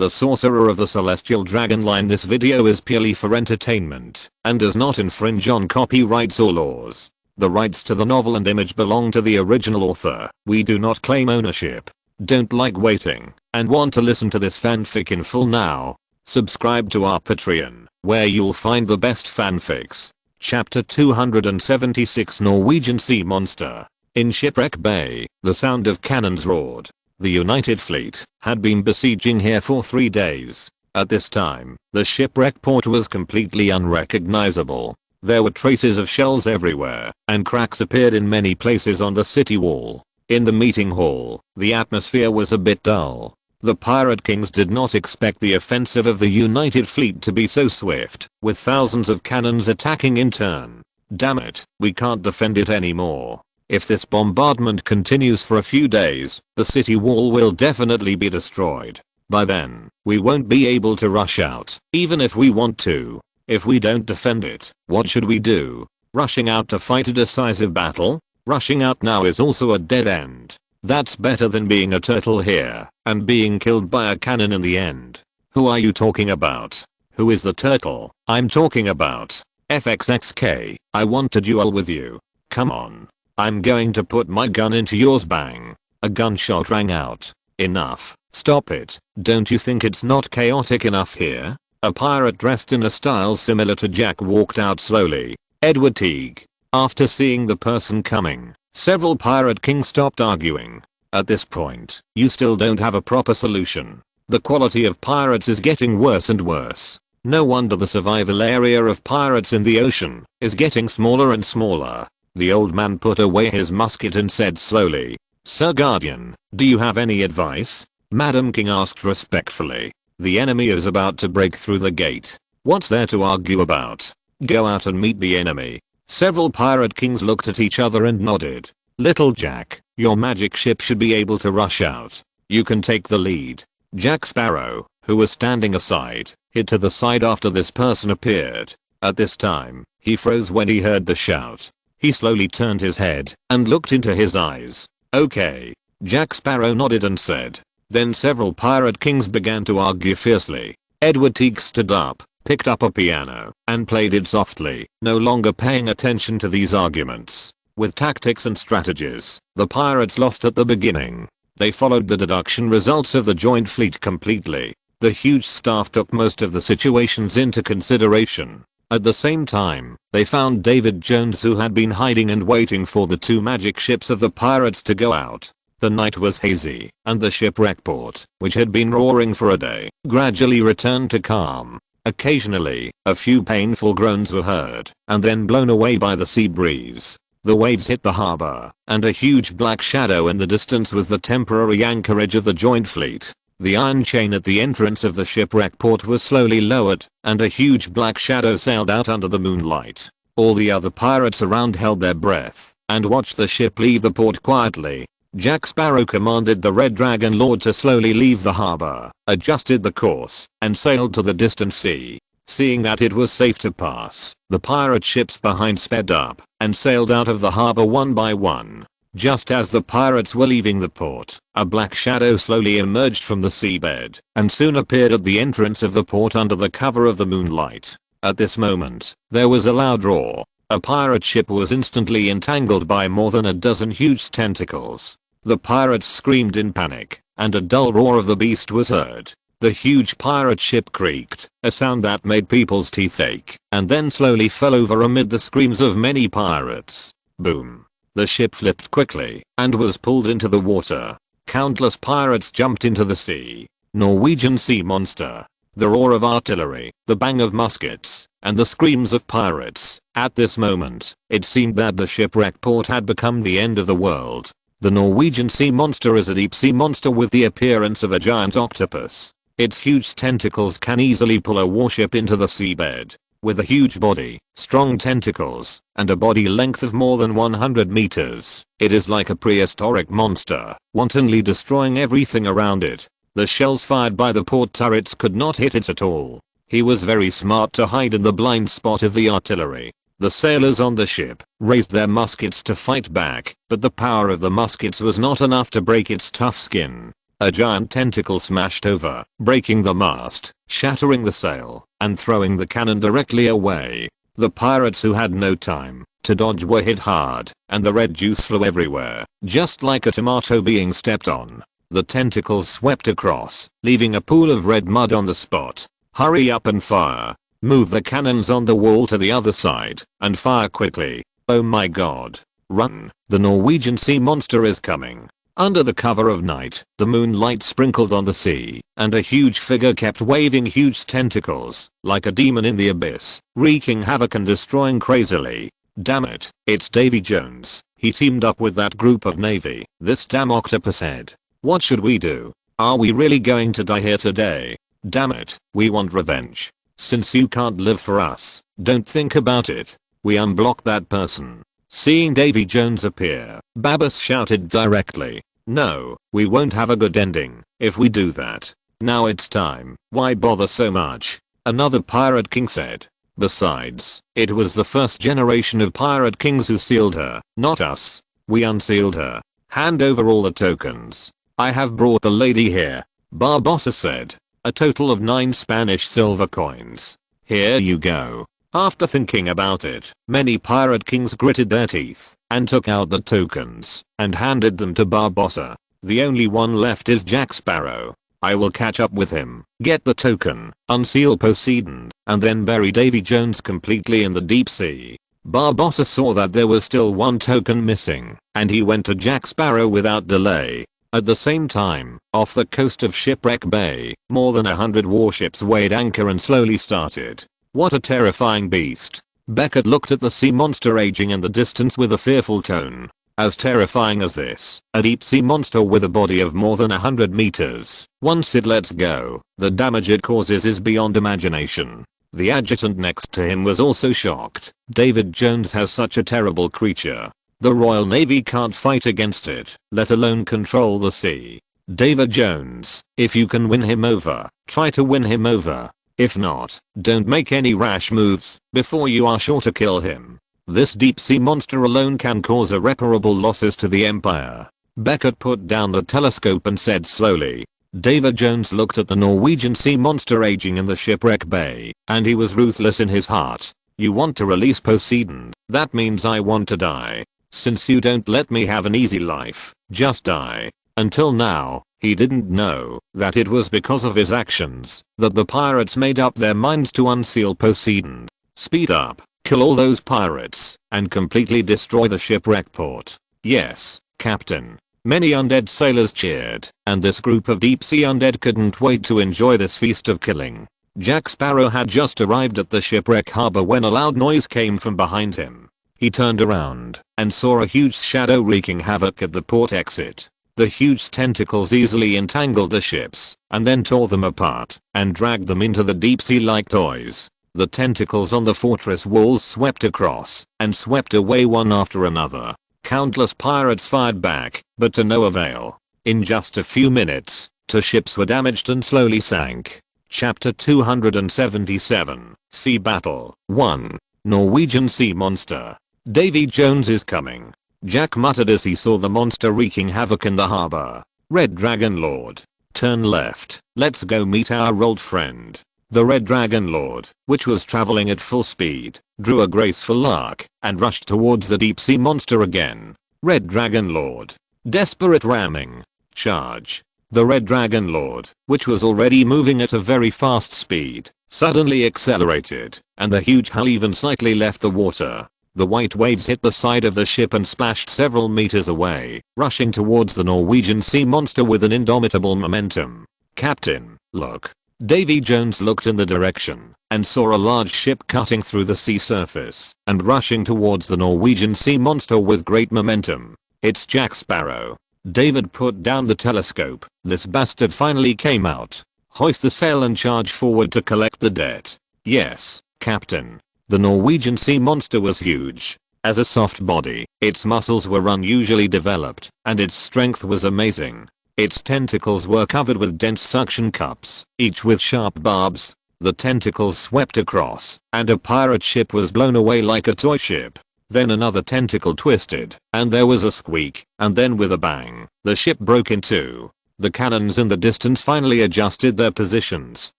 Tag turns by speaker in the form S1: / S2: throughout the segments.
S1: the Sorcerer of the Celestial Dragon line. This video is purely for entertainment and does not infringe on copyrights or laws. The rights to the novel and image belong to the original author. We do not claim ownership. Don't like waiting and want to listen to this fanfic in full now? Subscribe to our Patreon, where you'll find the best fanfics. Chapter 276, Norwegian Sea Monster. In Shipwreck Bay, the sound of cannons roared. The United Fleet had been besieging here for 3 days. At this time, the shipwreck port was completely unrecognizable. There were traces of shells everywhere, and cracks appeared in many places on the city wall. In the meeting hall, the atmosphere was a bit dull. The pirate kings did not expect the offensive of the United Fleet to be so swift, with thousands of cannons attacking in turn. Damn it, we can't defend it anymore. If this bombardment continues for a few days, the city wall will definitely be destroyed. By then, we won't be able to rush out, even if we want to. If we don't defend it, what should we do? Rushing out to fight a decisive battle? Rushing out now is also a dead end. That's better than being a turtle here and being killed by a cannon in the end. Who are you talking about? Who is the turtle? I'm talking about FXXK. I want to duel with you. Come on. I'm going to put my gun into yours. Bang. A gunshot rang out. Enough. Stop it. Don't you think it's not chaotic enough here? A pirate dressed in a style similar to Jack walked out slowly. Edward Teague. After seeing the person coming, several pirate kings stopped arguing. At this point, you still don't have a proper solution. The quality of pirates is getting worse and worse. No wonder the survival area of pirates in the ocean is getting smaller and smaller. The old man put away his musket and said slowly, "Sir Guardian, do you have any advice?" Madam King asked respectfully. "The enemy is about to break through the gate. What's there to argue about? Go out and meet the enemy." Several pirate kings looked at each other and nodded. "Little Jack, your magic ship should be able to rush out. You can take the lead." Jack Sparrow, who was standing aside, hid to the side after this person appeared. At this time, he froze when he heard the shout. He slowly turned his head and looked into his eyes. "Okay." Jack Sparrow nodded and said. Then several pirate kings began to argue fiercely. Edward Teague stood up, picked up a piano, and played it softly, no longer paying attention to these arguments. With tactics and strategies, the pirates lost at the beginning. They followed the deduction results of the joint fleet completely. The huge staff took most of the situations into consideration. At the same time, they found David Jones, who had been hiding and waiting for the 2 magic ships of the pirates to go out. The night was hazy, and the shipwreck port, which had been roaring for a day, gradually returned to calm. Occasionally, a few painful groans were heard, and then blown away by the sea breeze. The waves hit the harbor, and a huge black shadow in the distance was the temporary anchorage of the joint fleet. The iron chain at the entrance of the shipwreck port was slowly lowered, and a huge black shadow sailed out under the moonlight. All the other pirates around held their breath and watched the ship leave the port quietly. Jack Sparrow commanded the Red Dragon Lord to slowly leave the harbor, adjusted the course, and sailed to the distant sea. Seeing that it was safe to pass, the pirate ships behind sped up and sailed out of the harbor one by one. Just as the pirates were leaving the port, a black shadow slowly emerged from the seabed and soon appeared at the entrance of the port under the cover of the moonlight. At this moment, there was a loud roar. A pirate ship was instantly entangled by more than a dozen huge tentacles. The pirates screamed in panic, and a dull roar of the beast was heard. The huge pirate ship creaked, a sound that made people's teeth ache, and then slowly fell over amid the screams of many pirates. Boom. The ship flipped quickly and was pulled into the water. Countless pirates jumped into the sea. Norwegian Sea Monster. The roar of artillery, the bang of muskets, and the screams of pirates. At this moment, it seemed that the shipwreck port had become the end of the world. The Norwegian Sea Monster is a deep sea monster with the appearance of a giant octopus. Its huge tentacles can easily pull a warship into the seabed. With a huge body, strong tentacles, and a body length of more than 100 meters, it is like a prehistoric monster, wantonly destroying everything around it. The shells fired by the port turrets could not hit it at all. He was very smart to hide in the blind spot of the artillery. The sailors on the ship raised their muskets to fight back, but the power of the muskets was not enough to break its tough skin. A giant tentacle smashed over, breaking the mast, shattering the sail, and throwing the cannon directly away. The pirates, who had no time to dodge, were hit hard, and the red juice flew everywhere, just like a tomato being stepped on. The tentacles swept across, leaving a pool of red mud on the spot. Hurry up and fire. Move the cannons on the wall to the other side, and fire quickly. Oh my god. Run. The Norwegian sea monster is coming. Under the cover of night, the moonlight sprinkled on the sea, and a huge figure kept waving huge tentacles, like a demon in the abyss, wreaking havoc and destroying crazily. Damn it, it's Davy Jones. He teamed up with that group of Navy. This damn octopus head. What should we do? Are we really going to die here today? Damn it, we want revenge. Since you can't live for us, don't think about it. We unblock that person. Seeing Davy Jones appear, Babas shouted directly. No, we won't have a good ending if we do that. Now it's time. Why bother so much? Another pirate king said. Besides, it was the first generation of pirate kings who sealed her, not us. We unsealed her. Hand over all the tokens. I have brought the lady here, Barbossa said. A total of 9 Spanish silver coins. Here you go. After thinking about it, many pirate kings gritted their teeth and took out the tokens and handed them to Barbossa. The only one left is Jack Sparrow. I will catch up with him, get the token, unseal Poseidon, and then bury Davy Jones completely in the deep sea. Barbossa saw that there was still one token missing, and he went to Jack Sparrow without delay. At the same time, off the coast of Shipwreck Bay, more than 100 warships weighed anchor and slowly started. What a terrifying beast. Beckett looked at the sea monster raging in the distance with a fearful tone. As terrifying as this, a deep sea monster with a body of more than 100 meters. Once it lets go, the damage it causes is beyond imagination. The adjutant next to him was also shocked. David Jones has such a terrible creature. The Royal Navy can't fight against it, let alone control the sea. David Jones, if you can win him over, try to win him over. If not, don't make any rash moves before you are sure to kill him. This deep sea monster alone can cause irreparable losses to the Empire. Beckett put down the telescope and said slowly. David Jones looked at the Norwegian sea monster raging in the Shipwreck Bay, and he was ruthless in his heart. You want to release Poseidon, that means I want to die. Since you don't let me have an easy life, just die. Until now, he didn't know that it was because of his actions that the pirates made up their minds to unseal Poseidon. Speed up, kill all those pirates, and completely destroy the shipwreck port. Yes, Captain. Many undead sailors cheered, and this group of deep sea undead couldn't wait to enjoy this feast of killing. Jack Sparrow had just arrived at the shipwreck harbor when a loud noise came from behind him. He turned around and saw a huge shadow wreaking havoc at the port exit. The huge tentacles easily entangled the ships and then tore them apart and dragged them into the deep sea like toys. The tentacles on the fortress walls swept across and swept away one after another. Countless pirates fired back, but to no avail. In just a few minutes, 2 ships were damaged and slowly sank. Chapter 277, Sea Battle 1. Norwegian Sea Monster. Davy Jones is coming. Jack muttered as he saw the monster wreaking havoc in the harbor. Red Dragon Lord. Turn left, let's go meet our old friend. The Red Dragon Lord, which was traveling at full speed, drew a graceful arc and rushed towards the deep sea monster again. Red Dragon Lord. Desperate ramming. Charge. The Red Dragon Lord, which was already moving at a very fast speed, suddenly accelerated, and the huge hull even slightly left the water. The white waves hit the side of the ship and splashed several meters away, rushing towards the Norwegian sea monster with an indomitable momentum. Captain, look. Davy Jones looked in the direction and saw a large ship cutting through the sea surface and rushing towards the Norwegian sea monster with great momentum. It's Jack Sparrow. David put down the telescope. This bastard finally came out. Hoist the sail and charge forward to collect the debt. Yes, Captain. The Norwegian sea monster was huge. As a soft body, its muscles were unusually developed, and its strength was amazing. Its tentacles were covered with dense suction cups, each with sharp barbs. The tentacles swept across, and a pirate ship was blown away like a toy ship. Then another tentacle twisted, and there was a squeak, and then with a bang, the ship broke in two. The cannons in the distance finally adjusted their positions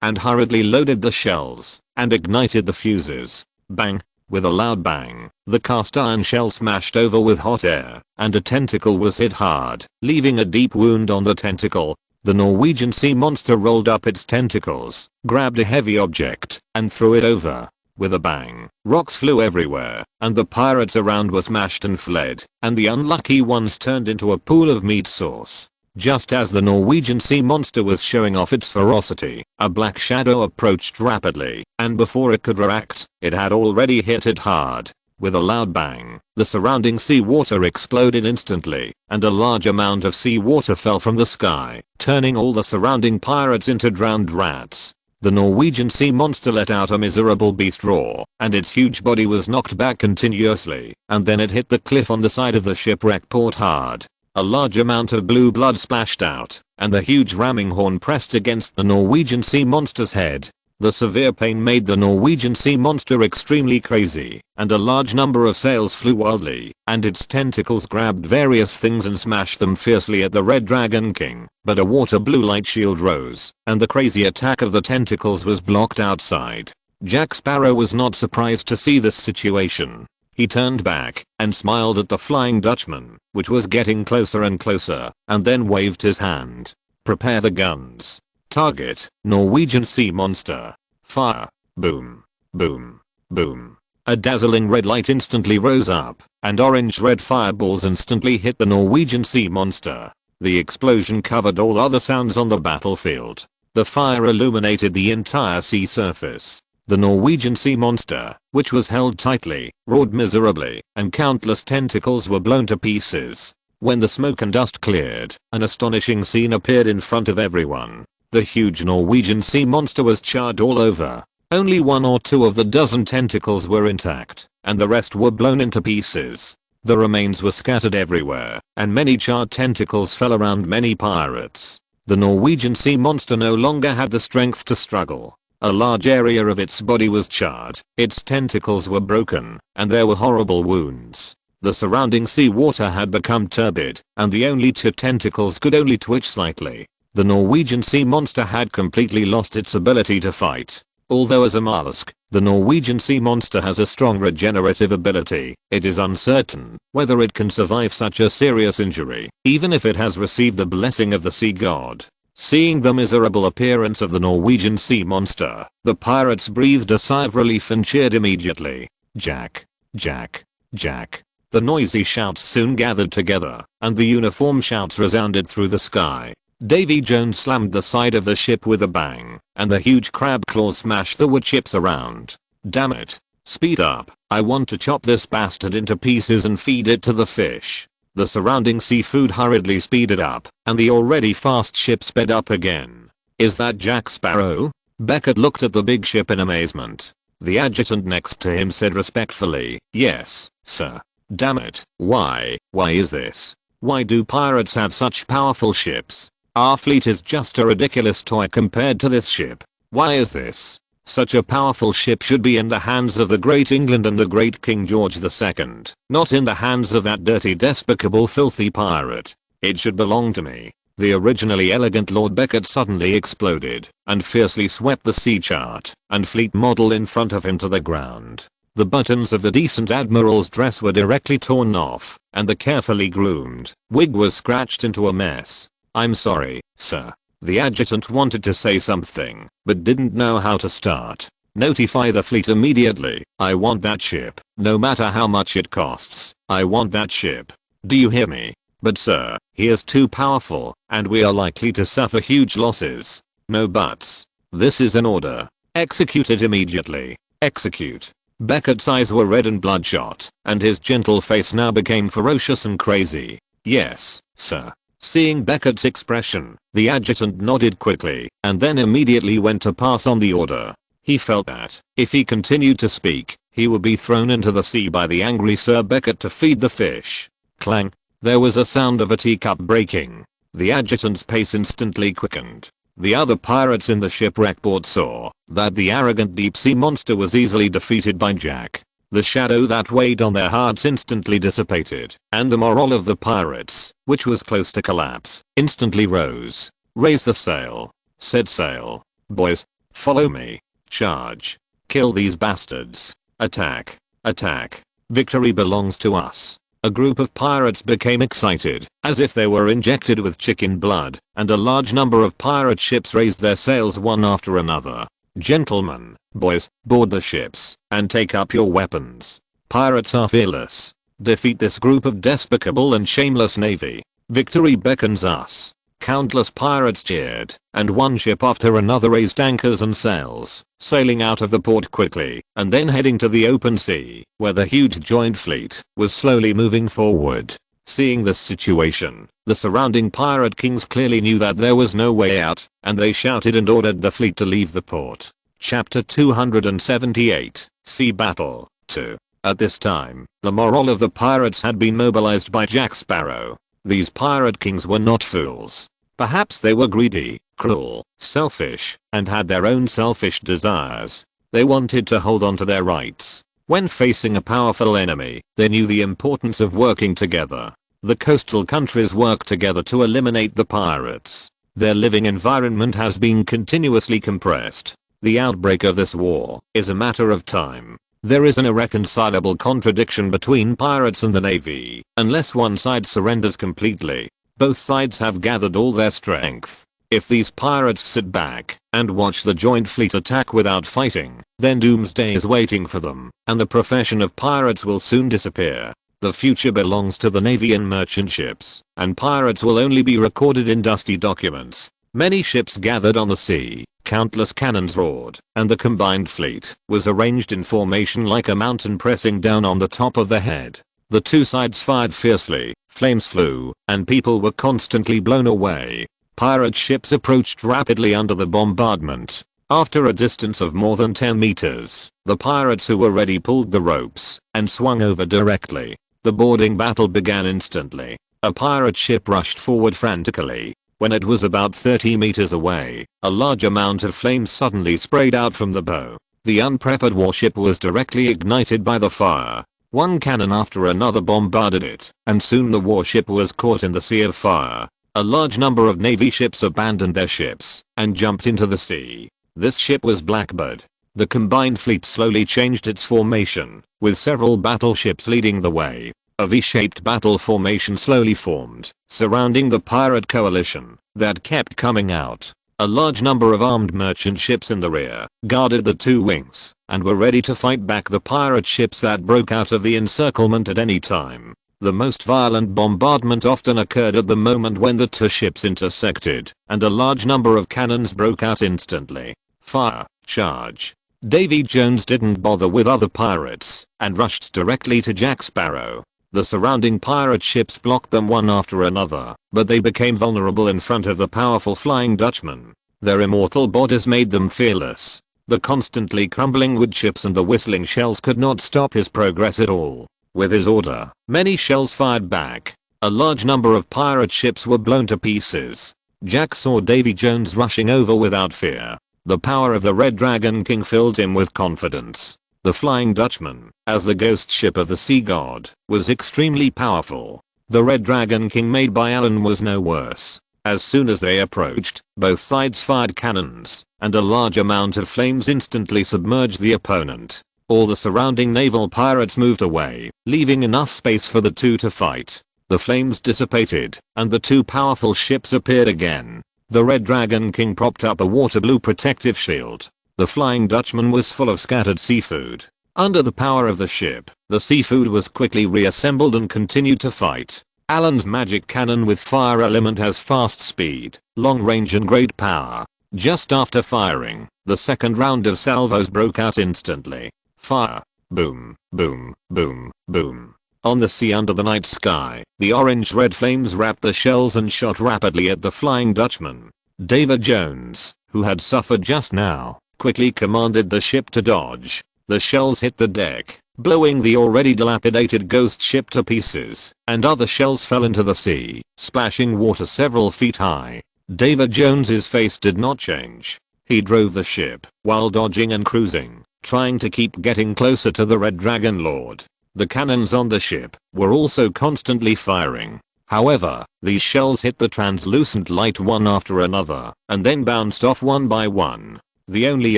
S1: and hurriedly loaded the shells and ignited the fuses. Bang! With a loud bang, the cast iron shell smashed over with hot air, and a tentacle was hit hard, leaving a deep wound on the tentacle. The Norwegian sea monster rolled up its tentacles, grabbed a heavy object, and threw it over. With a bang, rocks flew everywhere, and the pirates around were smashed and fled, and the unlucky ones turned into a pool of meat sauce. Just as the Norwegian sea monster was showing off its ferocity, a black shadow approached rapidly, and before it could react, it had already hit it hard. With a loud bang, the surrounding sea water exploded instantly, and a large amount of sea water fell from the sky, turning all the surrounding pirates into drowned rats. The Norwegian sea monster let out a miserable beast roar, and its huge body was knocked back continuously, and then it hit the cliff on the side of the shipwreck port hard. A large amount of blue blood splashed out, and the huge ramming horn pressed against the Norwegian sea monster's head. The severe pain made the Norwegian sea monster extremely crazy, and a large number of sails flew wildly, and its tentacles grabbed various things and smashed them fiercely at the Red Dragon King. But a water blue light shield rose, and the crazy attack of the tentacles was blocked outside. Jack Sparrow was not surprised to see this situation. He turned back and smiled at the Flying Dutchman, which was getting closer and closer, and then waved his hand. Prepare the guns. Target, Norwegian sea monster. Fire. Boom. Boom. Boom. A dazzling red light instantly rose up, and orange-red fireballs instantly hit the Norwegian sea monster. The explosion covered all other sounds on the battlefield. The fire illuminated the entire sea surface. The Norwegian sea monster, which was held tightly, roared miserably, and countless tentacles were blown to pieces. When the smoke and dust cleared, an astonishing scene appeared in front of everyone. The huge Norwegian sea monster was charred all over. Only 1 or 2 of the dozen tentacles were intact, and the rest were blown into pieces. The remains were scattered everywhere, and many charred tentacles fell around many pirates. The Norwegian sea monster no longer had the strength to struggle. A large area of its body was charred, its tentacles were broken, and there were horrible wounds. The surrounding sea water had become turbid, and the only 2 tentacles could only twitch slightly. The Norwegian sea monster had completely lost its ability to fight. Although as a mollusk, the Norwegian sea monster has a strong regenerative ability, it is uncertain whether it can survive such a serious injury, even if it has received the blessing of the sea god. Seeing the miserable appearance of the Norwegian sea monster, the pirates breathed a sigh of relief and cheered immediately. Jack! Jack! Jack! The noisy shouts soon gathered together, and the uniform shouts resounded through the sky. Davy Jones slammed the side of the ship with a bang, and the huge crab claws smashed the wood chips around. Damn it! Speed up, I want to chop this bastard into pieces and feed it to the fish. The surrounding seafood hurriedly speeded up, and the already fast ship sped up again. Is that Jack Sparrow? Beckett looked at the big ship in amazement. The adjutant next to him said respectfully, yes, sir. Damn it, why is this? Why do pirates have such powerful ships? Our fleet is just a ridiculous toy compared to this ship. Why is this? Such a powerful ship should be in the hands of the great England and the great King George II, not in the hands of that dirty despicable filthy pirate. It should belong to me. The originally elegant Lord Beckett suddenly exploded and fiercely swept the sea chart and fleet model in front of him to the ground. The buttons of the decent admiral's dress were directly torn off, and the carefully groomed wig was scratched into a mess. I'm sorry, sir. The adjutant wanted to say something, but didn't know how to start. Notify the fleet immediately. I want that ship. No matter how much it costs, I want that ship. Do you hear me? But sir, he is too powerful, and we are likely to suffer huge losses. No buts. This is an order. Execute it immediately. Execute. Beckett's eyes were red and bloodshot, and his gentle face now became ferocious and crazy. Yes, sir. Seeing Beckett's expression, the adjutant nodded quickly, and then immediately went to pass on the order. He felt that, if he continued to speak, he would be thrown into the sea by the angry Sir Beckett to feed the fish. Clang! There was a sound of a teacup breaking. The adjutant's pace instantly quickened. The other pirates in the shipwreck port saw that the arrogant deep sea monster was easily defeated by Jack. The shadow that weighed on their hearts instantly dissipated, and the morale of the pirates, which was close to collapse, instantly rose. "Raise the sail," said Sail. "Boys, follow me. Charge. Kill these bastards. Attack. Attack. Victory belongs to us." A group of pirates became excited, as if they were injected with chicken blood, and a large number of pirate ships raised their sails one after another. "Gentlemen, boys, board the ships, and take up your weapons. Pirates are fearless. Defeat this group of despicable and shameless navy. Victory beckons us." Countless pirates cheered, and one ship after another raised anchors and sails, sailing out of the port quickly, and then heading to the open sea, where the huge joint fleet was slowly moving forward. Seeing this situation, the surrounding pirate kings clearly knew that there was no way out, and they shouted and ordered the fleet to leave the port. Chapter 278, Sea Battle 2. At this time, the morale of the pirates had been mobilized by Jack Sparrow. These pirate kings were not fools. Perhaps they were greedy, cruel, selfish, and had their own selfish desires. They wanted to hold on to their rights. When facing a powerful enemy, they knew the importance of working together. The coastal countries worked together to eliminate the pirates. Their living environment has been continuously compressed. The outbreak of this war is a matter of time. There is an irreconcilable contradiction between pirates and the navy. Unless one side surrenders completely, both sides have gathered all their strength. If these pirates sit back and watch the joint fleet attack without fighting, then doomsday is waiting for them, and the profession of pirates will soon disappear. The future belongs to the navy and merchant ships, and pirates will only be recorded in dusty documents. Many ships gathered on the sea, countless cannons roared, and the combined fleet was arranged in formation like a mountain pressing down on the top of the head. The two sides fired fiercely, flames flew, and people were constantly blown away. Pirate ships approached rapidly under the bombardment. After a distance of more than 10 meters, the pirates who were ready pulled the ropes and swung over directly. The boarding battle began instantly. A pirate ship rushed forward frantically. When it was about 30 meters away, a large amount of flames suddenly sprayed out from the bow. The unprepared warship was directly ignited by the fire. One cannon after another bombarded it, and soon the warship was caught in the sea of fire. A large number of navy ships abandoned their ships and jumped into the sea. This ship was Blackbird. The combined fleet slowly changed its formation, with several battleships leading the way. A V-shaped battle formation slowly formed, surrounding the pirate coalition that kept coming out. A large number of armed merchant ships in the rear guarded the two wings and were ready to fight back the pirate ships that broke out of the encirclement at any time. The most violent bombardment often occurred at the moment when the two ships intersected, and a large number of cannons broke out instantly. Fire, charge. Davy Jones didn't bother with other pirates and rushed directly to Jack Sparrow. The surrounding pirate ships blocked them one after another, but they became vulnerable in front of the powerful Flying Dutchman. Their immortal bodies made them fearless. The constantly crumbling wood chips and the whistling shells could not stop his progress at all. With his order, many shells fired back. A large number of pirate ships were blown to pieces. Jack saw Davy Jones rushing over without fear. The power of the Red Dragon King filled him with confidence. The Flying Dutchman, as the ghost ship of the sea god, was extremely powerful. The Red Dragon King made by Allen was no worse. As soon as they approached, both sides fired cannons, and a large amount of flames instantly submerged the opponent. All the surrounding naval pirates moved away, leaving enough space for the two to fight. The flames dissipated, and the two powerful ships appeared again. The Red Dragon King propped up a water blue protective shield. The Flying Dutchman was full of scattered seafood. Under the power of the ship, the seafood was quickly reassembled and continued to fight. Allen's magic cannon with fire element has fast speed, long range and great power. Just after firing, the second round of salvos broke out instantly. Fire. Boom, boom, boom, boom. On the sea under the night sky, the orange-red flames wrapped the shells and shot rapidly at the Flying Dutchman. Davy Jones, who had suffered just now, quickly commanded the ship to dodge. The shells hit the deck, blowing the already dilapidated ghost ship to pieces, and other shells fell into the sea, splashing water several feet high. Davy Jones's face did not change. He drove the ship while dodging and cruising, trying to keep getting closer to the Red Dragon Lord. The cannons on the ship were also constantly firing. However, these shells hit the translucent light one after another, and then bounced off one by one. The only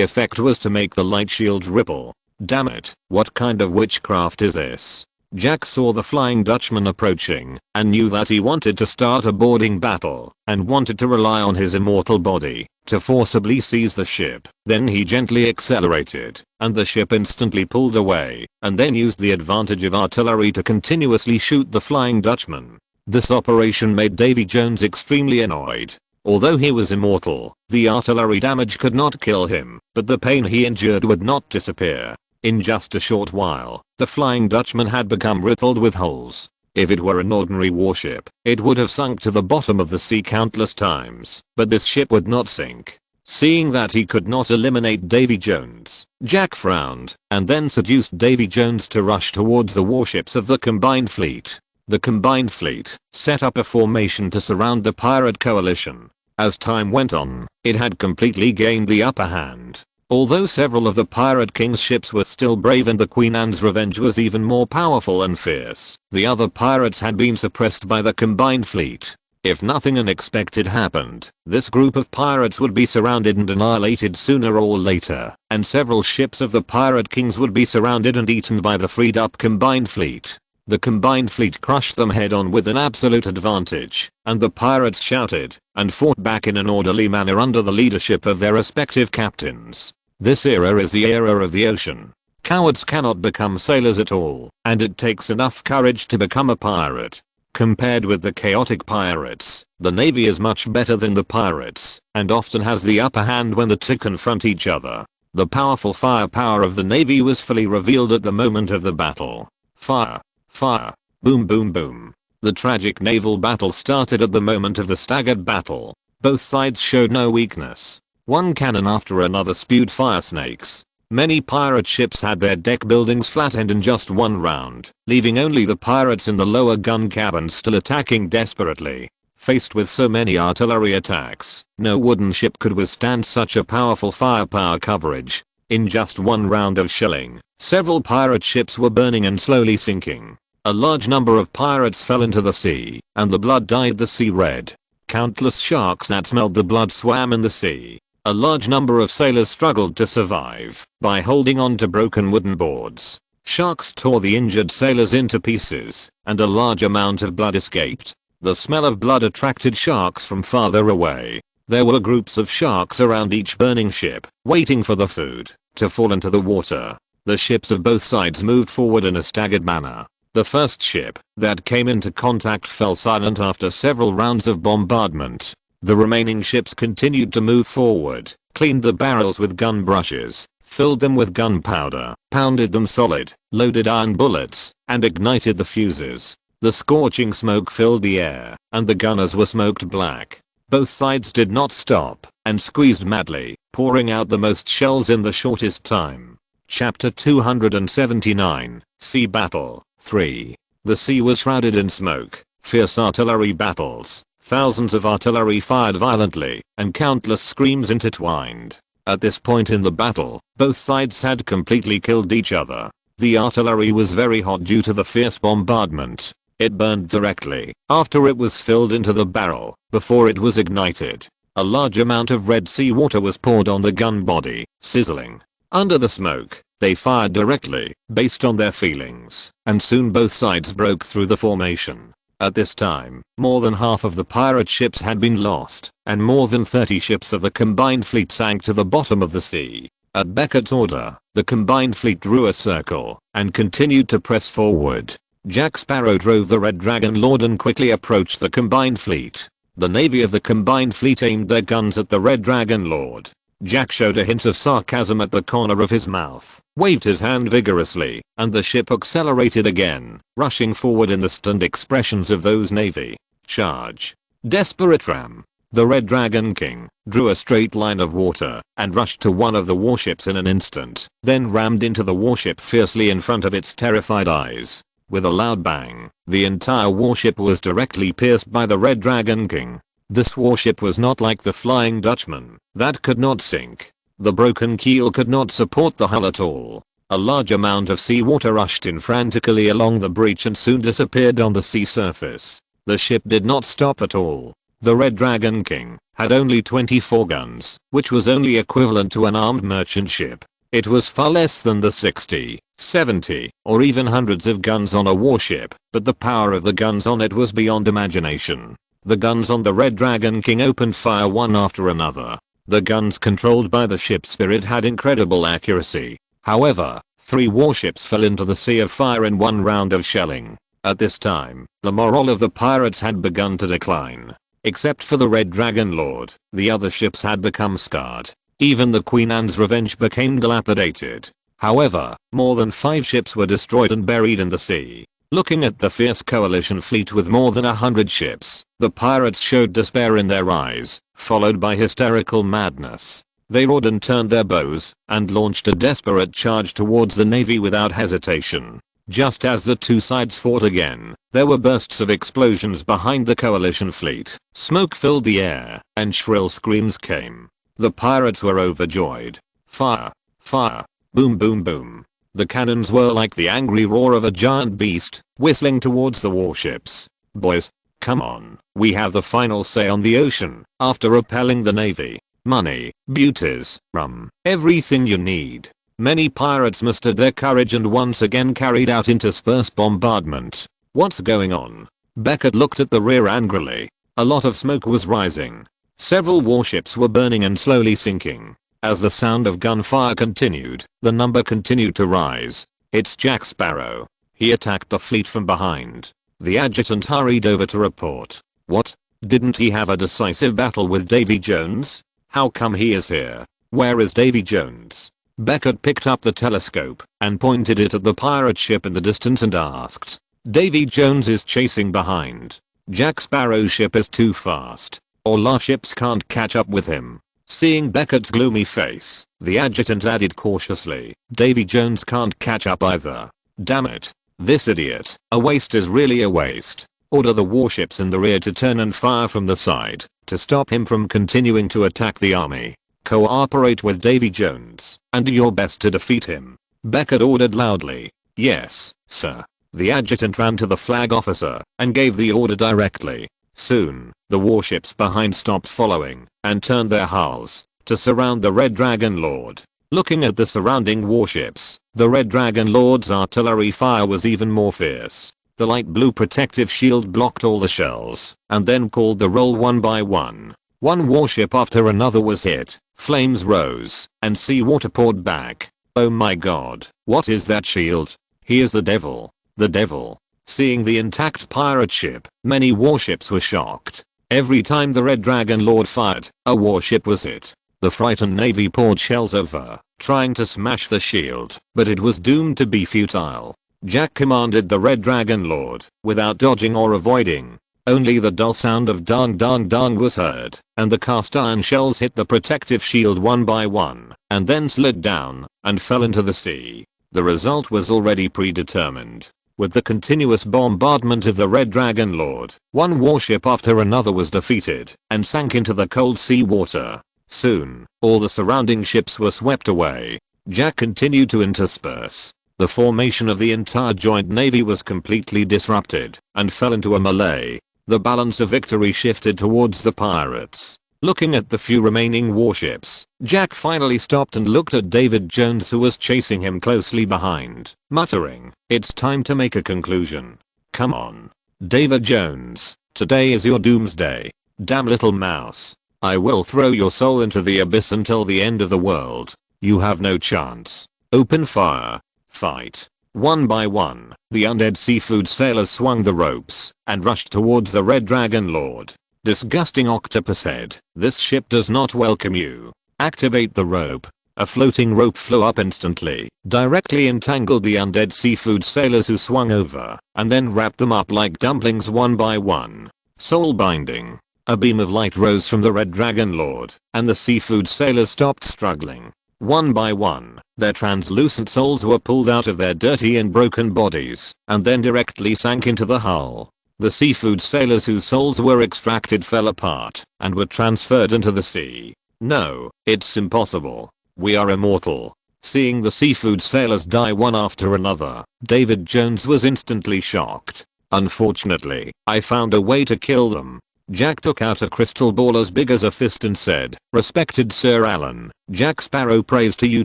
S1: effect was to make the light shields ripple. Damn it, what kind of witchcraft is this? Jack saw the Flying Dutchman approaching, and knew that he wanted to start a boarding battle, and wanted to rely on his immortal body to forcibly seize the ship. Then he gently accelerated, and the ship instantly pulled away, and then used the advantage of artillery to continuously shoot the Flying Dutchman. This operation made Davy Jones extremely annoyed. Although he was immortal, the artillery damage could not kill him, but the pain he endured would not disappear. In just a short while, the Flying Dutchman had become riddled with holes. If it were an ordinary warship, it would have sunk to the bottom of the sea countless times, but this ship would not sink. Seeing that he could not eliminate Davy Jones, Jack frowned, and then seduced Davy Jones to rush towards the warships of the combined fleet. The combined fleet set up a formation to surround the pirate coalition. As time went on, it had completely gained the upper hand. Although several of the Pirate King's ships were still brave and the Queen Anne's Revenge was even more powerful and fierce, the other pirates had been suppressed by the combined fleet. If nothing unexpected happened, this group of pirates would be surrounded and annihilated sooner or later, and several ships of the Pirate Kings would be surrounded and eaten by the freed up combined fleet. The combined fleet crushed them head on with an absolute advantage, and the pirates shouted and fought back in an orderly manner under the leadership of their respective captains. This era is the era of the ocean. Cowards cannot become sailors at all, and it takes enough courage to become a pirate. Compared with the chaotic pirates, the Navy is much better than the pirates, and often has the upper hand when the two confront each other. The powerful firepower of the Navy was fully revealed at the moment of the battle. Fire! Fire! Boom boom boom. The tragic naval battle started at the moment of the staggered battle. Both sides showed no weakness. One cannon after another spewed fire snakes. Many pirate ships had their deck buildings flattened in just one round, leaving only the pirates in the lower gun cabins still attacking desperately. Faced with so many artillery attacks, no wooden ship could withstand such a powerful firepower coverage. In just one round of shelling, several pirate ships were burning and slowly sinking. A large number of pirates fell into the sea, and the blood dyed the sea red. Countless sharks that smelled the blood swam in the sea. A large number of sailors struggled to survive by holding on to broken wooden boards. Sharks tore the injured sailors into pieces, and a large amount of blood escaped. The smell of blood attracted sharks from farther away. There were groups of sharks around each burning ship, waiting for the food to fall into the water. The ships of both sides moved forward in a staggered manner. The first ship that came into contact fell silent after several rounds of bombardment. The remaining ships continued to move forward, cleaned the barrels with gun brushes, filled them with gunpowder, pounded them solid, loaded iron bullets, and ignited the fuses. The scorching smoke filled the air, and the gunners were smoked black. Both sides did not stop, and squeezed madly, pouring out the most shells in the shortest time. Chapter 279, Sea Battle 3. The sea was shrouded in smoke. Fierce artillery battles. Thousands of artillery fired violently, and countless screams intertwined. At this point in the battle, both sides had completely killed each other. The artillery was very hot due to the fierce bombardment. It burned directly after it was filled into the barrel, before it was ignited. A large amount of red sea water was poured on the gun body, sizzling. Under the smoke, they fired directly, based on their feelings, and soon both sides broke through the formation. At this time, more than half of the pirate ships had been lost, and more than 30 ships of the combined fleet sank to the bottom of the sea. At Beckett's order, the combined fleet drew a circle, and continued to press forward. Jack Sparrow drove the Red Dragon Lord and quickly approached the combined fleet. The navy of the combined fleet aimed their guns at the Red Dragon Lord. Jack showed a hint of sarcasm at the corner of his mouth, waved his hand vigorously, and the ship accelerated again, rushing forward in the stunned expressions of those navy. Charge. Desperate ram. The Red Dragon King drew a straight line of water and rushed to one of the warships in an instant, then rammed into the warship fiercely in front of its terrified eyes. With a loud bang, the entire warship was directly pierced by the Red Dragon King. This warship was not like the Flying Dutchman that could not sink. The broken keel could not support the hull at all. A large amount of seawater rushed in frantically along the breach and soon disappeared on the sea surface. The ship did not stop at all. The Red Dragon King had only 24 guns, which was only equivalent to an armed merchant ship. It was far less than the 60, 70, or even hundreds of guns on a warship, but the power of the guns on it was beyond imagination. The guns on the Red Dragon King opened fire one after another. The guns controlled by the ship's spirit had incredible accuracy. However, 3 warships fell into the sea of fire in one round of shelling. At this time, the morale of the pirates had begun to decline. Except for the Red Dragon Lord, the other ships had become scarred. Even the Queen Anne's Revenge became dilapidated. However, more than 5 ships were destroyed and buried in the sea. Looking at the fierce coalition fleet with more than 100 ships, the pirates showed despair in their eyes, followed by hysterical madness. They roared and turned their bows, and launched a desperate charge towards the navy without hesitation. Just as the two sides fought again, there were bursts of explosions behind the coalition fleet. Smoke filled the air, and shrill screams came. The pirates were overjoyed. Fire! Fire! Boom boom boom. The cannons were like the angry roar of a giant beast, whistling towards the warships. Boys, come on, we have the final say on the ocean. After repelling the navy, money, beauties, rum, everything you need. Many pirates mustered their courage and once again carried out interspersed bombardment. What's going on? Beckett looked at the rear angrily. A lot of smoke was rising. Several warships were burning and slowly sinking. As the sound of gunfire continued, the number continued to rise. It's Jack Sparrow. He attacked the fleet from behind. The adjutant hurried over to report. What? Didn't he have a decisive battle with Davy Jones? How come he is here? Where is Davy Jones? Beckett picked up the telescope and pointed it at the pirate ship in the distance and asked. Davy Jones is chasing behind. Jack Sparrow's ship is too fast. All our ships can't catch up with him. Seeing Beckett's gloomy face, the adjutant added cautiously, Davy Jones can't catch up either. Damn it. This idiot. A waste is really a waste. Order the warships in the rear to turn and fire from the side to stop him from continuing to attack the army. Cooperate with Davy Jones and do your best to defeat him. Beckett ordered loudly. Yes, sir. The adjutant ran to the flag officer and gave the order directly. Soon, the warships behind stopped following and turned their hulls to surround the Red Dragon Lord. Looking at the surrounding warships, the Red Dragon Lord's artillery fire was even more fierce. The light blue protective shield blocked all the shells and then called the roll one by one. One warship after another was hit, flames rose, and seawater poured back. Oh my god, what is that shield? He is the devil. The devil. Seeing the intact pirate ship, many warships were shocked. Every time the Red Dragon Lord fired, a warship was hit. The frightened navy poured shells over, trying to smash the shield, but it was doomed to be futile. Jack commanded the Red Dragon Lord, without dodging or avoiding. Only the dull sound of dong dong dong was heard, and the cast iron shells hit the protective shield one by one, and then slid down, and fell into the sea. The result was already predetermined. With the continuous bombardment of the Red Dragon Lord, one warship after another was defeated, and sank into the cold sea water. Soon, all the surrounding ships were swept away. Jack continued to intersperse. The formation of the entire joint navy was completely disrupted, and fell into a melee. The balance of victory shifted towards the pirates. Looking at the few remaining warships, Jack finally stopped and looked at David Jones, who was chasing him closely behind, muttering, "It's time to make a conclusion. Come on. David Jones, today is your doomsday. Damn little mouse. I will throw your soul into the abyss until the end of the world. You have no chance. Open fire. Fight." One by one, the undead seafood sailors swung the ropes and rushed towards the Red Dragon Lord. Disgusting octopus head, this ship does not welcome you. Activate the rope. A floating rope flew up instantly, directly entangled the undead seafood sailors, who swung over, and then wrapped them up like dumplings one by one. Soul binding. A beam of light rose from the Red Dragon Lord, and the seafood sailors stopped struggling. One by one, their translucent souls were pulled out of their dirty and broken bodies, and then directly sank into the hull. The seafood sailors whose souls were extracted fell apart, and were transferred into the sea. No, it's impossible. We are immortal. Seeing the seafood sailors die one after another, David Jones was instantly shocked. Unfortunately, I found a way to kill them. Jack took out a crystal ball as big as a fist and said, "Respected Sir Allen, Jack Sparrow prays to you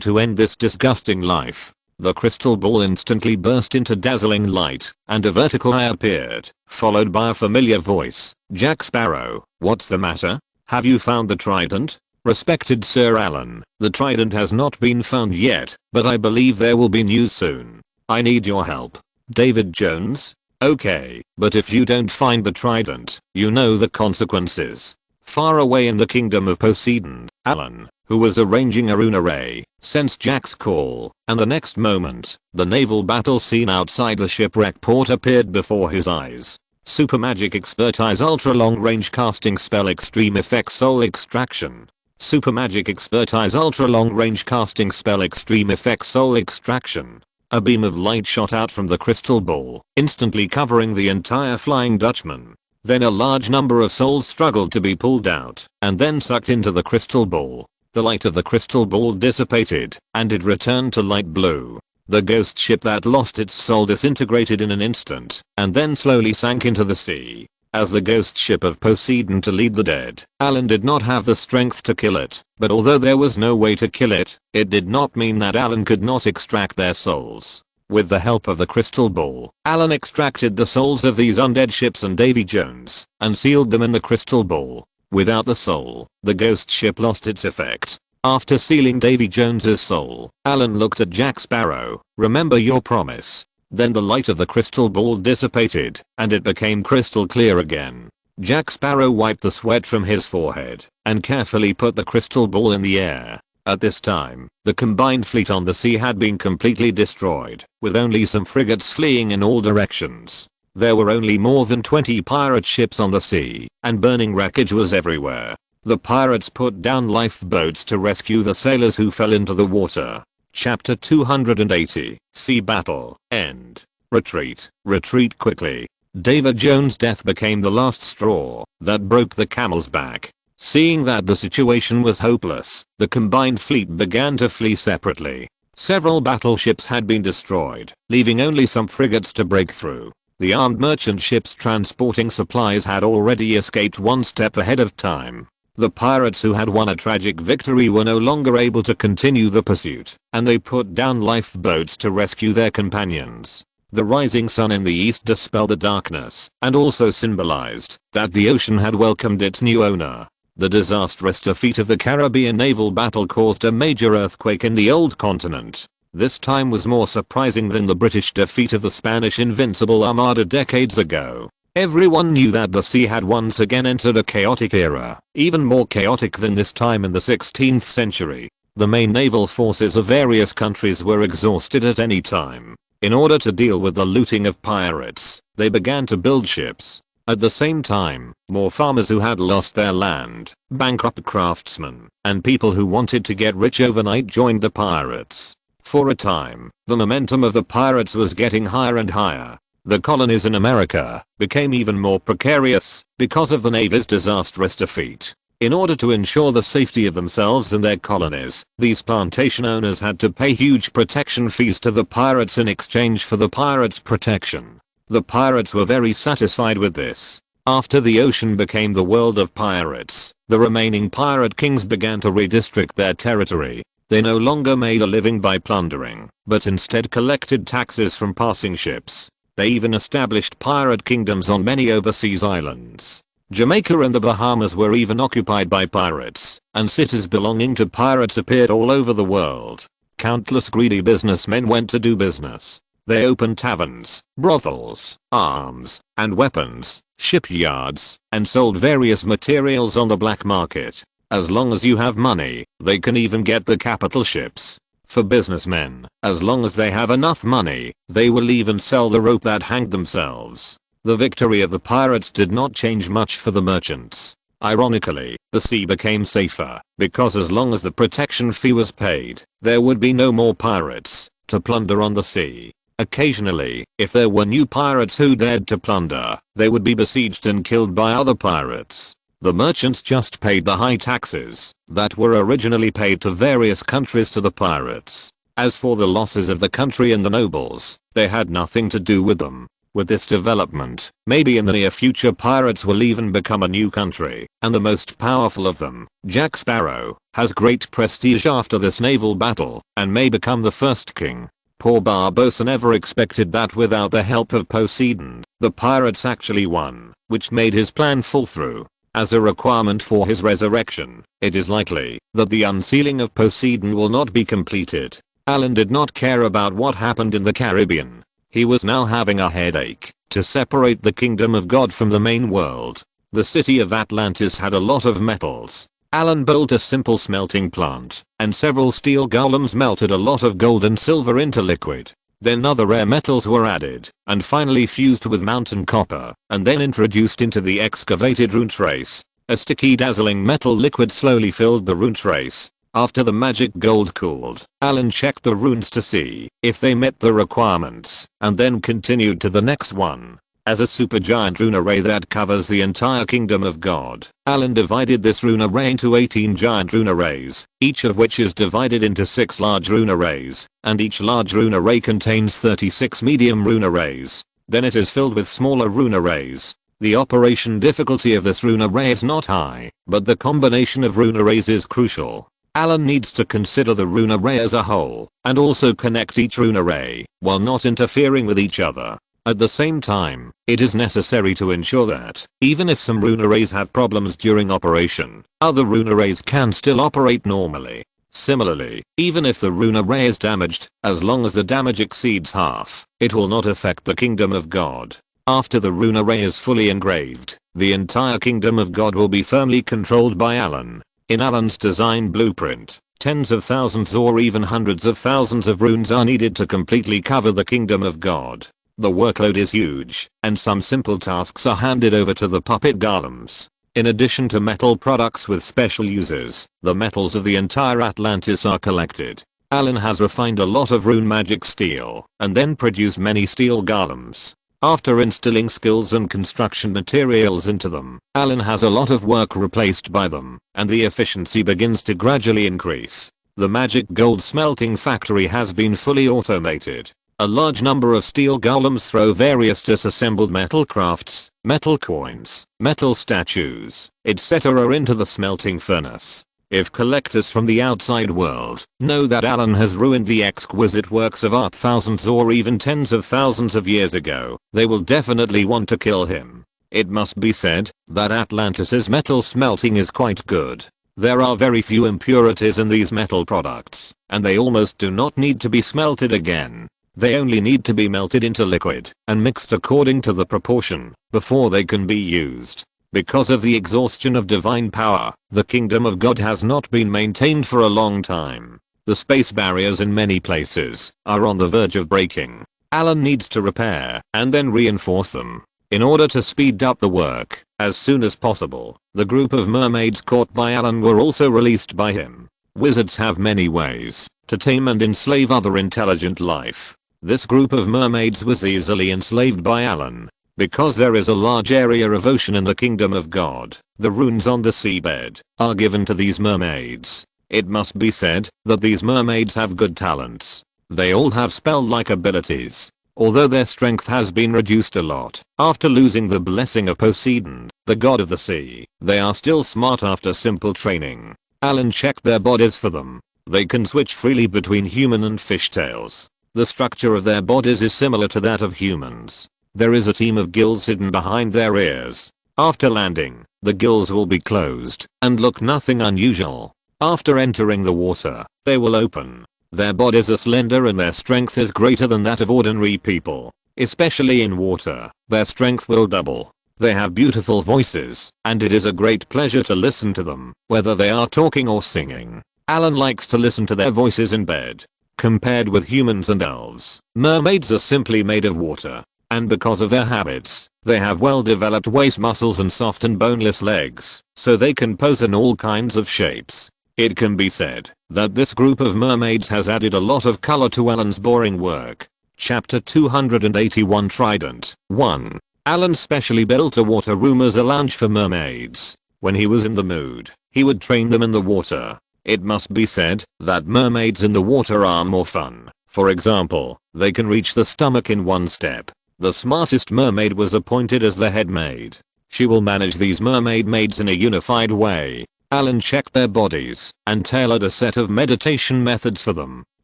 S1: to end this disgusting life." The crystal ball instantly burst into dazzling light, and a vertical eye appeared, followed by a familiar voice. "Jack Sparrow, what's the matter? Have you found the trident?" "Respected Sir Allen, the trident has not been found yet, but I believe there will be news soon. I need your help." "David Jones? Okay, but if you don't find the trident, you know the consequences." Far away in the kingdom of Poseidon, Allen, who was arranging a rune array, sensed Jack's call, and the next moment, the naval battle scene outside the shipwreck port appeared before his eyes. Super magic expertise ultra long range casting spell extreme effect soul extraction. Super magic expertise ultra long range casting spell extreme effect soul extraction. A beam of light shot out from the crystal ball, instantly covering the entire Flying Dutchman. Then a large number of souls struggled to be pulled out, and then sucked into the crystal ball. The light of the crystal ball dissipated, and it returned to light blue. The ghost ship that lost its soul disintegrated in an instant, and then slowly sank into the sea. As the ghost ship of Poseidon to lead the dead, Allen did not have the strength to kill it, but although there was no way to kill it, it did not mean that Allen could not extract their souls. With the help of the crystal ball, Allen extracted the souls of these undead ships and Davy Jones, and sealed them in the crystal ball. Without the soul, the ghost ship lost its effect. After sealing Davy Jones's soul, Allen looked at Jack Sparrow. "Remember your promise." Then the light of the crystal ball dissipated, and it became crystal clear again. Jack Sparrow wiped the sweat from his forehead, and carefully put the crystal ball in the air. At this time, the combined fleet on the sea had been completely destroyed, with only some frigates fleeing in all directions. There were only more than 20 pirate ships on the sea, and burning wreckage was everywhere. The pirates put down lifeboats to rescue the sailors who fell into the water. Chapter 280, Sea Battle, End. Retreat. Retreat quickly. David Jones' death became the last straw that broke the camel's back. Seeing that the situation was hopeless, the combined fleet began to flee separately. Several battleships had been destroyed, leaving only some frigates to break through. The armed merchant ships transporting supplies had already escaped one step ahead of time. The pirates who had won a tragic victory were no longer able to continue the pursuit, and they put down lifeboats to rescue their companions. The rising sun in the east dispelled the darkness, and also symbolized that the ocean had welcomed its new owner. The disastrous defeat of the Caribbean naval battle caused a major earthquake in the old continent. This time was more surprising than the British defeat of the Spanish Invincible Armada decades ago. Everyone knew that the sea had once again entered a chaotic era, even more chaotic than this time in the 16th century. The main naval forces of various countries were exhausted at any time. In order to deal with the looting of pirates, they began to build ships. At the same time, more farmers who had lost their land, bankrupt craftsmen, and people who wanted to get rich overnight joined the pirates. For a time, the momentum of the pirates was getting higher and higher. The colonies in America became even more precarious because of the Navy's disastrous defeat. In order to ensure the safety of themselves and their colonies, these plantation owners had to pay huge protection fees to the pirates in exchange for the pirates' protection. The pirates were very satisfied with this. After the ocean became the world of pirates, the remaining pirate kings began to redistrict their territory. They no longer made a living by plundering, but instead collected taxes from passing ships. They even established pirate kingdoms on many overseas islands. Jamaica and the Bahamas were even occupied by pirates, and cities belonging to pirates appeared all over the world. Countless greedy businessmen went to do business. They opened taverns, brothels, arms, and weapons, shipyards, and sold various materials on the black market. As long as you have money, they can even get the capital ships. For businessmen, as long as they have enough money, they will even sell the rope that hanged themselves. The victory of the pirates did not change much for the merchants. Ironically, the sea became safer, because as long as the protection fee was paid, there would be no more pirates to plunder on the sea. Occasionally, if there were new pirates who dared to plunder, they would be besieged and killed by other pirates. The merchants just paid the high taxes that were originally paid to various countries to the pirates. As for the losses of the country and the nobles, they had nothing to do with them. With this development, maybe in the near future pirates will even become a new country, and the most powerful of them, Jack Sparrow, has great prestige after this naval battle, and may become the first king. Poor Barbossa never expected that without the help of Poseidon, the pirates actually won, which made his plan fall through. As a requirement for his resurrection, it is likely that the unsealing of Poseidon will not be completed. Allen did not care about what happened in the Caribbean. He was now having a headache to separate the kingdom of God from the main world. The city of Atlantis had a lot of metals. Allen built a simple smelting plant, and several steel golems melted a lot of gold and silver into liquid. Then other rare metals were added, and finally fused with mountain copper, and then introduced into the excavated rune trace. A sticky dazzling metal liquid slowly filled the rune trace. After the magic gold cooled, Allen checked the runes to see if they met the requirements, and then continued to the next one. As a supergiant rune array that covers the entire kingdom of God, Allen divided this rune array into 18 giant rune arrays, each of which is divided into 6 large rune arrays, and each large rune array contains 36 medium rune arrays. Then it is filled with smaller rune arrays. The operation difficulty of this rune array is not high, but the combination of rune arrays is crucial. Allen needs to consider the rune array as a whole, and also connect each rune array, while not interfering with each other. At the same time, it is necessary to ensure that, even if some rune arrays have problems during operation, other rune arrays can still operate normally. Similarly, even if the rune array is damaged, as long as the damage exceeds half, it will not affect the kingdom of God. After the rune array is fully engraved, the entire kingdom of God will be firmly controlled by Allen. In Allen's design blueprint, tens of thousands or even hundreds of thousands of runes are needed to completely cover the kingdom of God. The workload is huge, and some simple tasks are handed over to the puppet golems. In addition to metal products with special uses, the metals of the entire Atlantis are collected. Allen has refined a lot of rune magic steel, and then produced many steel golems. After instilling skills and construction materials into them, Allen has a lot of work replaced by them, and the efficiency begins to gradually increase. The magic gold smelting factory has been fully automated. A large number of steel golems throw various disassembled metal crafts, metal coins, metal statues, etc. into the smelting furnace. If collectors from the outside world know that Allen has ruined the exquisite works of art thousands or even tens of thousands of years ago, they will definitely want to kill him. It must be said that Atlantis's metal smelting is quite good. There are very few impurities in these metal products, and they almost do not need to be smelted again. They only need to be melted into liquid and mixed according to the proportion before they can be used. Because of the exhaustion of divine power, the kingdom of God has not been maintained for a long time. The space barriers in many places are on the verge of breaking. Allen needs to repair and then reinforce them. In order to speed up the work, as soon as possible, the group of mermaids caught by Allen were also released by him. Wizards have many ways to tame and enslave other intelligent life. This group of mermaids was easily enslaved by Allen. Because there is a large area of ocean in the kingdom of God, the runes on the seabed are given to these mermaids. It must be said that these mermaids have good talents. They all have spell-like abilities. Although their strength has been reduced a lot after losing the blessing of Poseidon, the god of the sea, they are still smart after simple training. Allen checked their bodies for them. They can switch freely between human and fishtails. The structure of their bodies is similar to that of humans. There is a team of gills hidden behind their ears. After landing, the gills will be closed and look nothing unusual. After entering the water, they will open. Their bodies are slender and their strength is greater than that of ordinary people. Especially in water, their strength will double. They have beautiful voices, and it is a great pleasure to listen to them, whether they are talking or singing. Allen likes to listen to their voices in bed. Compared with humans and elves, mermaids are simply made of water. And because of their habits, they have well-developed waist muscles and soft and boneless legs, so they can pose in all kinds of shapes. It can be said that this group of mermaids has added a lot of color to Allen's boring work. Chapter 281 Trident 1. Allen specially built a water room as a lounge for mermaids. When he was in the mood, he would train them in the water. It must be said that mermaids in the water are more fun. For example, they can reach the stomach in one step. The smartest mermaid was appointed as the head maid. She will manage these mermaid maids in a unified way. Allen checked their bodies and tailored a set of meditation methods for them.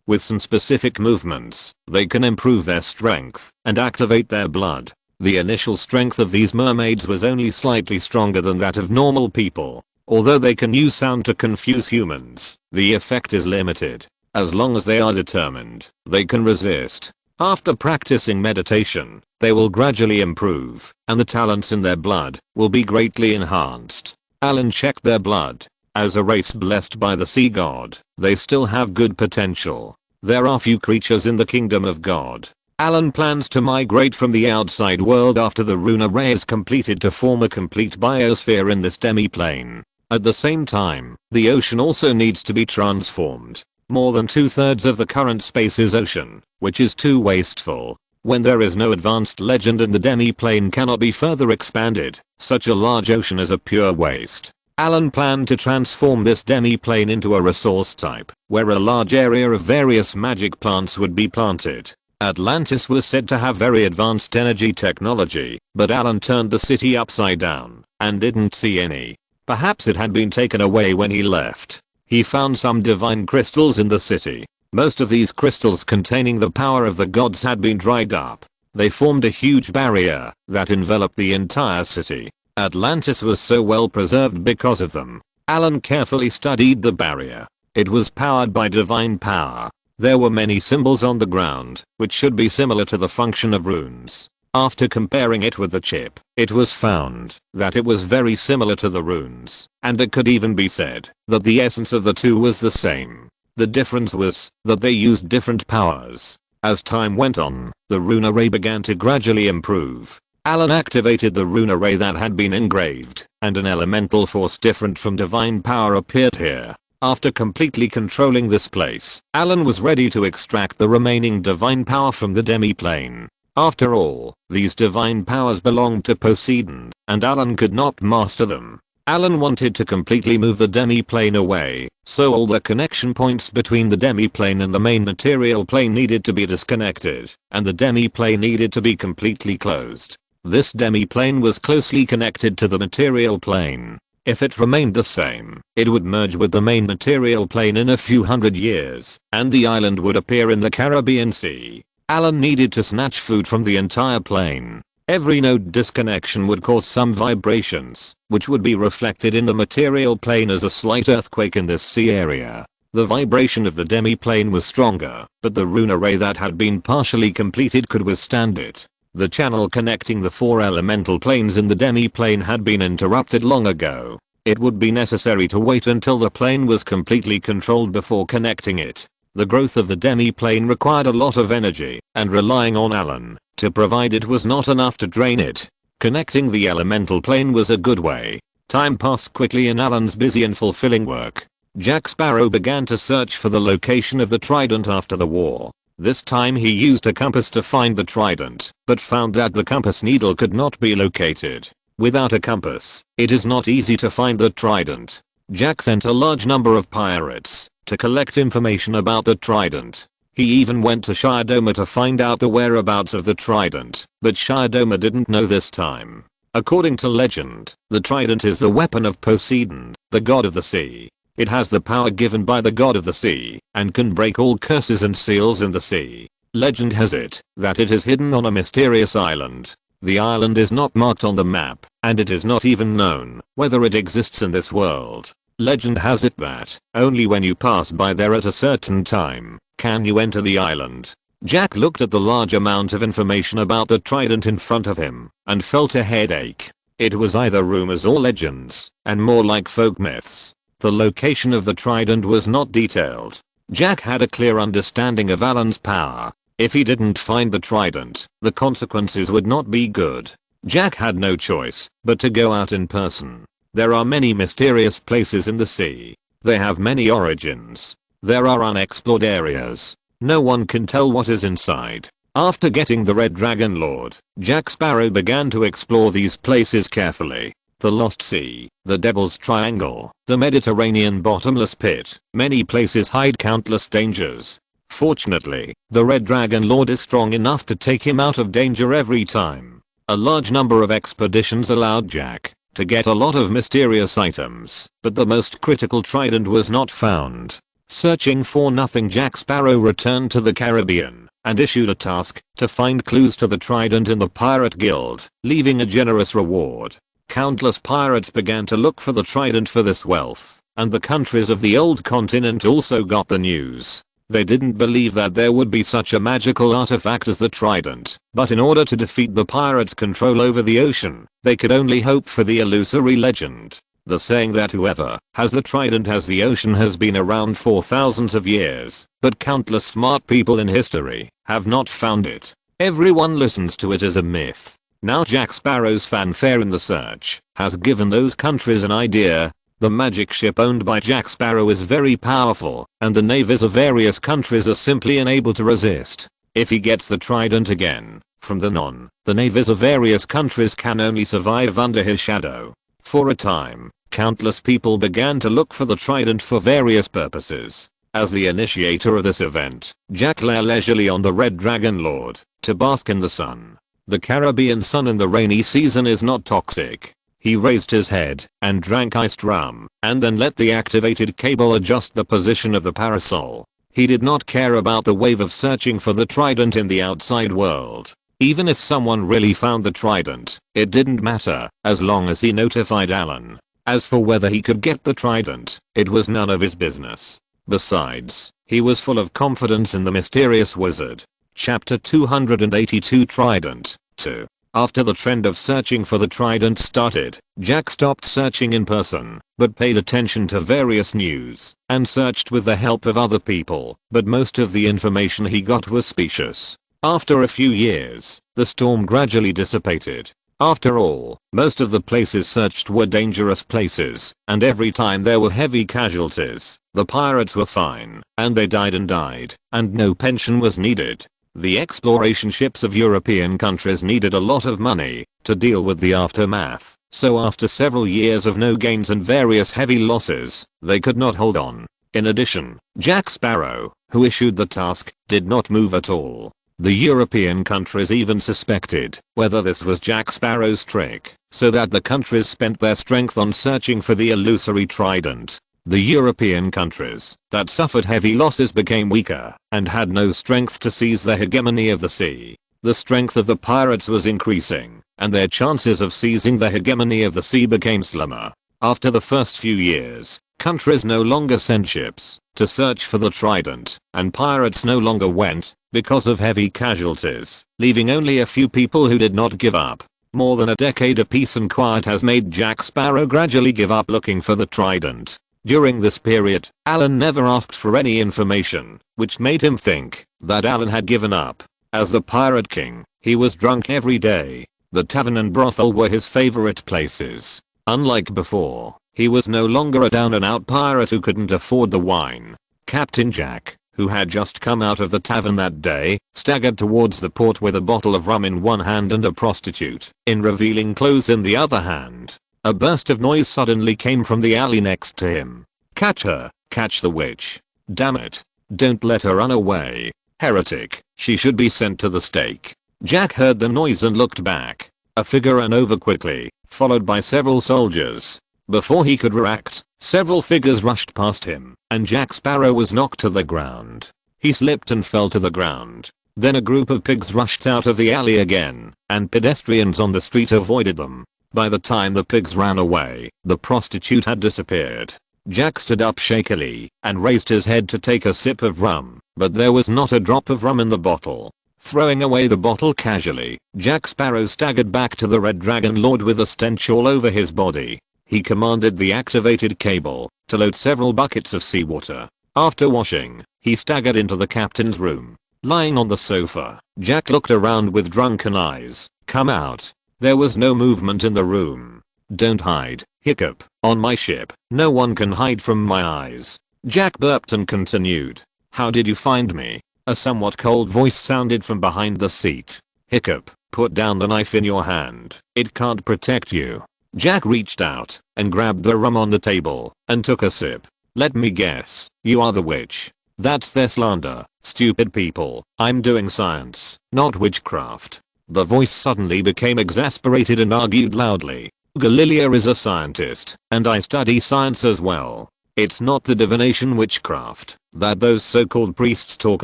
S1: With some specific movements, they can improve their strength and activate their blood. The initial strength of these mermaids was only slightly stronger than that of normal people. Although they can use sound to confuse humans, the effect is limited. As long as they are determined, they can resist. After practicing meditation, they will gradually improve, and the talents in their blood will be greatly enhanced. Allen checked their blood. As a race blessed by the sea god, they still have good potential. There are few creatures in the kingdom of God. Allen plans to migrate from the outside world after the rune array is completed to form a complete biosphere in this demi-plane. At the same time, the ocean also needs to be transformed. More than 2/3 of the current space is ocean, which is too wasteful. When there is no advanced legend and the demi-plane cannot be further expanded, such a large ocean is a pure waste. Allen planned to transform this demi-plane into a resource type, where a large area of various magic plants would be planted. Atlantis was said to have very advanced energy technology, but Allen turned the city upside down and didn't see any. Perhaps it had been taken away when he left. He found some divine crystals in the city. Most of these crystals containing the power of the gods had been dried up. They formed a huge barrier that enveloped the entire city. Atlantis was so well preserved because of them. Allen carefully studied the barrier. It was powered by divine power. There were many symbols on the ground, which should be similar to the function of runes. After comparing it with the chip, it was found that it was very similar to the runes, and it could even be said that the essence of the two was the same. The difference was that they used different powers. As time went on, the rune array began to gradually improve. Allen activated the rune array that had been engraved, and an elemental force different from divine power appeared here. After completely controlling this place, Allen was ready to extract the remaining divine power from the demi-plane. After all, these divine powers belonged to Poseidon, and Allen could not master them. Allen wanted to completely move the demi-plane away, so all the connection points between the demi-plane and the main material plane needed to be disconnected, and the demi-plane needed to be completely closed. This demi-plane was closely connected to the material plane. If it remained the same, it would merge with the main material plane in a few hundred years, and the island would appear in the Caribbean Sea. Allen needed to snatch food from the entire plane. Every node disconnection would cause some vibrations, which would be reflected in the material plane as a slight earthquake in this sea area. The vibration of the demi-plane was stronger, but the rune array that had been partially completed could withstand it. The channel connecting the 4 elemental planes in the demi-plane had been interrupted long ago. It would be necessary to wait until the plane was completely controlled before connecting it. The growth of the demi-plane required a lot of energy, and relying on Allen to provide it was not enough to drain it. Connecting the elemental plane was a good way. Time passed quickly in Allen's busy and fulfilling work. Jack Sparrow began to search for the location of the trident after the war. This time he used a compass to find the trident, but found that the compass needle could not be located. Without a compass, it is not easy to find the trident. Jack sent a large number of pirates to collect information about the trident. He even went to Shiredoma to find out the whereabouts of the trident, but Shiredoma didn't know this time. According to legend, the trident is the weapon of Poseidon, the god of the sea. It has the power given by the god of the sea, and can break all curses and seals in the sea. Legend has it that it is hidden on a mysterious island. The island is not marked on the map, and it is not even known whether it exists in this world. Legend has it that only when you pass by there at a certain time can you enter the island. Jack looked at the large amount of information about the trident in front of him and felt a headache. It was either rumors or legends, and more like folk myths. The location of the trident was not detailed. Jack had a clear understanding of Allen's power. If he didn't find the trident, the consequences would not be good. Jack had no choice but to go out in person. There are many mysterious places in the sea. They have many origins. There are unexplored areas. No one can tell what is inside. After getting the Red Dragon Lord, Jack Sparrow began to explore these places carefully. the Lost Sea, the Devil's Triangle, the Mediterranean bottomless pit. Many places hide countless dangers. Fortunately, the Red Dragon Lord is strong enough to take him out of danger every time. A large number of expeditions allowed Jack to get a lot of mysterious items, but the most critical trident was not found. Searching for nothing, Jack Sparrow returned to the Caribbean and issued a task to find clues to the trident in the pirate guild, leaving a generous reward. Countless pirates began to look for the trident for this wealth, and the countries of the old continent also got the news. They didn't believe that there would be such a magical artifact as the trident, but in order to defeat the pirates' control over the ocean, they could only hope for the illusory legend. The saying that whoever has the trident has the ocean has been around for thousands of years, but countless smart people in history have not found it. Everyone listens to it as a myth. Now Jack Sparrow's fanfare in the search has given those countries an idea. The magic ship owned by Jack Sparrow is very powerful, and the navies of various countries are simply unable to resist. If he gets the trident again, from then on, the navies of various countries can only survive under his shadow. For a time, countless people began to look for the trident for various purposes. As the initiator of this event, Jack lay leisurely on the Red Dragon Lord to bask in the sun. The Caribbean sun in the rainy season is not toxic. He raised his head and drank iced rum, and then let the activated cable adjust the position of the parasol. He did not care about the wave of searching for the trident in the outside world. Even if someone really found the trident, it didn't matter, as long as he notified Allen. As for whether he could get the trident, it was none of his business. Besides, he was full of confidence in the mysterious wizard. Chapter 282 Trident 2. After the trend of searching for the trident started, Jack stopped searching in person, but paid attention to various news, and searched with the help of other people, but most of the information he got was specious. After a few years, the storm gradually dissipated. After all, most of the places searched were dangerous places, and every time there were heavy casualties, the pirates were fine, and they died, and no pension was needed. The exploration ships of European countries needed a lot of money to deal with the aftermath, so after several years of no gains and various heavy losses, they could not hold on. In addition, Jack Sparrow, who issued the task, did not move at all. The European countries even suspected whether this was Jack Sparrow's trick, so that the countries spent their strength on searching for the illusory trident. The European countries that suffered heavy losses became weaker and had no strength to seize the hegemony of the sea. The strength of the pirates was increasing, and their chances of seizing the hegemony of the sea became slimmer. After the first few years, countries no longer sent ships to search for the trident, and pirates no longer went because of heavy casualties, leaving only a few people who did not give up. More than a decade of peace and quiet has made Jack Sparrow gradually give up looking for the trident. During this period, Allen never asked for any information, which made him think that Allen had given up. As the Pirate King, he was drunk every day. The tavern and brothel were his favorite places. Unlike before, he was no longer a down-and-out pirate who couldn't afford the wine. Captain Jack, who had just come out of the tavern that day, staggered towards the port with a bottle of rum in one hand and a prostitute in revealing clothes in the other hand. A burst of noise suddenly came from the alley next to him. Catch her, catch the witch. Damn it. Don't let her run away. Heretic, she should be sent to the stake. Jack heard the noise and looked back. A figure ran over quickly, followed by several soldiers. Before he could react, several figures rushed past him, and Jack Sparrow was knocked to the ground. He slipped and fell to the ground. Then a group of pigs rushed out of the alley again, and pedestrians on the street avoided them. By the time the pigs ran away, the prostitute had disappeared. Jack stood up shakily and raised his head to take a sip of rum, but there was not a drop of rum in the bottle. Throwing away the bottle casually, Jack Sparrow staggered back to the Red Dragon Lord with a stench all over his body. He commanded the activated cable to load several buckets of seawater. After washing, he staggered into the captain's room. Lying on the sofa, Jack looked around with drunken eyes. Come out. There was no movement in the room. Don't hide, hiccup. On my ship, no one can hide from my eyes. Jack burped and continued. How did you find me? A somewhat cold voice sounded from behind the seat. Hiccup, put down the knife in your hand. It can't protect you. Jack reached out and grabbed the rum on the table and took a sip. Let me guess, you are the witch. That's their slander, stupid people. I'm doing science, not witchcraft. The voice suddenly became exasperated and argued loudly. Galilea is a scientist, and I study science as well. It's not the divination witchcraft that those so-called priests talk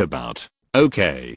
S1: about. Okay,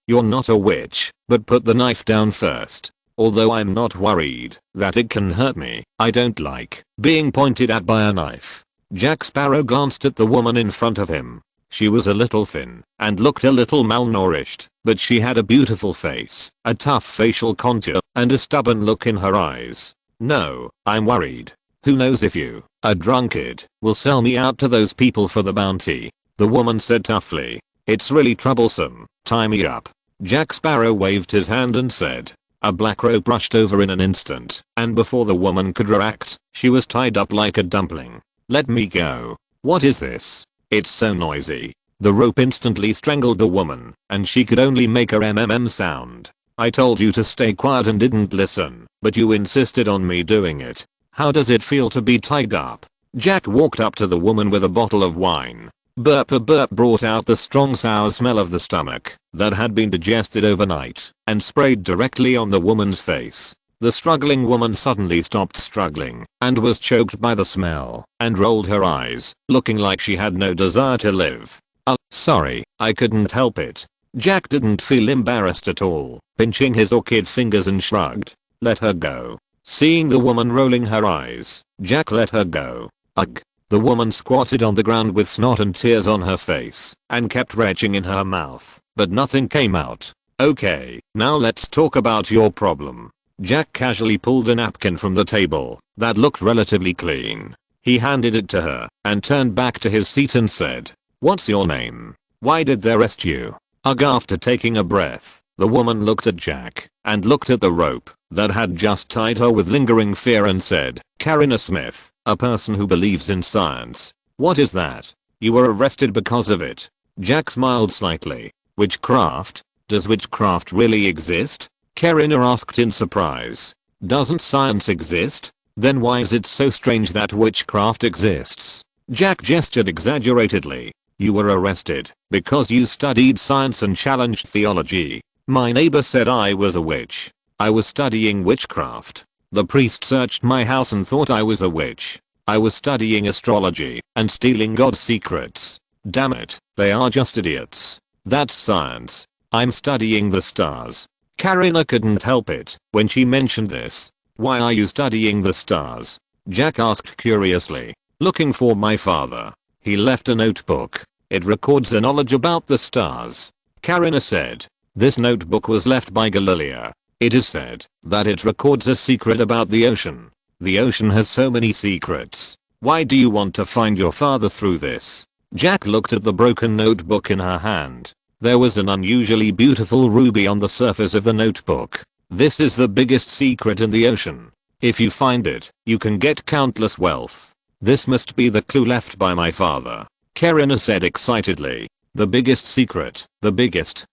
S1: you're not a witch, but put the knife down first. Although I'm not worried that it can hurt me, I don't like being pointed at by a knife. Jack Sparrow glanced at the woman in front of him. She was a little thin and looked a little malnourished, but she had a beautiful face, a tough facial contour, and a stubborn look in her eyes. No, I'm worried. Who knows if you, a drunkard, will sell me out to those people for the bounty, the woman said toughly. It's really troublesome. Tie me up. Jack Sparrow waved his hand and said. A black rope brushed over in an instant, and before the woman could react, she was tied up like a dumpling. Let me go. What is this? It's so noisy. The rope instantly strangled the woman, and she could only make a mmm sound. I told you to stay quiet and didn't listen, but you insisted on me doing it. How does it feel to be tied up? Jack walked up to the woman with a bottle of wine. Burp brought out the strong sour smell of the stomach that had been digested overnight and sprayed directly on the woman's face. The struggling woman suddenly stopped struggling and was choked by the smell and rolled her eyes, looking like she had no desire to live. Sorry, I couldn't help it. Jack didn't feel embarrassed at all, pinching his orchid fingers and shrugged. Let her go. Seeing the woman rolling her eyes, Jack let her go. Ugh. The woman squatted on the ground with snot and tears on her face and kept retching in her mouth, but nothing came out. Okay, now let's talk about your problem. Jack casually pulled a napkin from the table that looked relatively clean. He handed it to her and turned back to his seat and said, "What's your name? Why did they arrest you?" Ugh. After taking a breath, the woman looked at Jack and looked at the rope that had just tied her with lingering fear and said, "Karina Smith, a person who believes in science. What is that? You were arrested because of it." Jack smiled slightly. Witchcraft? Does witchcraft really exist? Karina asked in surprise. Doesn't science exist? Then why is it so strange that witchcraft exists? Jack gestured exaggeratedly. You were arrested because you studied science and challenged theology. My neighbor said I was a witch. I was studying witchcraft. The priest searched my house and thought I was a witch. I was studying astrology and stealing God's secrets. Damn it, they are just idiots. That's science. I'm studying the stars. Karina couldn't help it when she mentioned this. Why are you studying the stars? Jack asked curiously. Looking for my father. He left a notebook. It records the knowledge about the stars. Karina said. This notebook was left by Galilea. It is said that it records a secret about the ocean. The ocean has so many secrets. Why do you want to find your father through this? Jack looked at the broken notebook in her hand. There was an unusually beautiful ruby on the surface of the notebook. This is the biggest secret in the ocean. If you find it, you can get countless wealth. This must be the clue left by my father. Karina said excitedly. The biggest secret, the biggest,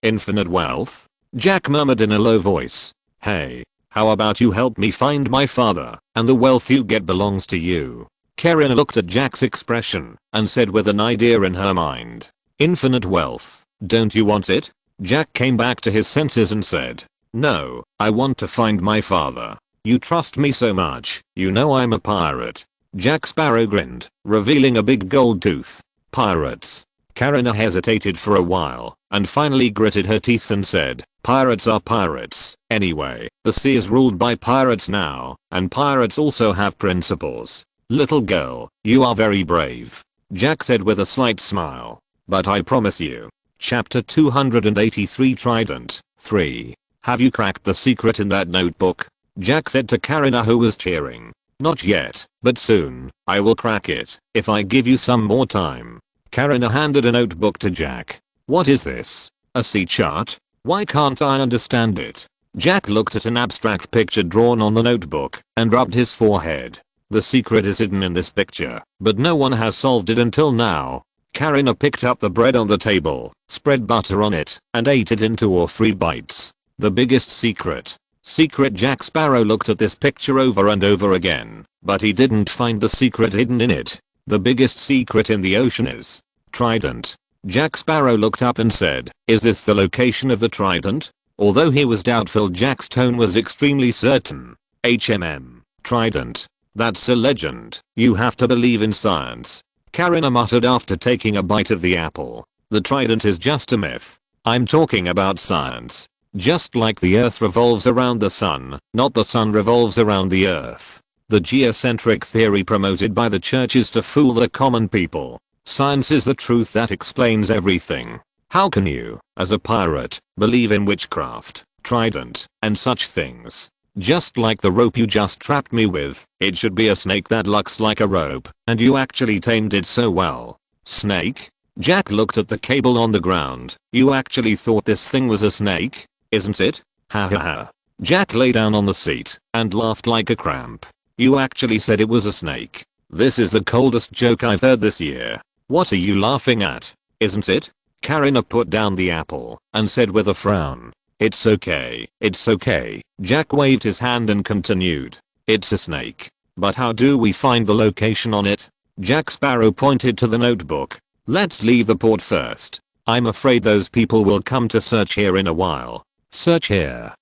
S1: infinite wealth? Jack murmured in a low voice. Hey, how about you help me find my father, and the wealth you get belongs to you. Karina looked at Jack's expression and said with an idea in her mind. Infinite wealth, don't you want it? Jack came back to his senses and said. No, I want to find my father. You trust me so much, you know I'm a pirate. Jack Sparrow grinned, revealing a big gold tooth. Pirates. Karina hesitated for a while, and finally gritted her teeth and said, pirates are pirates. Anyway, the sea is ruled by pirates now, and pirates also have principles. Little girl, you are very brave. Jack said with a slight smile. But I promise you. Chapter 283 Trident 3. Have you cracked the secret in that notebook? Jack said to Karina who was cheering. Not yet, but soon. I will crack it, if I give you some more time. Karina handed a notebook to Jack. What is this? A sea chart? Why can't I understand it? Jack looked at an abstract picture drawn on the notebook and rubbed his forehead. The secret is hidden in this picture, but no one has solved it until now. Karina picked up the bread on the table, spread butter on it, and ate it in 2 or 3 bites. The biggest secret. Secret. Jack Sparrow looked at this picture over and over again, but he didn't find the secret hidden in it. The biggest secret in the ocean is trident. Jack Sparrow looked up and said, "Is this the location of the trident?" Although he was doubtful, Jack's tone was extremely certain. Trident. That's a legend. You have to believe in science. Karina muttered after taking a bite of the apple. The trident is just a myth. I'm talking about science. Just like the earth revolves around the sun, not the sun revolves around the earth. The geocentric theory promoted by the church is to fool the common people. Science is the truth that explains everything. How can you, as a pirate, believe in witchcraft, trident, and such things? Just like the rope you just trapped me with, it should be a snake that looks like a rope, and you actually tamed it so well. Snake? Jack looked at the cable on the ground. You actually thought this thing was a snake, isn't it? Ha ha ha. Jack lay down on the seat and laughed like a cramp. You actually said it was a snake. This is the coldest joke I've heard this year. What are you laughing at? Isn't it? Karina put down the apple and said with a frown. It's okay. It's okay. Jack waved his hand and continued. It's a snake. But how do we find the location on it? Jack Sparrow pointed to the notebook. Let's leave the port first. I'm afraid those people will come to search here in a while. Search here?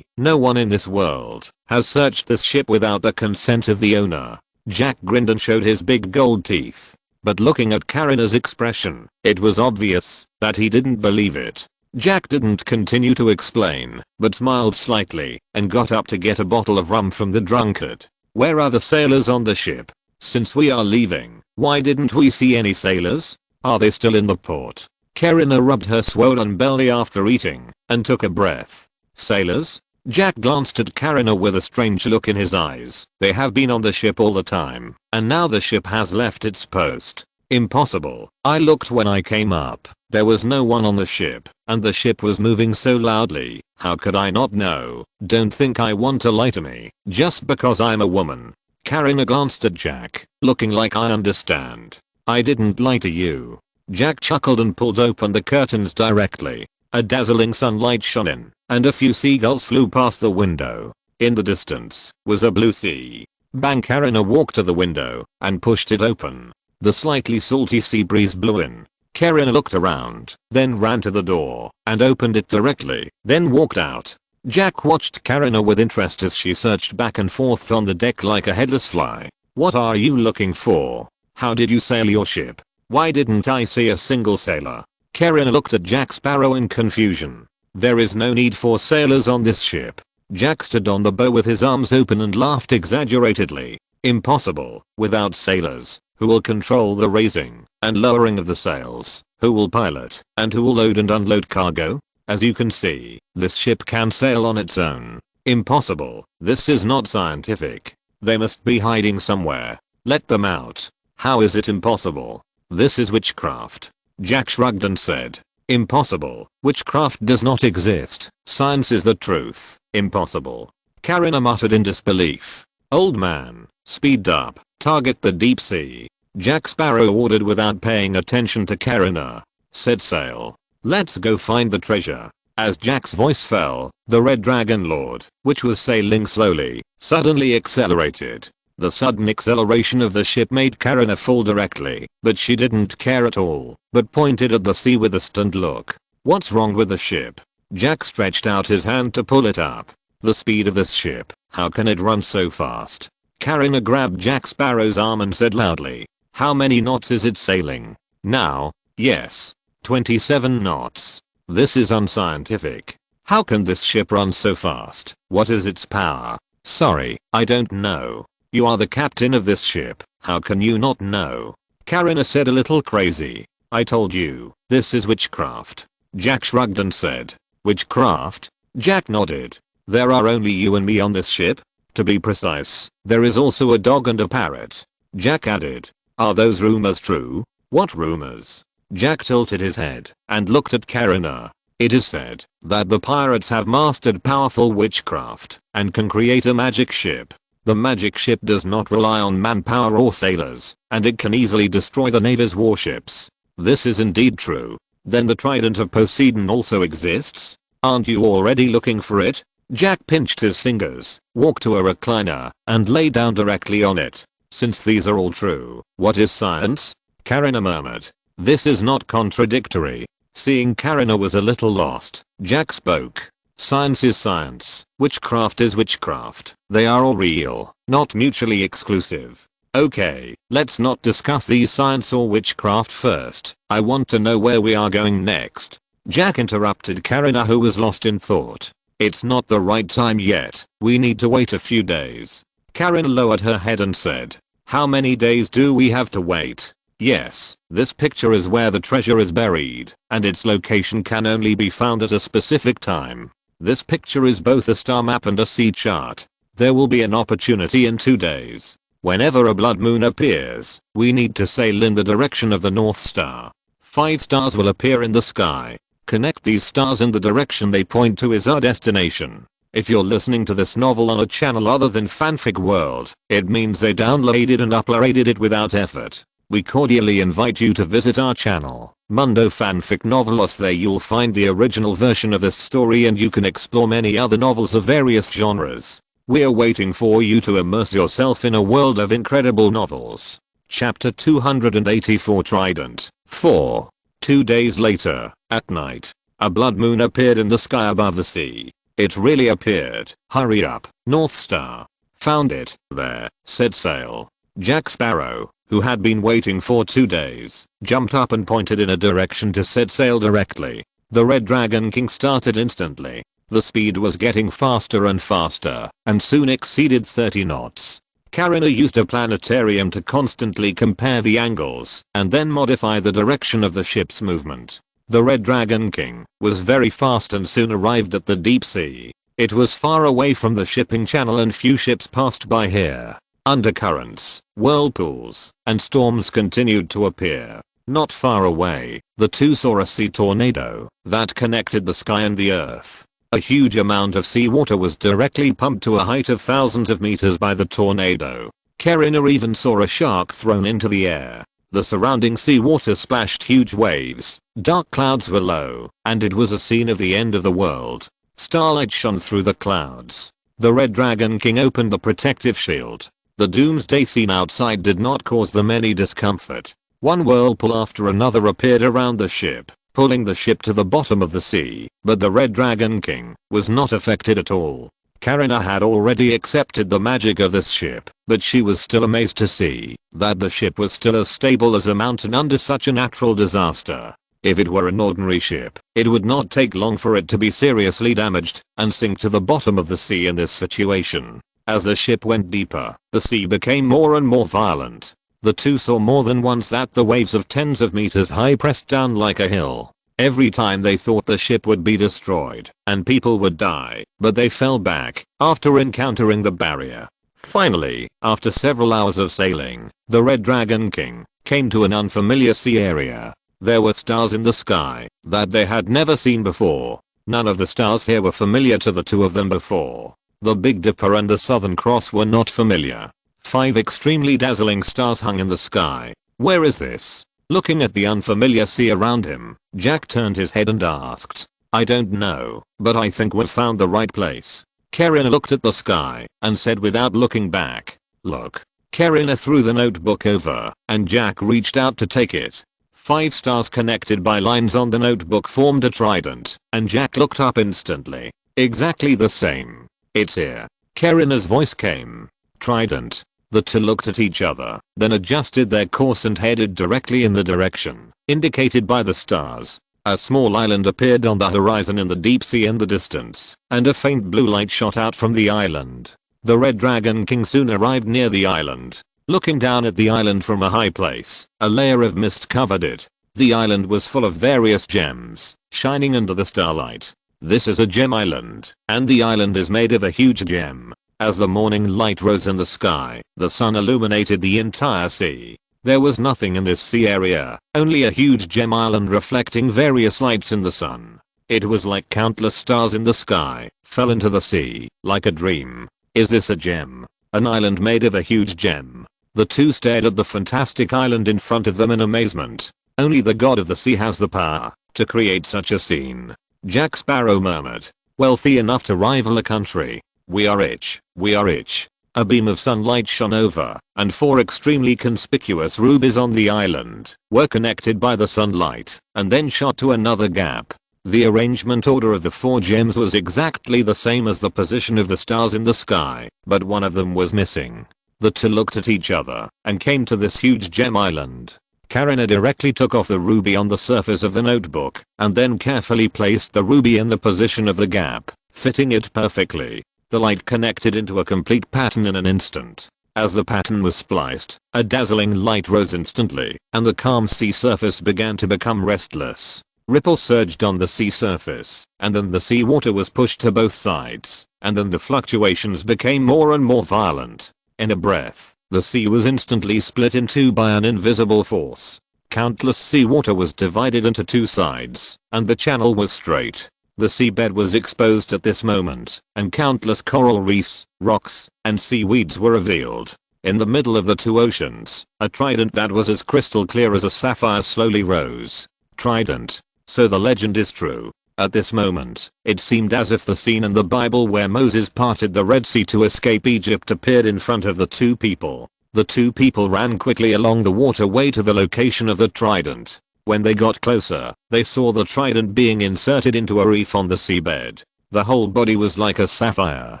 S1: No one in this world has searched this ship without the consent of the owner. Jack grinned and showed his big gold teeth. But looking at Karina's expression, it was obvious that he didn't believe it. Jack didn't continue to explain, but smiled slightly and got up to get a bottle of rum from the drunkard. Where are the sailors on the ship? Since we are leaving, why didn't we see any sailors? Are they still in the port? Karina rubbed her swollen belly after eating and took a breath. Sailors? Jack glanced at Karina with a strange look in his eyes. They have been on the ship all the time, and now the ship has left its post. Impossible. I looked when I came up. There was no one on the ship, and the ship was moving so loudly. How could I not know? Don't think I want to lie to me, just because I'm a woman. Karina glanced at Jack, looking like I understand. I didn't lie to you. Jack chuckled and pulled open the curtains directly. A dazzling sunlight shone in, and a few seagulls flew past the window. In the distance was a blue sea. Bang! Karina walked to the window and pushed it open. The slightly salty sea breeze blew in. Karina looked around, then ran to the door and opened it directly, then walked out. Jack watched Karina with interest as she searched back and forth on the deck like a headless fly. What are you looking for? How did you sail your ship? Why didn't I see a single sailor? Karina looked at Jack Sparrow in confusion. There is no need for sailors on this ship. Jack stood on the bow with his arms open and laughed exaggeratedly. Impossible. Without sailors, who will control the raising and lowering of the sails? Who will pilot? And who will load and unload cargo? As you can see, this ship can sail on its own. Impossible. This is not scientific. They must be hiding somewhere. Let them out. How is it impossible? This is witchcraft. Jack shrugged and said. Impossible. Witchcraft does not exist. Science is the truth. Impossible. Karina muttered in disbelief. Old man, speed up. Target the deep sea. Jack Sparrow ordered without paying attention to Karina. Set sail. Let's go find the treasure. As Jack's voice fell, the Red Dragon Lord, which was sailing slowly, suddenly accelerated. The sudden acceleration of the ship made Karina fall directly, but she didn't care at all, but pointed at the sea with a stunned look. What's wrong with the ship? Jack stretched out his hand to pull it up. The speed of this ship, how can it run so fast? Karina grabbed Jack Sparrow's arm and said loudly, how many knots is it sailing? Now? Yes. 27 knots. This is unscientific. How can this ship run so fast? What is its power? Sorry, I don't know. You are the captain of this ship. How can you not know? Karina said a little crazy. I told you, this is witchcraft. Jack shrugged and said, witchcraft? Jack nodded. There are only you and me on this ship? To be precise, there is also a dog and a parrot. Jack added. Are those rumors true? What rumors? Jack tilted his head and looked at Karina. It is said that the pirates have mastered powerful witchcraft and can create a magic ship. The magic ship does not rely on manpower or sailors, and it can easily destroy the Navy's warships. This is indeed true. Then the Trident of Poseidon also exists? Aren't you already looking for it? Jack pinched his fingers, walked to a recliner, and lay down directly on it. Since these are all true, what is science? Karina murmured. This is not contradictory. Seeing Karina was a little lost, Jack spoke. Science is science, witchcraft is witchcraft. They are all real, not mutually exclusive. Okay, let's not discuss these science or witchcraft first. I want to know where we are going next. Jack interrupted Karina, who was lost in thought. It's not the right time yet. We need to wait a few days. Karina lowered her head and said, how many days do we have to wait? Yes, this picture is where the treasure is buried, and its location can only be found at a specific time. This picture is both a star map and a sea chart. There will be an opportunity in 2 days. Whenever a blood moon appears, we need to sail in the direction of the North Star. 5 stars will appear in the sky. Connect these stars in the direction they point to is our destination. If you're listening to this novel on a channel other than Fanfic World, it means they downloaded and uploaded it without effort. We cordially invite you to visit our channel, Mundo Fanfic Novelos. There you'll find the original version of this story and you can explore many other novels of various genres. We're waiting for you to immerse yourself in a world of incredible novels. Chapter 284 Trident 4. 2 days later, at night, a blood moon appeared in the sky above the sea. It really appeared. Hurry up, North Star. Found it. There, said Sail. Jack Sparrow, who had been waiting for 2 days, jumped up and pointed in a direction to set sail directly. The Red Dragon King started instantly. The speed was getting faster and faster, and soon exceeded 30 knots. Karina used a planetarium to constantly compare the angles and then modify the direction of the ship's movement. The Red Dragon King was very fast and soon arrived at the deep sea. It was far away from the shipping channel and few ships passed by here. Undercurrents, whirlpools, and storms continued to appear. Not far away, the two saw a sea tornado that connected the sky and the earth. A huge amount of seawater was directly pumped to a height of thousands of meters by the tornado. Karina even saw a shark thrown into the air. The surrounding seawater splashed huge waves. Dark clouds were low, and it was a scene of the end of the world. Starlight shone through the clouds. The Red Dragon King opened the protective shield. The doomsday scene outside did not cause them any discomfort. One whirlpool after another appeared around the ship, pulling the ship to the bottom of the sea, but the Red Dragon King was not affected at all. Karina had already accepted the magic of this ship, but she was still amazed to see that the ship was still as stable as a mountain under such a natural disaster. If it were an ordinary ship, it would not take long for it to be seriously damaged and sink to the bottom of the sea in this situation. As the ship went deeper, the sea became more and more violent. The two saw more than once that the waves of tens of meters high pressed down like a hill. Every time they thought the ship would be destroyed and people would die, but they fell back after encountering the barrier. Finally, after several hours of sailing, the Red Dragon King came to an unfamiliar sea area. There were stars in the sky that they had never seen before. None of the stars here were familiar to the two of them before. The Big Dipper and the Southern Cross were not familiar. 5 extremely dazzling stars hung in the sky. Where is this? Looking at the unfamiliar sea around him, Jack turned his head and asked, I don't know, but I think we've found the right place. Karina looked at the sky and said without looking back, look. Karina threw the notebook over, and Jack reached out to take it. 5 stars connected by lines on the notebook formed a trident, and Jack looked up instantly. Exactly the same. It's here. Karina's voice came. Trident. The two looked at each other, then adjusted their course and headed directly in the direction indicated by the stars. A small island appeared on the horizon in the deep sea in the distance, and a faint blue light shot out from the island. The Red Dragon King soon arrived near the island. Looking down at the island from a high place, a layer of mist covered it. The island was full of various gems, shining under the starlight. This is a gem island, and the island is made of a huge gem. As the morning light rose in the sky, the sun illuminated the entire sea. There was nothing in this sea area, only a huge gem island reflecting various lights in the sun. It was like countless stars in the sky, fell into the sea, like a dream. Is this a gem? An island made of a huge gem. The two stared at the fantastic island in front of them in amazement. Only the god of the sea has the power to create such a scene. Jack Sparrow murmured. wealthy enough to rival a country. We are rich, we are rich. A beam of sunlight shone over, and 4 extremely conspicuous rubies on the island were connected by the sunlight, and then shot to another gap. The arrangement order of the 4 gems was exactly the same as the position of the stars in the sky, but one of them was missing. The 2 looked at each other, and came to this huge gem island. Karina directly took off the ruby on the surface of the notebook, and then carefully placed the ruby in the position of the gap, fitting it perfectly. The light connected into a complete pattern in an instant. As the pattern was spliced, a dazzling light rose instantly, and the calm sea surface began to become restless. Ripples surged on the sea surface, and then the sea water was pushed to both sides, and then the fluctuations became more and more violent. In a breath, the sea was instantly split in 2 by an invisible force. Countless seawater was divided into 2 sides, and the channel was straight. The seabed was exposed at this moment, and countless coral reefs, rocks, and seaweeds were revealed. In the middle of the 2 oceans, a trident that was as crystal clear as a sapphire slowly rose. Trident. So the legend is true. At this moment, it seemed as if the scene in the Bible where Moses parted the Red Sea to escape Egypt appeared in front of the 2 people. The 2 people ran quickly along the waterway to the location of the trident. When they got closer, they saw the trident being inserted into a reef on the seabed. The whole body was like a sapphire,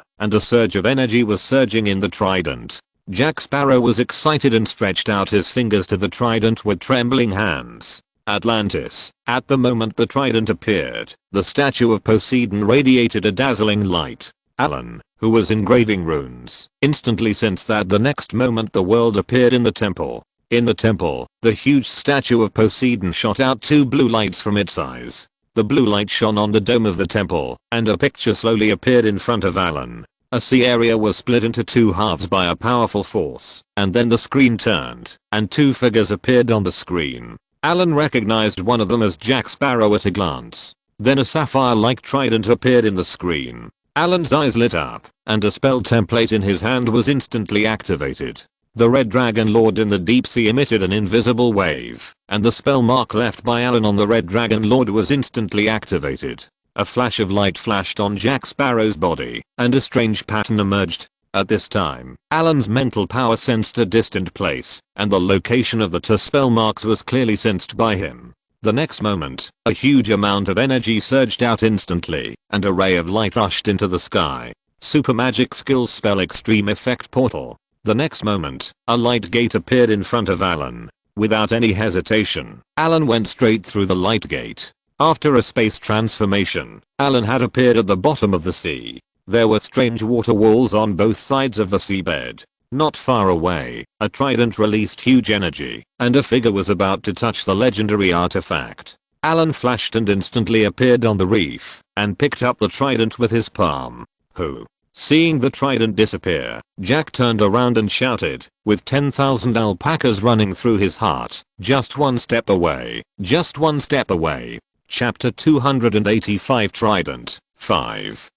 S1: and a surge of energy was surging in the trident. Jack Sparrow was excited and stretched out his fingers to the trident with trembling hands. Atlantis. At the moment the trident appeared, the statue of Poseidon radiated a dazzling light. Allen, who was engraving runes, instantly sensed that the next moment the world appeared in the temple. In the temple, the huge statue of Poseidon shot out 2 blue lights from its eyes. The blue light shone on the dome of the temple, and a picture slowly appeared in front of Allen. A sea area was split into 2 halves by a powerful force, and then the screen turned, and 2 figures appeared on the screen. Allen recognized one of them as Jack Sparrow at a glance. Then a sapphire-like trident appeared in the screen. Allen's eyes lit up, and a spell template in his hand was instantly activated. The Red Dragon Lord in the deep sea emitted an invisible wave, and the spell mark left by Allen on the Red Dragon Lord was instantly activated. A flash of light flashed on Jack Sparrow's body, and a strange pattern emerged. At this time, Allen's mental power sensed a distant place, and the location of the 2 spell marks was clearly sensed by him. The next moment, a huge amount of energy surged out instantly, and a ray of light rushed into the sky. Super Magic Skills Spell Extreme Effect Portal. The next moment, a light gate appeared in front of Allen. Without any hesitation, Allen went straight through the light gate. After a space transformation, Allen had appeared at the bottom of the sea. There were strange water walls on both sides of the seabed. Not far away, a trident released huge energy, and a figure was about to touch the legendary artifact. Allen flashed and instantly appeared on the reef, and picked up the trident with his palm. Who? Seeing the trident disappear, Jack turned around and shouted, with 10,000 alpacas running through his heart, just 1 step away, just 1 step away. Chapter 285 Trident 5.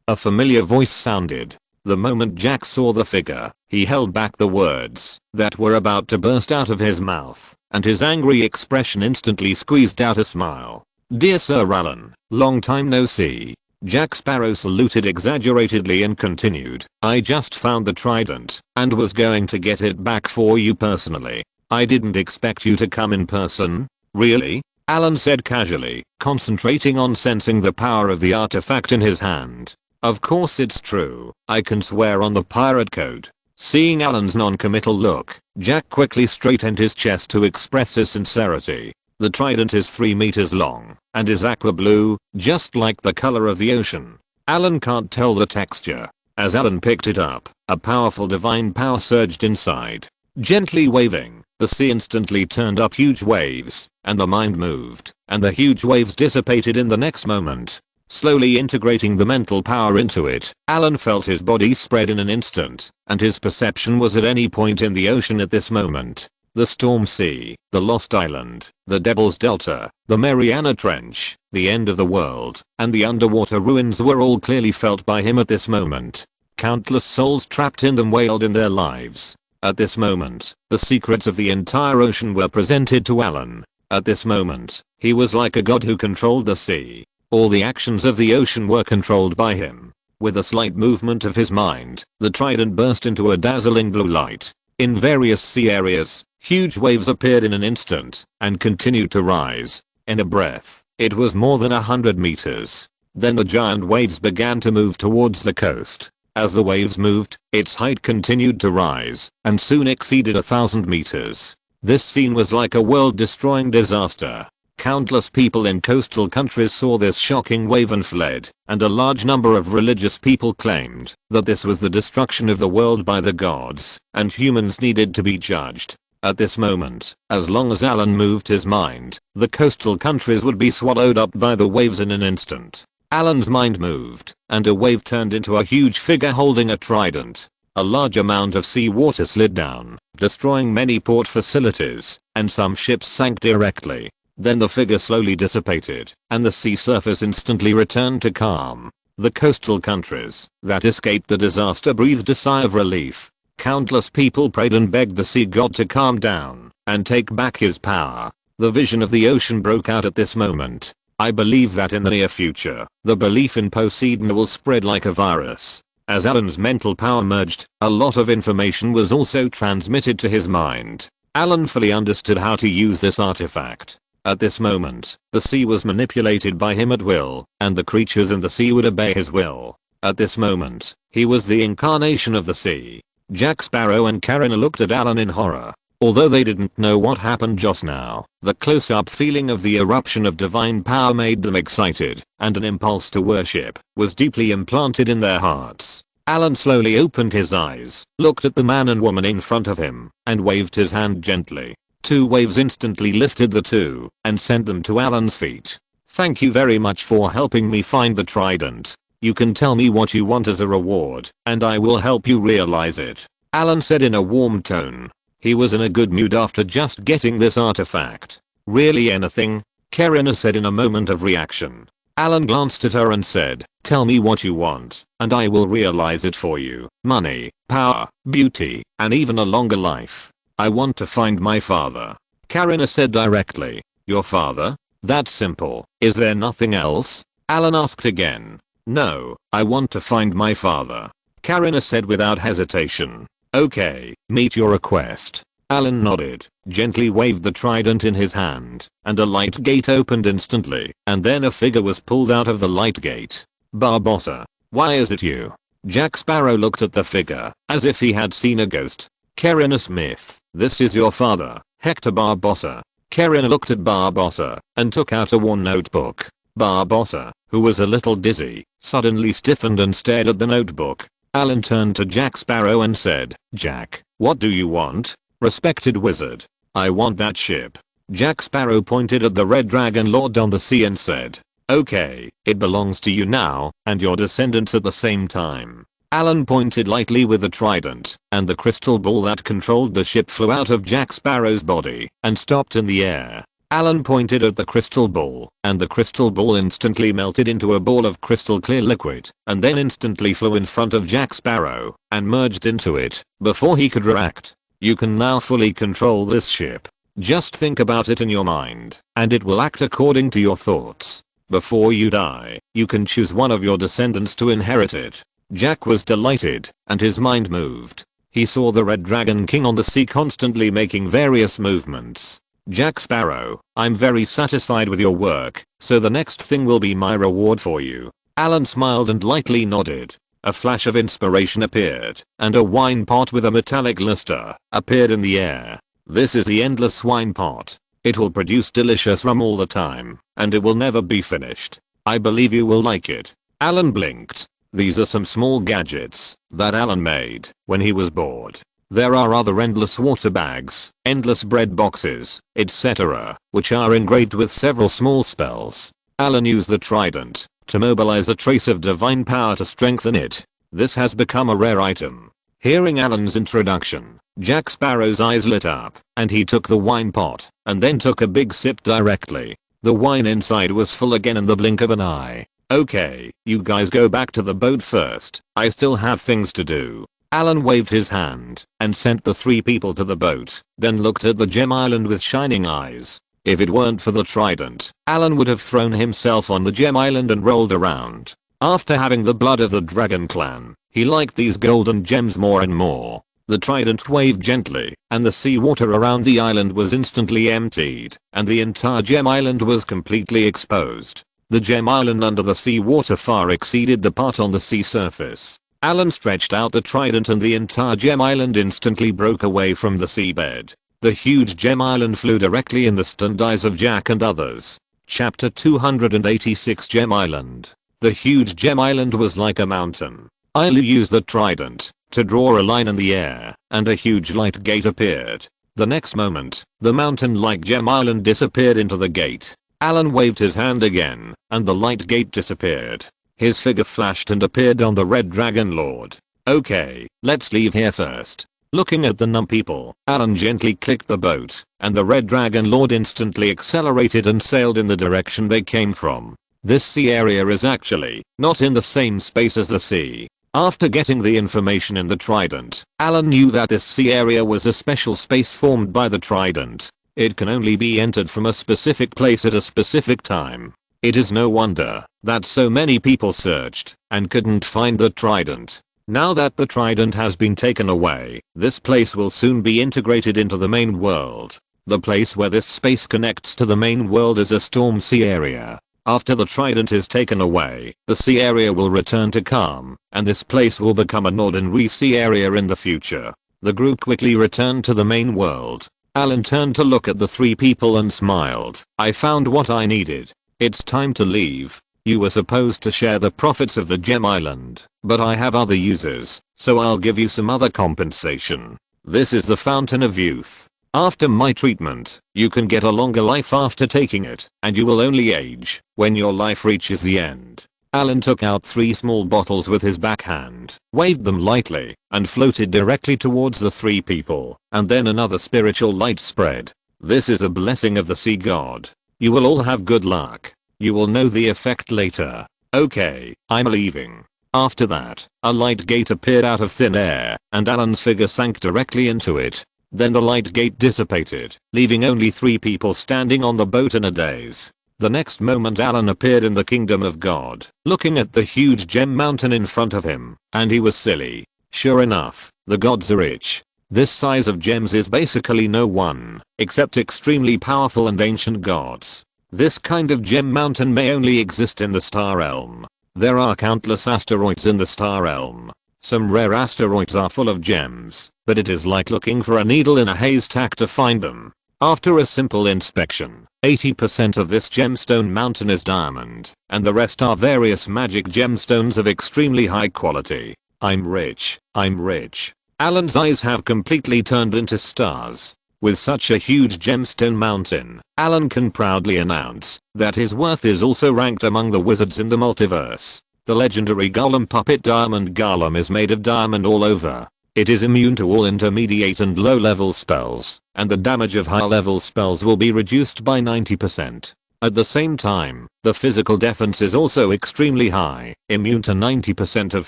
S1: A familiar voice sounded. The moment Jack saw the figure, he held back the words that were about to burst out of his mouth, and his angry expression instantly squeezed out a smile. "Dear Sir Allen, long time no see." Jack Sparrow saluted exaggeratedly and continued, "I just found the trident, and was going to get it back for you personally. I didn't expect you to come in person." "Really?" Allen said casually, concentrating on sensing the power of the artifact in his hand. "Of course it's true, I can swear on the pirate code." Seeing Allen's non-committal look, Jack quickly straightened his chest to express his sincerity. The trident is 3 meters long, and is aqua blue, just like the color of the ocean. Allen can't tell the texture. As Allen picked it up, a powerful divine power surged inside. Gently waving, the sea instantly turned up huge waves, and the mind moved, and the huge waves dissipated in the next moment. Slowly integrating the mental power into it, Allen felt his body spread in an instant, and his perception was at any point in the ocean at this moment. The Storm Sea, the Lost Island, the Devil's Delta, the Mariana Trench, the end of the world, and the underwater ruins were all clearly felt by him at this moment. Countless souls trapped in them wailed in their lives. At this moment, the secrets of the entire ocean were presented to Allen. At this moment, he was like a god who controlled the sea. All the actions of the ocean were controlled by him. With a slight movement of his mind, the trident burst into a dazzling blue light. In various sea areas, huge waves appeared in an instant and continued to rise. In a breath, it was more than 100 meters. Then the giant waves began to move towards the coast. As the waves moved, its height continued to rise and soon exceeded 1,000 meters. This scene was like a world-destroying disaster. Countless people in coastal countries saw this shocking wave and fled, and a large number of religious people claimed that this was the destruction of the world by the gods, and humans needed to be judged. At this moment, as long as Allen moved his mind, the coastal countries would be swallowed up by the waves in an instant. Allen's mind moved, and a wave turned into a huge figure holding a trident. A large amount of sea water slid down, destroying many port facilities, and some ships sank directly. Then the figure slowly dissipated, and the sea surface instantly returned to calm. The coastal countries that escaped the disaster breathed a sigh of relief. Countless people prayed and begged the sea god to calm down and take back his power. The vision of the ocean broke out at this moment. I believe that in the near future, the belief in Poseidon will spread like a virus. As Allen's mental power merged, a lot of information was also transmitted to his mind. Allen fully understood how to use this artifact. At this moment, the sea was manipulated by him at will, and the creatures in the sea would obey his will. At this moment, he was the incarnation of the sea. Jack Sparrow and Karen looked at Allen in horror. Although they didn't know what happened just now, the close-up feeling of the eruption of divine power made them excited, and an impulse to worship was deeply implanted in their hearts. Allen slowly opened his eyes, looked at the man and woman in front of him, and waved his hand gently. Two waves instantly lifted the two and sent them to Allen's feet. Thank you very much for helping me find the trident. You can tell me what you want as a reward, and I will help you realize it, Allen said in a warm tone. He was in a good mood after just getting this artifact. Really anything? Karen said in a moment of reaction. Allen glanced at her and said, tell me what you want, and I will realize it for you. Money, power, beauty, and even a longer life. I want to find my father. Karen said directly. Your father? That's simple. Is there nothing else? Allen asked again. No, I want to find my father. Karen said without hesitation. Okay, meet your request. Allen nodded, gently waved the trident in his hand, and a light gate opened instantly, and then a figure was pulled out of the light gate. Barbossa, why is it you? Jack Sparrow looked at the figure, as if he had seen a ghost. Karen Smith, this is your father, Hector Barbossa. Karen looked at Barbossa, and took out a worn notebook. Barbossa, who was a little dizzy, suddenly stiffened and stared at the notebook. Allen turned to Jack Sparrow and said, Jack, what do you want? Respected wizard. I want that ship. Jack Sparrow pointed at the red dragon lord on the sea and said, okay, it belongs to you now, and your descendants at the same time. Allen pointed lightly with the trident, and the crystal ball that controlled the ship flew out of Jack Sparrow's body and stopped in the air. Allen pointed at the crystal ball, and the crystal ball instantly melted into a ball of crystal clear liquid, and then instantly flew in front of Jack Sparrow, and merged into it, before he could react. You can now fully control this ship. Just think about it in your mind, and it will act according to your thoughts. Before you die, you can choose one of your descendants to inherit it. Jack was delighted, and his mind moved. He saw the Red Dragon King on the sea constantly making various movements. Jack Sparrow, I'm very satisfied with your work, so the next thing will be my reward for you. Allen smiled and lightly nodded. A flash of inspiration appeared, and a wine pot with a metallic luster appeared in the air. This is the endless wine pot. It will produce delicious rum all the time, and it will never be finished. I believe you will like it. Allen blinked. These are some small gadgets that Allen made when he was bored. There are other endless water bags, endless bread boxes, etc., which are engraved with several small spells. Allen used the trident to mobilize a trace of divine power to strengthen it. This has become a rare item. Hearing Allen's introduction, Jack Sparrow's eyes lit up, and he took the wine pot, and then took a big sip directly. The wine inside was full again in the blink of an eye. Okay, you guys go back to the boat first. I still have things to do. Allen waved his hand and sent the three people to the boat, then looked at the gem island with shining eyes. If it weren't for the trident, Allen would have thrown himself on the gem island and rolled around. After having the blood of the dragon clan, he liked these golden gems more and more. The trident waved gently, and the seawater around the island was instantly emptied, and the entire gem island was completely exposed. The gem island under the seawater far exceeded the part on the sea surface. Allen stretched out the trident and the entire gem island instantly broke away from the seabed. The huge gem island flew directly in the stunned eyes of Jack and others. Chapter 286 Gem Island. The huge gem island was like a mountain. Allen used the trident to draw a line in the air, and a huge light gate appeared. The next moment, the mountain-like gem island disappeared into the gate. Allen waved his hand again, and the light gate disappeared. His figure flashed and appeared on the Red Dragon Lord. Okay, let's leave here first. Looking at the numb people, Allen gently clicked the boat, and the Red Dragon Lord instantly accelerated and sailed in the direction they came from. This sea area is actually not in the same space as the sea. After getting the information in the trident, Allen knew that this sea area was a special space formed by the trident. It can only be entered from a specific place at a specific time. It is no wonder that so many people searched and couldn't find the trident. Now that the trident has been taken away, this place will soon be integrated into the main world. The place where this space connects to the main world is a storm sea area. After the trident is taken away, the sea area will return to calm, and this place will become an ordinary sea area in the future. The group quickly returned to the main world. Allen turned to look at the three people and smiled. I found what I needed. It's time to leave. You were supposed to share the profits of the gem island, but I have other users, so I'll give you some other compensation. This is the Fountain of Youth. After my treatment, you can get a longer life after taking it, and you will only age when your life reaches the end. Allen took out 3 small bottles with his backhand, waved them lightly, and floated directly towards the 3 people, and then another spiritual light spread. This is a blessing of the sea god. You will all have good luck. You will know the effect later. Okay, I'm leaving. After that, a light gate appeared out of thin air, and Allen's figure sank directly into it. Then the light gate dissipated, leaving only 3 people standing on the boat in a daze. The next moment Allen appeared in the kingdom of God, looking at the huge gem mountain in front of him, and he was silly. Sure enough, the gods are rich. This size of gems is basically no one, except extremely powerful and ancient gods. This kind of gem mountain may only exist in the Star Realm. There are countless asteroids in the Star Realm. Some rare asteroids are full of gems, but it is like looking for a needle in a haystack to find them. After a simple inspection, 80% of this gemstone mountain is diamond, and the rest are various magic gemstones of extremely high quality. I'm rich. I'm rich. Allen's eyes have completely turned into stars. With such a huge gemstone mountain, Allen can proudly announce that his worth is also ranked among the wizards in the multiverse. The legendary golem puppet Diamond Golem is made of diamond all over. It is immune to all intermediate and low level spells, and the damage of high level spells will be reduced by 90%. At the same time, the physical defense is also extremely high, immune to 90% of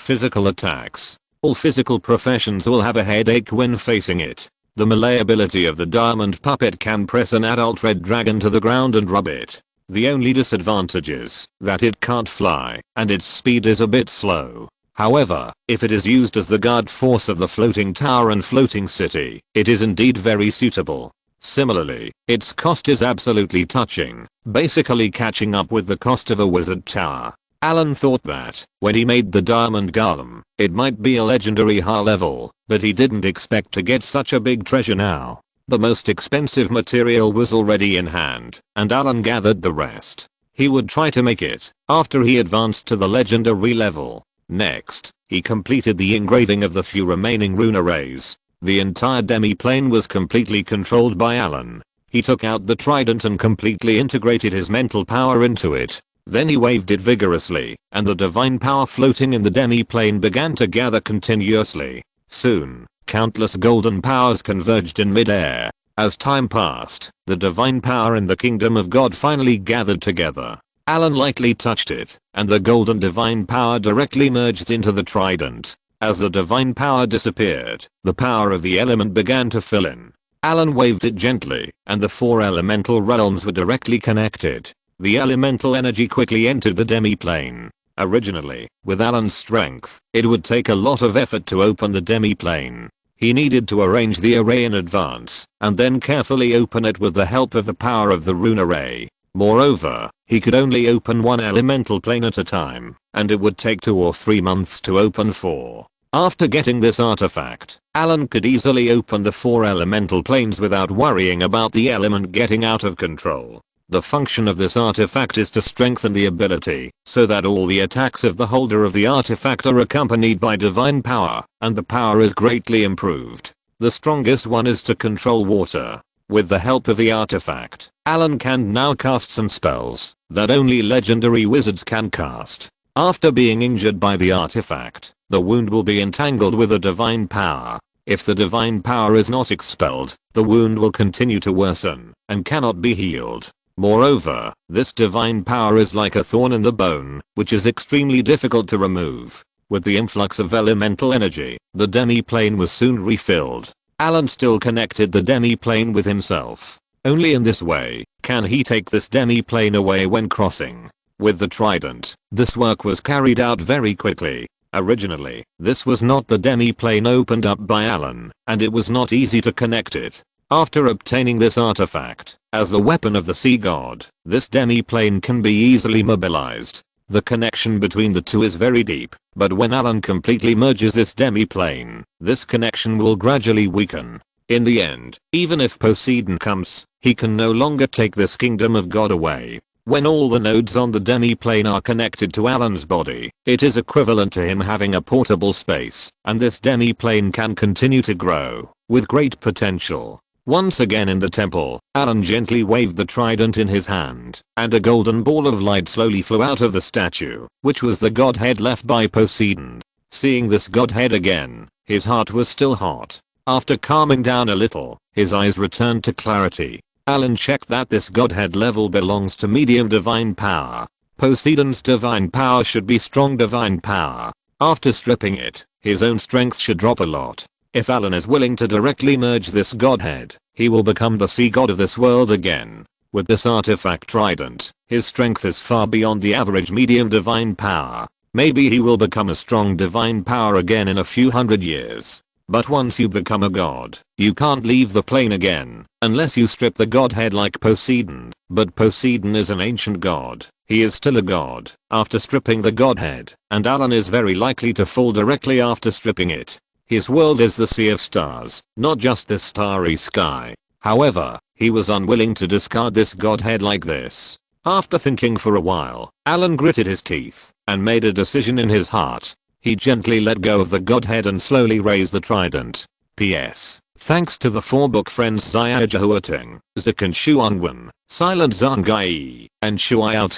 S1: physical attacks. All physical professions will have a headache when facing it. The melee ability of the diamond puppet can press an adult red dragon to the ground and rub it. The only disadvantage is that it can't fly, and its speed is a bit slow. However, if it is used as the guard force of the floating tower and floating city, it is indeed very suitable. Similarly, its cost is absolutely touching, basically catching up with the cost of a wizard tower. Allen thought that, when he made the diamond golem, it might be a legendary high level, but he didn't expect to get such a big treasure now. The most expensive material was already in hand, and Allen gathered the rest. He would try to make it after he advanced to the legendary level. Next, he completed the engraving of the few remaining rune arrays. The entire demi-plane was completely controlled by Allen. He took out the trident and completely integrated his mental power into it. Then he waved it vigorously, and the divine power floating in the demi-plane began to gather continuously. Soon, countless golden powers converged in mid-air. As time passed, the divine power in the kingdom of God finally gathered together. Allen lightly touched it, and the golden divine power directly merged into the trident. As the divine power disappeared, the power of the element began to fill in. Allen waved it gently, and the 4 elemental realms were directly connected. The elemental energy quickly entered the demi-plane. Originally, with Allen's strength, it would take a lot of effort to open the demi-plane. He needed to arrange the array in advance, and then carefully open it with the help of the power of the rune array. Moreover, he could only open 1 elemental plane at a time, and it would take 2 or 3 months to open 4. After getting this artifact, Allen could easily open the 4 elemental planes without worrying about the element getting out of control. The function of this artifact is to strengthen the ability, so that all the attacks of the holder of the artifact are accompanied by divine power, and the power is greatly improved. The strongest one is to control water. With the help of the artifact, Allen can now cast some spells that only legendary wizards can cast. After being injured by the artifact, the wound will be entangled with a divine power. If the divine power is not expelled, the wound will continue to worsen and cannot be healed. Moreover, this divine power is like a thorn in the bone, which is extremely difficult to remove. With the influx of elemental energy, the demi-plane was soon refilled. Allen still connected the demi-plane with himself. Only in this way can he take this demi-plane away when crossing. With the trident, this work was carried out very quickly. Originally, this was not the demi-plane opened up by Allen, and it was not easy to connect it. After obtaining this artifact, as the weapon of the sea god, this demi-plane can be easily mobilized. The connection between the two is very deep, but when Allen completely merges this demi-plane, this connection will gradually weaken. In the end, even if Poseidon comes, he can no longer take this kingdom of God away. When all the nodes on the demi-plane are connected to Allen's body, it is equivalent to him having a portable space, and this demi-plane can continue to grow, with great potential. Once again in the temple, Allen gently waved the trident in his hand, and a golden ball of light slowly flew out of the statue, which was the godhead left by Poseidon. Seeing this godhead again, his heart was still hot. After calming down a little, his eyes returned to clarity. Allen checked that this godhead level belongs to medium divine power. Poseidon's divine power should be strong divine power. After stripping it, his own strength should drop a lot. If Allen is willing to directly merge this godhead, he will become the sea god of this world again. With this artifact trident, his strength is far beyond the average medium divine power. Maybe he will become a strong divine power again in a few hundred years. But once you become a god, you can't leave the plane again, unless you strip the godhead like Poseidon. But Poseidon is an ancient god. He is still a god after stripping the godhead, and Allen is very likely to fall directly after stripping it. His world is the sea of stars, not just this starry sky. However, he was unwilling to discard this godhead like this. After thinking for a while, Allen gritted his teeth and made a decision in his heart. He gently let go of the godhead and slowly raised the trident. P.S. Thanks to the 4 book friends Zaya Jahuating, Zakan Shuanwen, Silent Zangai, and Shuayao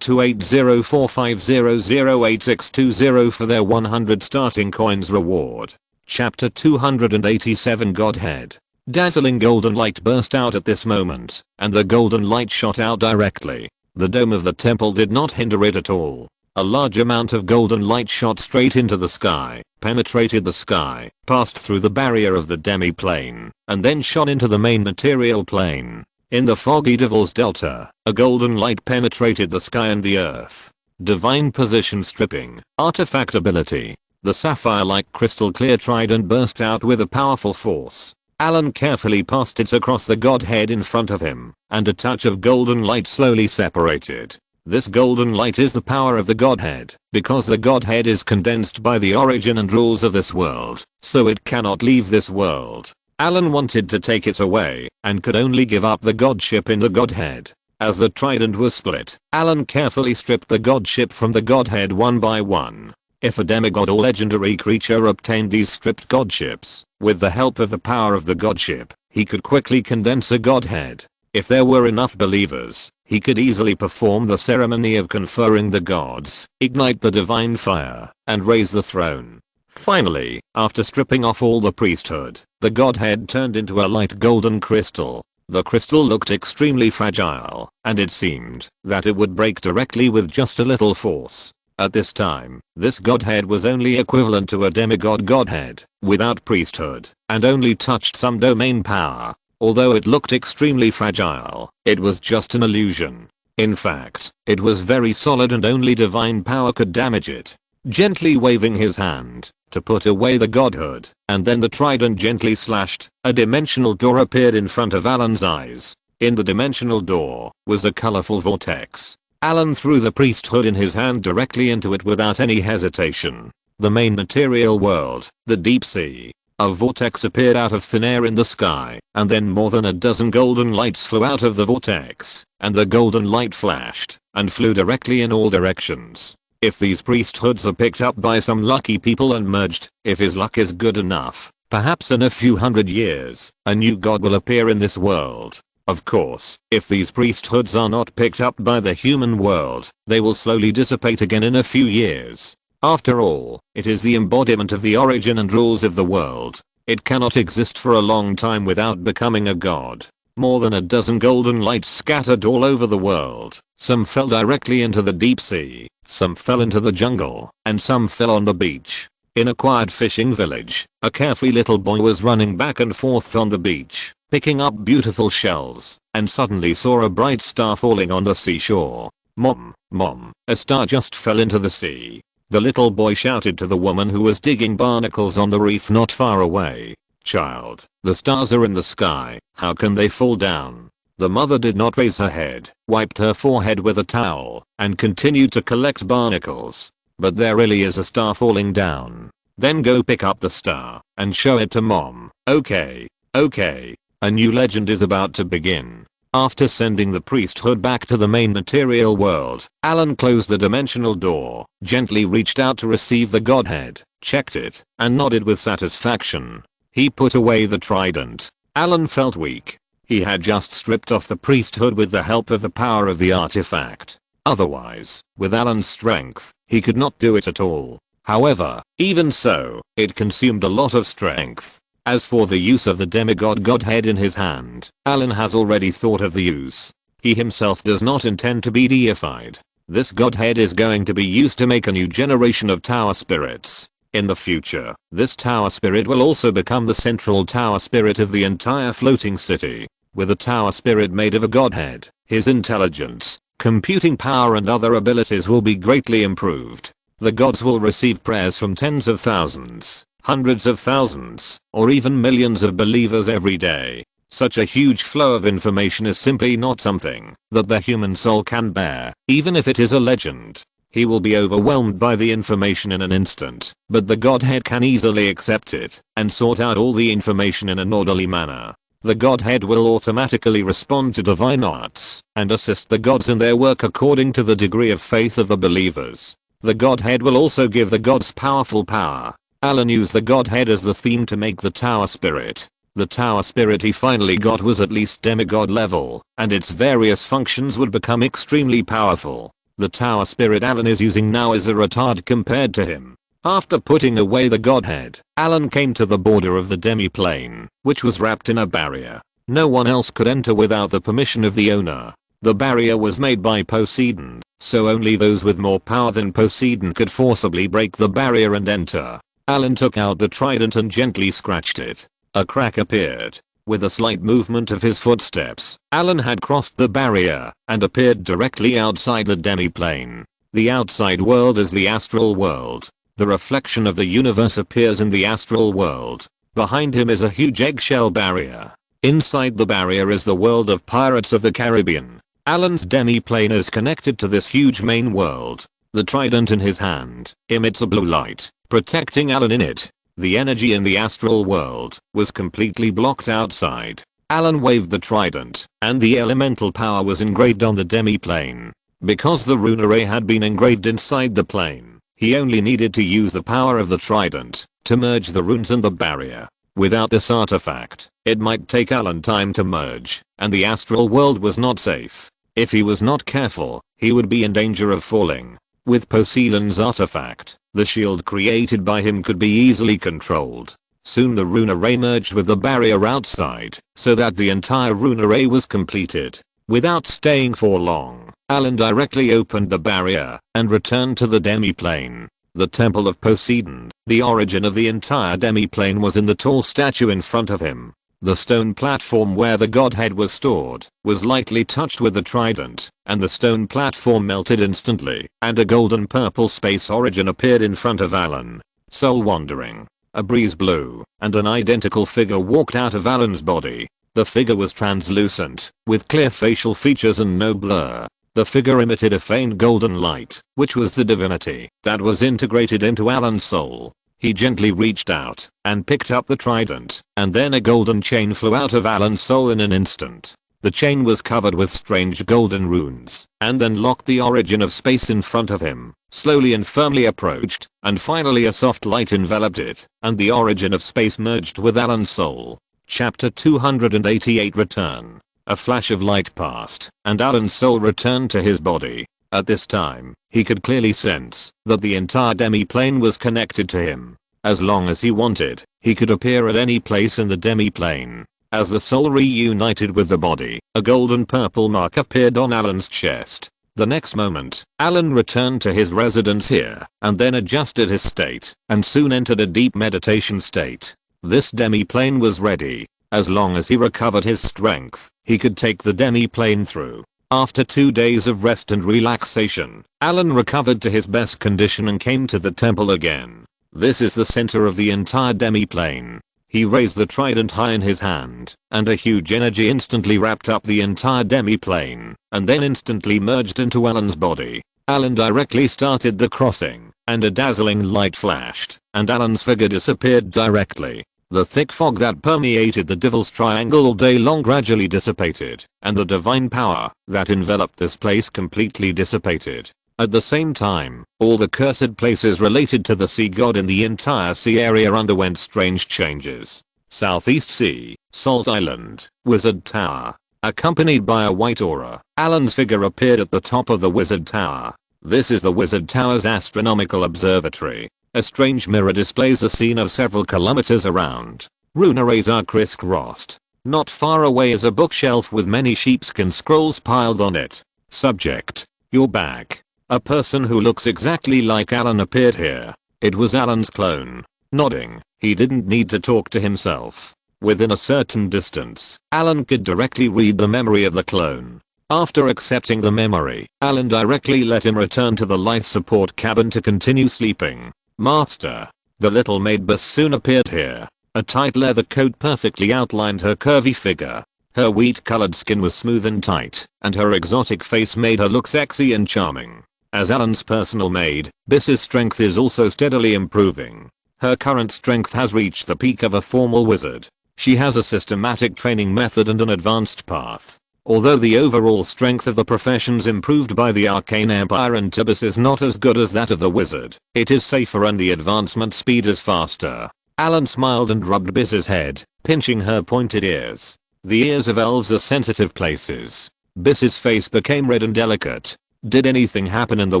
S1: 2018082804500862 for their 100 starting coins reward. Chapter 287 Godhead. Dazzling golden light burst out at this moment, and the golden light shot out directly. The dome of the temple did not hinder it at all. A large amount of golden light shot straight into the sky, penetrated the sky, passed through the barrier of the demi-plane, and then shot into the main material plane. In the foggy Devil's Delta, a golden light penetrated the sky and the earth. Divine position stripping, artifact ability. The sapphire-like crystal clear trident burst out with a powerful force. Allen carefully passed it across the godhead in front of him, and a touch of golden light slowly separated. This golden light is the power of the godhead, because the godhead is condensed by the origin and rules of this world, so it cannot leave this world. Allen wanted to take it away, and could only give up the godship in the godhead. As the trident was split, Allen carefully stripped the godship from the godhead one by one. If a demigod or legendary creature obtained these stripped godships, with the help of the power of the godship, he could quickly condense a godhead. If there were enough believers, he could easily perform the ceremony of conferring the gods, ignite the divine fire, and raise the throne. Finally, after stripping off all the priesthood, the godhead turned into a light golden crystal. The crystal looked extremely fragile, and it seemed that it would break directly with just a little force. At this time, this godhead was only equivalent to a demigod godhead, without priesthood, and only touched some domain power. Although it looked extremely fragile, it was just an illusion. In fact, it was very solid and only divine power could damage it. Gently waving his hand to put away the godhood, and then the trident gently slashed, a dimensional door appeared in front of Allen's eyes. In the dimensional door was a colorful vortex. Allen threw the priesthood in his hand directly into it without any hesitation. The main material world, the deep sea. A vortex appeared out of thin air in the sky, and then more than a dozen golden lights flew out of the vortex, and the golden light flashed and flew directly in all directions. If these priesthoods are picked up by some lucky people and merged, if his luck is good enough, perhaps in a few hundred years, a new god will appear in this world. Of course, if these priesthoods are not picked up by the human world, they will slowly dissipate again in a few years. After all, it is the embodiment of the origin and rules of the world. It cannot exist for a long time without becoming a god. More than a dozen golden lights scattered all over the world. Some fell directly into the deep sea, some fell into the jungle, and some fell on the beach. In a quiet fishing village, a carefree little boy was running back and forth on the beach, picking up beautiful shells, and suddenly saw a bright star falling on the seashore. "Mom, Mom, a star just fell into the sea." The little boy shouted to the woman who was digging barnacles on the reef not far away. "Child, the stars are in the sky, how can they fall down?" The mother did not raise her head, wiped her forehead with a towel, and continued to collect barnacles. "But there really is a star falling down." "Then go pick up the star and show it to Mom." "Okay, okay." A new legend is about to begin. After sending the priesthood back to the main material world, Allen closed the dimensional door, gently reached out to receive the godhead, checked it, and nodded with satisfaction. He put away the trident. Allen felt weak. He had just stripped off the priesthood with the help of the power of the artifact. Otherwise, with Allen's strength, he could not do it at all. However, even so, it consumed a lot of strength. As for the use of the demigod godhead in his hand, Allen has already thought of the use. He himself does not intend to be deified. This godhead is going to be used to make a new generation of tower spirits. In the future, this tower spirit will also become the central tower spirit of the entire floating city. With a tower spirit made of a godhead, his intelligence, computing power and other abilities will be greatly improved. The gods will receive prayers from tens of thousands, hundreds of thousands, or even millions of believers every day. Such a huge flow of information is simply not something that the human soul can bear, even if it is a legend. He will be overwhelmed by the information in an instant, but the godhead can easily accept it and sort out all the information in an orderly manner. The godhead will automatically respond to divine arts and assist the gods in their work according to the degree of faith of the believers. The godhead will also give the gods powerful power. Allen used the godhead as the theme to make the tower spirit. The tower spirit he finally got was at least demigod level, and its various functions would become extremely powerful. The tower spirit Allen is using now is a retard compared to him. After putting away the godhead, Allen came to the border of the demi-plane, which was wrapped in a barrier. No one else could enter without the permission of the owner. The barrier was made by Poseidon, so only those with more power than Poseidon could forcibly break the barrier and enter. Allen took out the trident and gently scratched it. A crack appeared. With a slight movement of his footsteps, Allen had crossed the barrier and appeared directly outside the demi-plane. The outside world is the astral world. The reflection of the universe appears in the astral world. Behind him is a huge eggshell barrier. Inside the barrier is the world of Pirates of the Caribbean. Allen's demi-plane is connected to this huge main world. The trident in his hand emits a blue light, protecting Allen in it. The energy in the astral world was completely blocked outside. Allen waved the trident, and the elemental power was engraved on the demi-plane. Because the rune array had been engraved inside the plane, he only needed to use the power of the trident to merge the runes and the barrier. Without this artifact, it might take Allen time to merge, and the astral world was not safe. If he was not careful, he would be in danger of falling. With Poseidon's artifact, the shield created by him could be easily controlled. Soon the rune array merged with the barrier outside, so that the entire rune array was completed. Without staying for long, Allen directly opened the barrier and returned to the demiplane. The Temple of Poseidon, the origin of the entire demiplane, was in the tall statue in front of him. The stone platform where the godhead was stored was lightly touched with the trident, and the stone platform melted instantly, and a golden purple space origin appeared in front of Allen. Soul wandering. A breeze blew, and an identical figure walked out of Allen's body. The figure was translucent, with clear facial features and no blur. The figure emitted a faint golden light, which was the divinity that was integrated into Allen's soul. He gently reached out and picked up the trident, and then a golden chain flew out of Allen's soul in an instant. The chain was covered with strange golden runes, and then locked the origin of space in front of him, slowly and firmly approached, and finally a soft light enveloped it, and the origin of space merged with Allen's soul. Chapter 288 Return. A flash of light passed, and Allen's soul returned to his body. At this time, he could clearly sense that the entire demiplane was connected to him. As long as he wanted, he could appear at any place in the demiplane. As the soul reunited with the body, a golden purple mark appeared on Allen's chest. The next moment, Allen returned to his residence here, and then adjusted his state, and soon entered a deep meditation state. This demiplane was ready. As long as he recovered his strength, he could take the demiplane through. After 2 days of rest and relaxation, Allen recovered to his best condition and came to the temple again. This is the center of the entire demiplane. He raised the trident high in his hand, and a huge energy instantly wrapped up the entire demiplane, and then instantly merged into Allen's body. Allen directly started the crossing, and a dazzling light flashed, and Allen's figure disappeared directly. The thick fog that permeated the Devil's Triangle all day long gradually dissipated, and the divine power that enveloped this place completely dissipated. At the same time, all the cursed places related to the sea god in the entire sea area underwent strange changes. Southeast Sea, Salt Island, Wizard Tower. Accompanied by a white aura, Allen's figure appeared at the top of the Wizard Tower. This is the Wizard Tower's astronomical observatory. A strange mirror displays a scene of several kilometers around. Rune arrays are crisscrossed. Not far away is a bookshelf with many sheepskin scrolls piled on it. Subject: You're back. A person who looks exactly like Allen appeared here. It was Allen's clone. Nodding, he didn't need to talk to himself. Within a certain distance, Allen could directly read the memory of the clone. After accepting the memory, Allen directly let him return to the life support cabin to continue sleeping. Master. The little maid Bess soon appeared here. A tight leather coat perfectly outlined her curvy figure. Her wheat-colored skin was smooth and tight, and her exotic face made her look sexy and charming. As Allen's personal maid, Bess's strength is also steadily improving. Her current strength has reached the peak of a formal wizard. She has a systematic training method and an advanced path. Although the overall strength of the professions improved by the Arcane Empire and Tibus is not as good as that of the wizard, it is safer and the advancement speed is faster. Allen smiled and rubbed Biss's head, pinching her pointed ears. The ears of elves are sensitive places. Biss's face became red and delicate. Did anything happen in the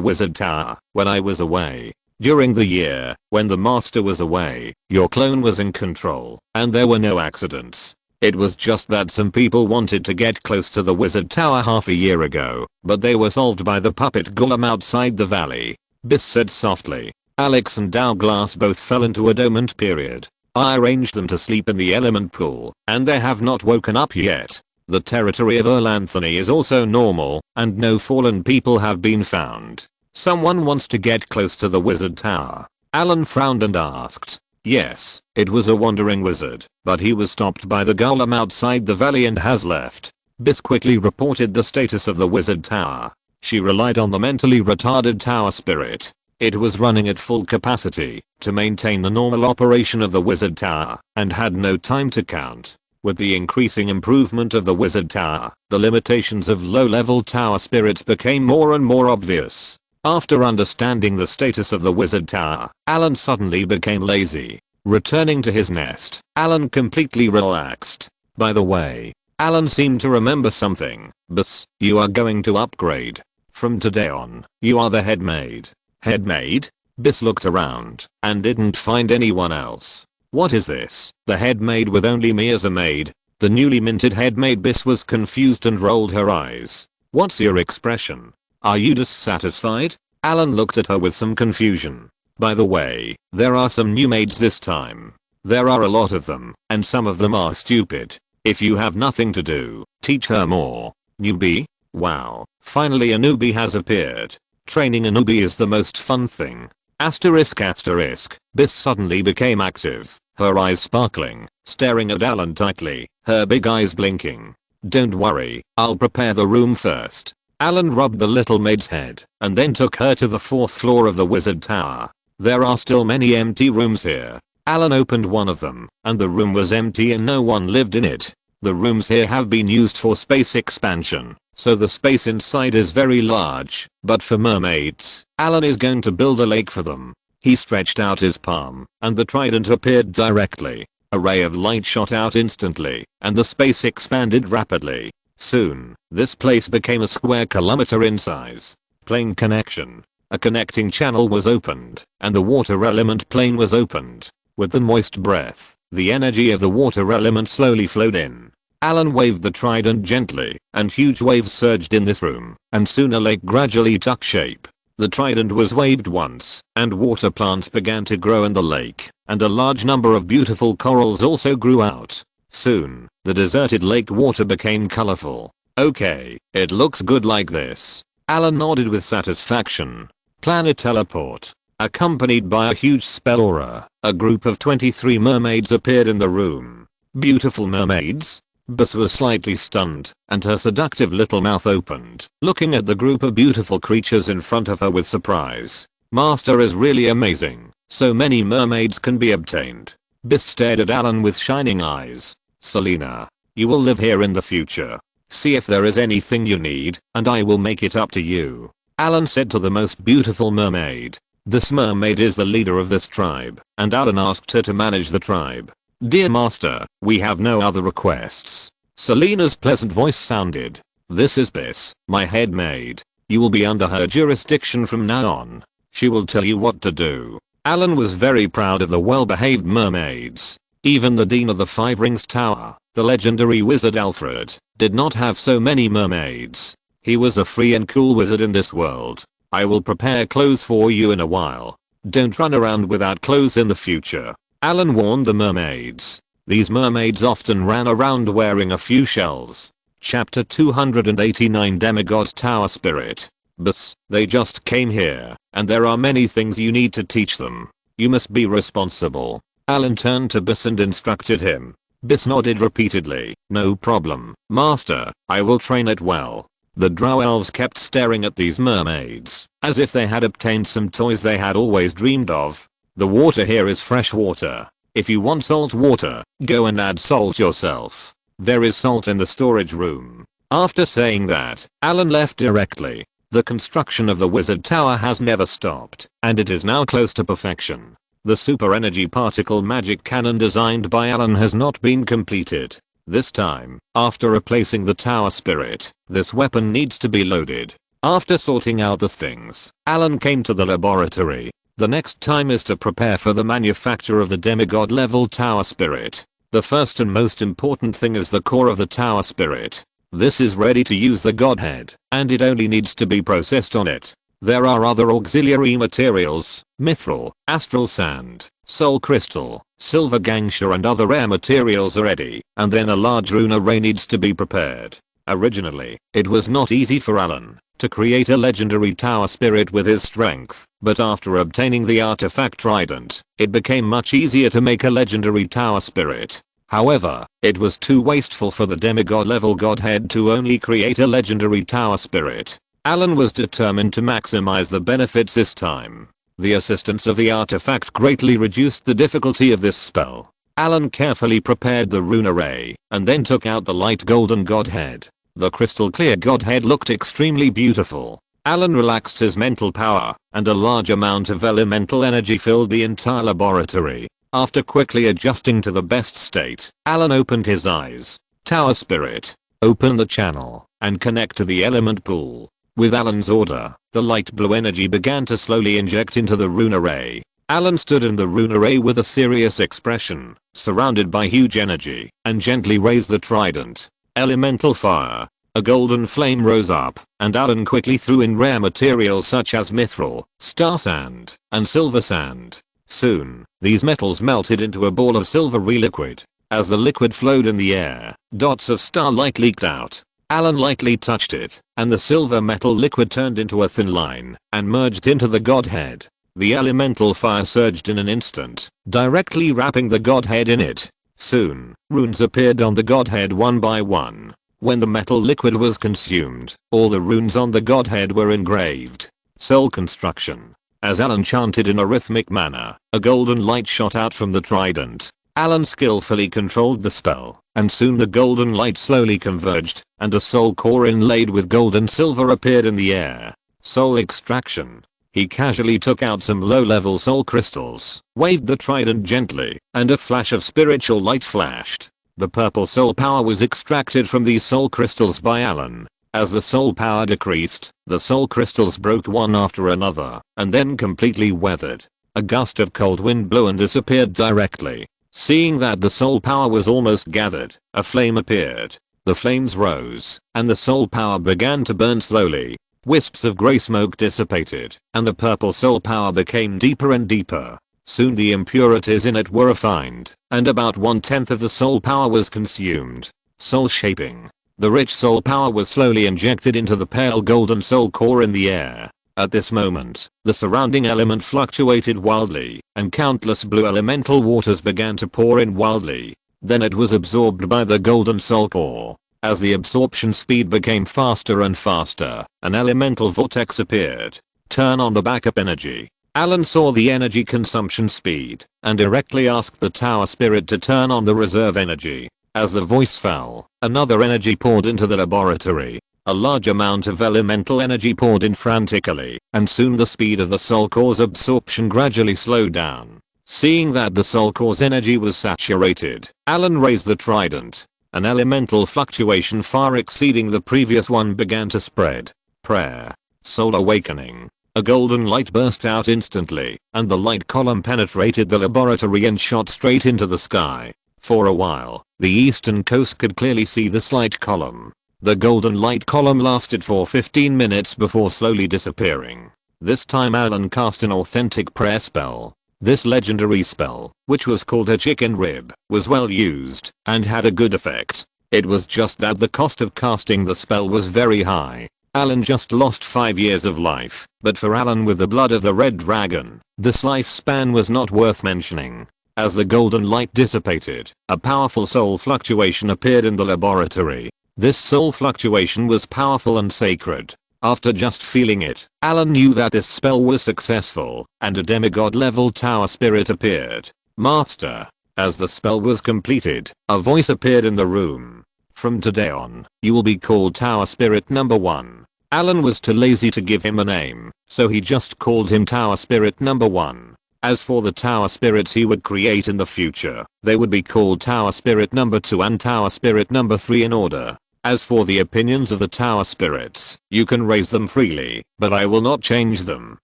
S1: Wizard Tower when I was away? During the year, when the master was away, your clone was in control, and there were no accidents. It was just that some people wanted to get close to the Wizard Tower half a year ago, but they were solved by the puppet golem outside the valley. Biss said softly. Alex and Douglas both fell into a dormant period. I arranged them to sleep in the element pool, and they have not woken up yet. The territory of Earl Anthony is also normal, and no fallen people have been found. Someone wants to get close to the Wizard Tower. Allen frowned and asked. Yes, it was a wandering wizard, but he was stopped by the golem outside the valley and has left. Biss quickly reported the status of the Wizard Tower. She relied on the mentally retarded tower spirit. It was running at full capacity to maintain the normal operation of the Wizard Tower and had no time to count. With the increasing improvement of the Wizard Tower, the limitations of low-level tower spirits became more and more obvious. After understanding the status of the Wizard Tower, Allen suddenly became lazy. Returning to his nest, Allen completely relaxed. By the way, Allen seemed to remember something. Biss, you are going to upgrade. From today on, you are the head maid. Head maid? Biss looked around and didn't find anyone else. What is this? The head maid with only me as a maid? The newly minted head maid Biss was confused and rolled her eyes. "What's your expression? Are you dissatisfied?" Allen looked at her with some confusion. "By the way, there are some new maids this time. There are a lot of them, and some of them are stupid. If you have nothing to do, teach her more." "Newbie? Wow, finally a newbie has appeared. Training a newbie is the most fun thing. Asterisk asterisk." Biss suddenly became active, her eyes sparkling, staring at Allen tightly, her big eyes blinking. "Don't worry, I'll prepare the room first." Allen rubbed the little maid's head and then took her to the 4th floor of the wizard tower. There are still many empty rooms here. Allen opened one of them, and the room was empty and no one lived in it. The rooms here have been used for space expansion, so the space inside is very large, but for mermaids, Allen is going to build a lake for them. He stretched out his palm, and the trident appeared directly. A ray of light shot out instantly, and the space expanded rapidly. Soon, this place became a square kilometer in size. Plane connection. A connecting channel was opened, and the water element plane was opened. With the moist breath, the energy of the water element slowly flowed in. Allen waved the trident gently, and huge waves surged in this room, and soon a lake gradually took shape. The trident was waved once, and water plants began to grow in the lake, and a large number of beautiful corals also grew out. Soon, the deserted lake water became colorful. "Okay, it looks good like this." Allen nodded with satisfaction. Planet teleport. Accompanied by a huge spell aura, a group of 23 mermaids appeared in the room. Beautiful mermaids? Biss was slightly stunned, and her seductive little mouth opened, looking at the group of beautiful creatures in front of her with surprise. "Master is really amazing. So many mermaids can be obtained." Biss stared at Allen with shining eyes. "Selena, you will live here in the future. See if there is anything you need, and I will make it up to you," Allen said to the most beautiful mermaid. This mermaid is the leader of this tribe, and Allen asked her to manage the tribe. "Dear master, we have no other requests." Selena's pleasant voice sounded. "This is Biss, my head maid. You will be under her jurisdiction from now on. She will tell you what to do." Allen was very proud of the well-behaved mermaids. Even the Dean of the Five Rings Tower, the legendary wizard Alfred, did not have so many mermaids. He was a free and cool wizard in this world. "I will prepare clothes for you in a while. Don't run around without clothes in the future," Allen warned the mermaids. These mermaids often ran around wearing a few shells. Chapter 289 Demigod's Tower Spirit. "But they just came here, and there are many things you need to teach them. You must be responsible." Allen turned to Biss and instructed him. Biss nodded repeatedly. "No problem, master, I will train it well." The drow elves kept staring at these mermaids, as if they had obtained some toys they had always dreamed of. "The water here is fresh water. If you want salt water, go and add salt yourself. There is salt in the storage room." After saying that, Allen left directly. The construction of the wizard tower has never stopped, and it is now close to perfection. The super energy particle magic cannon designed by Allen has not been completed. This time, after replacing the tower spirit, this weapon needs to be loaded. After sorting out the things, Allen came to the laboratory. The next time is to prepare for the manufacture of the demigod level tower spirit. The first and most important thing is the core of the tower spirit. This is ready to use the godhead, and it only needs to be processed on it. There are other auxiliary materials, mithril, astral sand, soul crystal, silver gangsha and other rare materials are ready, and then a large rune array needs to be prepared. Originally, it was not easy for Allen to create a legendary tower spirit with his strength, but after obtaining the artifact trident, it became much easier to make a legendary tower spirit. However, it was too wasteful for the demigod level godhead to only create a legendary tower spirit. Allen was determined to maximize the benefits this time. The assistance of the artifact greatly reduced the difficulty of this spell. Allen carefully prepared the rune array, and then took out the light golden godhead. The crystal clear godhead looked extremely beautiful. Allen relaxed his mental power, and a large amount of elemental energy filled the entire laboratory. After quickly adjusting to the best state, Allen opened his eyes. Tower spirit. Open the channel, and connect to the element pool. With Allen's order, the light blue energy began to slowly inject into the rune array. Allen stood in the rune array with a serious expression, surrounded by huge energy, and gently raised the trident. Elemental fire. A golden flame rose up, and Allen quickly threw in rare materials such as mithril, star sand, and silver sand. Soon, these metals melted into a ball of silvery liquid. As the liquid flowed in the air, dots of starlight leaked out. Allen lightly touched it, and the silver metal liquid turned into a thin line, and merged into the godhead. The elemental fire surged in an instant, directly wrapping the godhead in it. Soon, runes appeared on the godhead one by one. When the metal liquid was consumed, all the runes on the godhead were engraved. Soul construction. As Allen chanted in a rhythmic manner, a golden light shot out from the trident. Allen skillfully controlled the spell, and soon the golden light slowly converged, and a soul core inlaid with gold and silver appeared in the air. Soul extraction. He casually took out some low-level soul crystals, waved the trident gently, and a flash of spiritual light flashed. The purple soul power was extracted from these soul crystals by Allen. As the soul power decreased, the soul crystals broke one after another, and then completely weathered. A gust of cold wind blew and disappeared directly. Seeing that the soul power was almost gathered, a flame appeared. The flames rose, and the soul power began to burn slowly. Wisps of grey smoke dissipated, and the purple soul power became deeper and deeper. Soon the impurities in it were refined, and about 1/10 of the soul power was consumed. Soul shaping. The rich soul power was slowly injected into the pale golden soul core in the air. At this moment, the surrounding element fluctuated wildly, and countless blue elemental waters began to pour in wildly. Then it was absorbed by the golden soul core. As the absorption speed became faster and faster, an elemental vortex appeared. Turn on the backup energy. Allen saw the energy consumption speed, and directly asked the tower spirit to turn on the reserve energy. As the voice fell, another energy poured into the laboratory. A large amount of elemental energy poured in frantically, and soon the speed of the soul core's absorption gradually slowed down. Seeing that the soul core's energy was saturated, Allen raised the trident. An elemental fluctuation far exceeding the previous one began to spread. Prayer. Soul awakening. A golden light burst out instantly, and the light column penetrated the laboratory and shot straight into the sky. For a while, the eastern coast could clearly see this light column. The golden light column lasted for 15 minutes before slowly disappearing. This time Allen cast an authentic prayer spell. This legendary spell, which was called a chicken rib, was well used, and had a good effect. It was just that the cost of casting the spell was very high. Allen just lost 5 years of life, but for Allen with the blood of the red dragon, this lifespan was not worth mentioning. As the golden light dissipated, a powerful soul fluctuation appeared in the laboratory. This soul fluctuation was powerful and sacred. After just feeling it, Allen knew that this spell was successful, and a demigod level tower spirit appeared. Master. As the spell was completed, a voice appeared in the room. From today on, you will be called Tower Spirit number 1. Allen was too lazy to give him a name, so he just called him Tower Spirit number 1. As for the tower spirits he would create in the future, they would be called Tower Spirit number 2 and Tower Spirit number 3 in order. As for the opinions of the tower spirits, you can raise them freely, but I will not change them.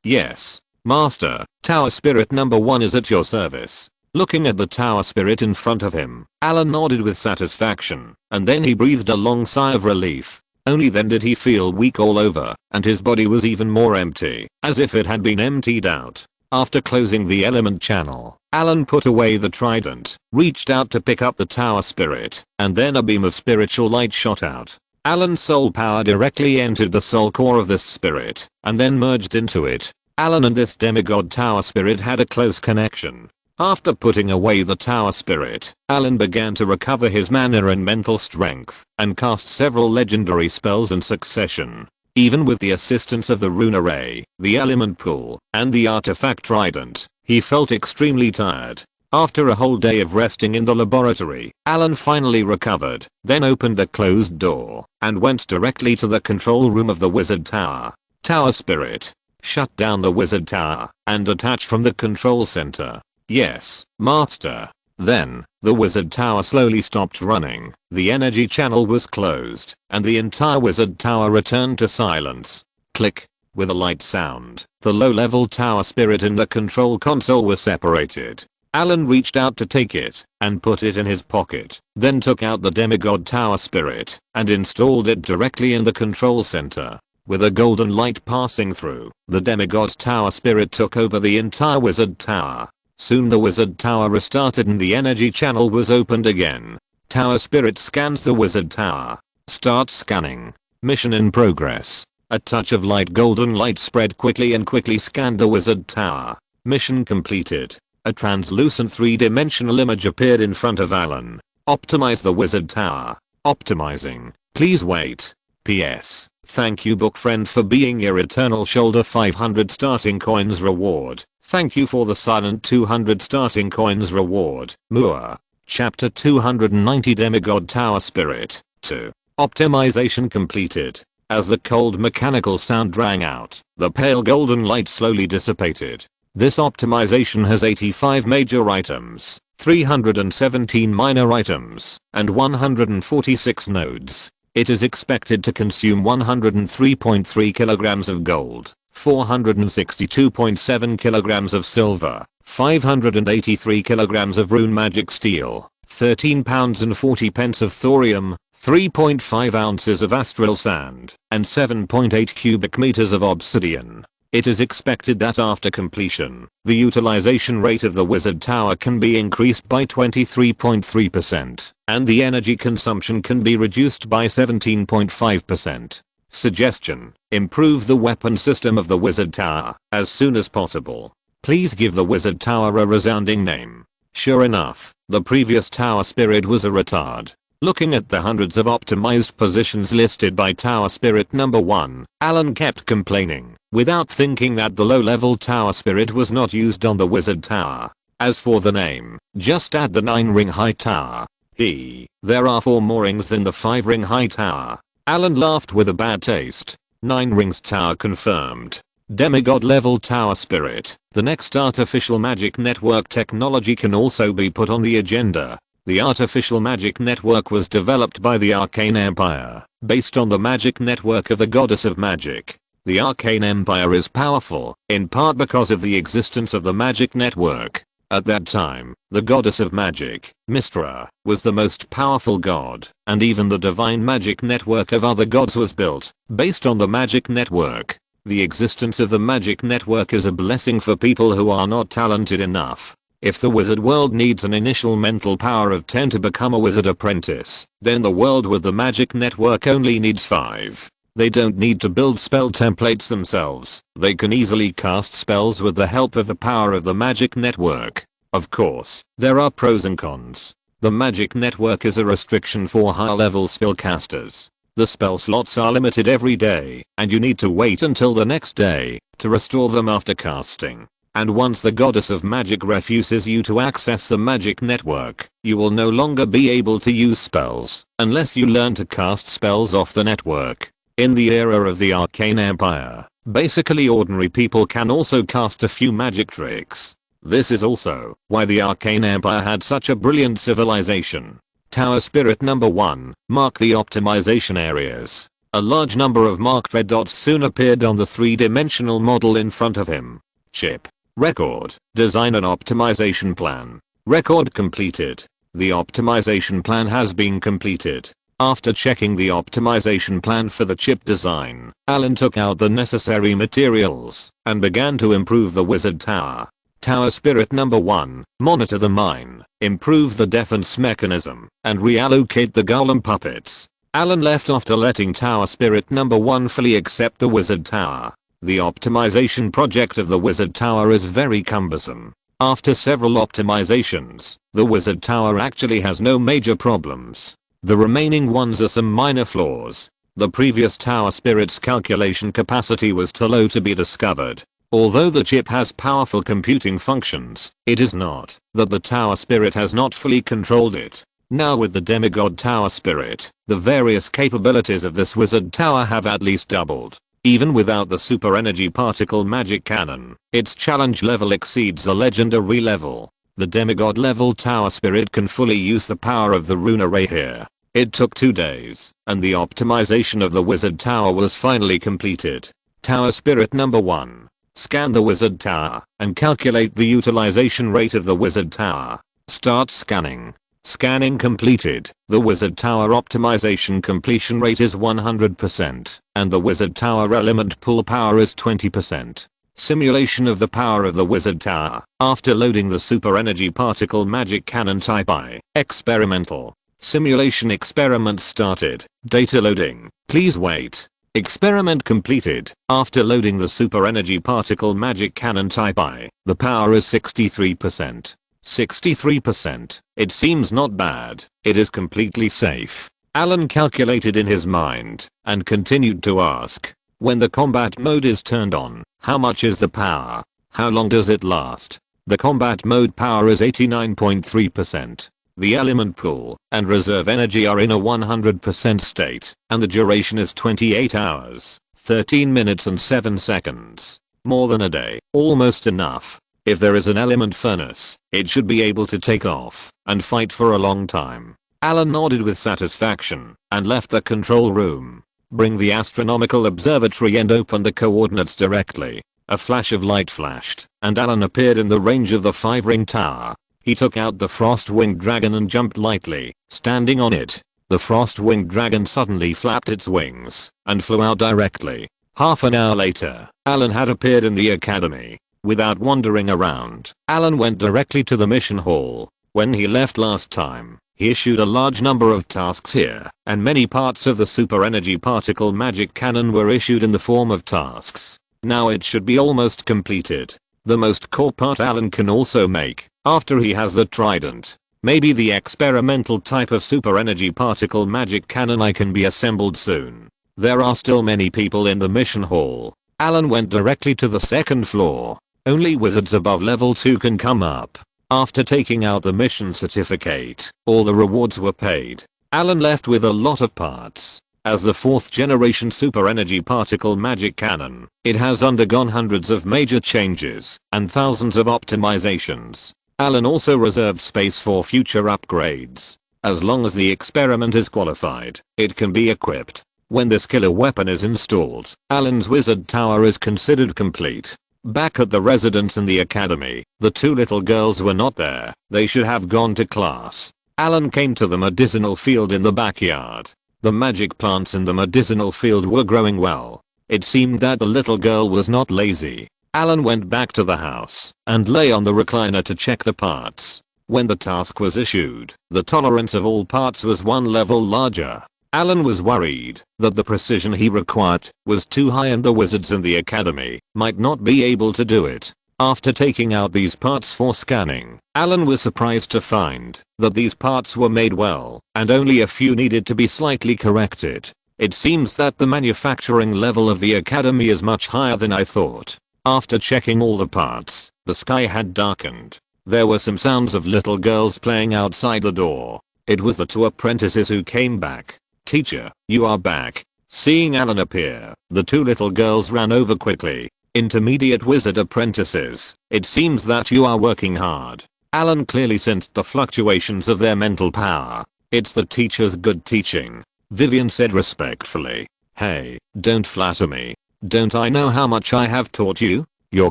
S1: Yes, Master, Tower Spirit number 1 is at your service. Looking at the tower spirit in front of him, Allen nodded with satisfaction, and then he breathed a long sigh of relief. Only then did he feel weak all over, and his body was even more empty, as if it had been emptied out. After closing the element channel, Allen put away the trident, reached out to pick up the tower spirit, and then a beam of spiritual light shot out. Allen's soul power directly entered the soul core of this spirit, and then merged into it. Allen and this demigod tower spirit had a close connection. After putting away the tower spirit, Allen began to recover his mana and mental strength, and cast several legendary spells in succession. Even with the assistance of the rune array, the element pool, and the artifact trident, he felt extremely tired. After a whole day of resting in the laboratory, Allen finally recovered, then opened a closed door, and went directly to the control room of the wizard tower. Tower spirit. Shut down the wizard tower, and detach from the control center. Yes, Master. Then, the wizard tower slowly stopped running, the energy channel was closed, and the entire wizard tower returned to silence. Click. With a light sound, the low-level tower spirit in the control console was separated. Allen reached out to take it and put it in his pocket, then took out the demigod tower spirit and installed it directly in the control center. With a golden light passing through, the demigod tower spirit took over the entire wizard tower. Soon the wizard tower restarted and the energy channel was opened again. Tower spirit scans the wizard tower. Start scanning. Mission in progress. A touch of light golden light spread quickly and quickly scanned the wizard tower. Mission completed. A translucent three-dimensional image appeared in front of Allen. Optimize the wizard tower. Optimizing. Please wait. PS. Thank you book friend for being your eternal shoulder 500 starting coins reward. Thank you for the silent 200 starting coins reward. Moore. Chapter 290 Demigod Tower Spirit. 2. Optimization completed. As the cold mechanical sound rang out, the pale golden light slowly dissipated. This optimization has 85 major items, 317 minor items, and 146 nodes. It is expected to consume 103.3 kilograms of gold, 462.7 kilograms of silver, 583 kilograms of rune magic steel, 13 pounds and 40 pence of thorium, 3.5 ounces of astral sand, and 7.8 cubic meters of obsidian. It is expected that after completion, the utilization rate of the wizard tower can be increased by 23.3%, and the energy consumption can be reduced by 17.5%. Suggestion: improve the weapon system of the wizard tower as soon as possible. Please give the wizard tower a resounding name. Sure enough, the previous tower spirit was a retard. Looking at the hundreds of optimized positions listed by tower spirit number 1, Allen kept complaining, without thinking that the low-level tower spirit was not used on the wizard tower. As for the name, just add the 9-ring high tower. There are 4 more rings than the 5-ring high tower. Allen laughed with a bad taste. 9 rings tower confirmed. Demigod level tower spirit. The next artificial magic network technology can also be put on the agenda. The artificial magic network was developed by the Arcane Empire, based on the magic network of the goddess of magic. The Arcane Empire is powerful, in part because of the existence of the magic network. At that time, the goddess of magic, Mystra, was the most powerful god, and even the divine magic network of other gods was built, based on the magic network. The existence of the magic network is a blessing for people who are not talented enough. If the wizard world needs an initial mental power of 10 to become a wizard apprentice, then the world with the magic network only needs 5. They don't need to build spell templates themselves. They can easily cast spells with the help of the power of the magic network. Of course, there are pros and cons. The magic network is a restriction for higher level spellcasters. The spell slots are limited every day, and you need to wait until the next day to restore them after casting. And once the goddess of magic refuses you to access the magic network, you will no longer be able to use spells unless you learn to cast spells off the network. In the era of the Arcane Empire, basically ordinary people can also cast a few magic tricks. This is also why the Arcane Empire had such a brilliant civilization. Tower Spirit number 1, mark the optimization areas. A large number of marked red dots soon appeared on the 3-dimensional model in front of him. Chip. Record. Design an optimization plan. Record completed. The optimization plan has been completed. After checking the optimization plan for the chip design, Allen took out the necessary materials and began to improve the wizard tower. Tower Spirit number 1, monitor the mine, improve the defense mechanism, and reallocate the golem puppets. Allen left after letting Tower Spirit number 1 fully accept the wizard tower. The optimization project of the wizard tower is very cumbersome. After several optimizations, the wizard tower actually has no major problems. The remaining ones are some minor flaws. The previous tower spirit's calculation capacity was too low to be discovered. Although the chip has powerful computing functions, it is not that the tower spirit has not fully controlled it. Now with the demigod tower spirit, the various capabilities of this wizard tower have at least doubled. Even without the super energy particle magic cannon, its challenge level exceeds the legendary level. The demigod level tower spirit can fully use the power of the rune array here. It took 2 days, and the optimization of the wizard tower was finally completed. Tower Spirit number 1. Scan the wizard tower and calculate the utilization rate of the wizard tower. Start scanning. Scanning completed. The wizard tower optimization completion rate is 100% and the wizard tower element pool power is 20%. Simulation of the power of the wizard tower after loading the super energy particle magic cannon type I. Experimental. Simulation experiment started. Data loading. Please wait. Experiment completed. After loading the super energy particle magic cannon type I, the power is 63%. 63%. It seems not bad. It is completely safe. Allen calculated in his mind and continued to ask, when the combat mode is turned on, how much is the power? How long does it last? The combat mode power is 89.3%. The element pool and reserve energy are in a 100% state and the duration is 28 hours, 13 minutes and 7 seconds. More than a day. Almost enough. If there is an element furnace, it should be able to take off and fight for a long time. Allen nodded with satisfaction and left the control room. Bring the astronomical observatory and open the coordinates directly. A flash of light flashed and Allen appeared in the range of the 5-ring tower. He took out the frost-winged dragon and jumped lightly, standing on it. The frost-winged dragon suddenly flapped its wings and flew out directly. Half an hour later, Allen had appeared in the academy. Without wandering around, Allen went directly to the mission hall. When he left last time, he issued a large number of tasks here, and many parts of the super energy particle magic cannon were issued in the form of tasks. Now it should be almost completed. The most core part Allen can also make, after he has the trident. Maybe the experimental type of super energy particle magic cannon I can be assembled soon. There are still many people in the mission hall. Allen went directly to the 2nd floor. Only wizards above level 2 can come up. After taking out the mission certificate, all the rewards were paid. Allen left with a lot of parts. As the 4th generation super energy particle magic cannon, it has undergone hundreds of major changes and thousands of optimizations. Allen also reserved space for future upgrades. As long as the experiment is qualified, it can be equipped. When this killer weapon is installed, Allen's wizard tower is considered complete. Back at the residence in the academy, the 2 little girls were not there. They should have gone to class. Allen came to the medicinal field in the backyard. The magic plants in the medicinal field were growing well. It seemed that the little girl was not lazy. Allen went back to the house and lay on the recliner to check the parts. When the task was issued, the tolerance of all parts was 1 level larger. Allen was worried that the precision he required was too high and the wizards in the academy might not be able to do it. After taking out these parts for scanning, Allen was surprised to find that these parts were made well and only a few needed to be slightly corrected. It seems that the manufacturing level of the academy is much higher than I thought. After checking all the parts, the sky had darkened. There were some sounds of little girls playing outside the door. It was the 2 apprentices who came back. "Teacher, you are back." Seeing Allen appear, the 2 little girls ran over quickly. "Intermediate wizard apprentices, it seems that you are working hard." Allen clearly sensed the fluctuations of their mental power. "It's the teacher's good teaching," Vivian said respectfully. "Hey, don't flatter me. Don't I know how much I have taught you? Your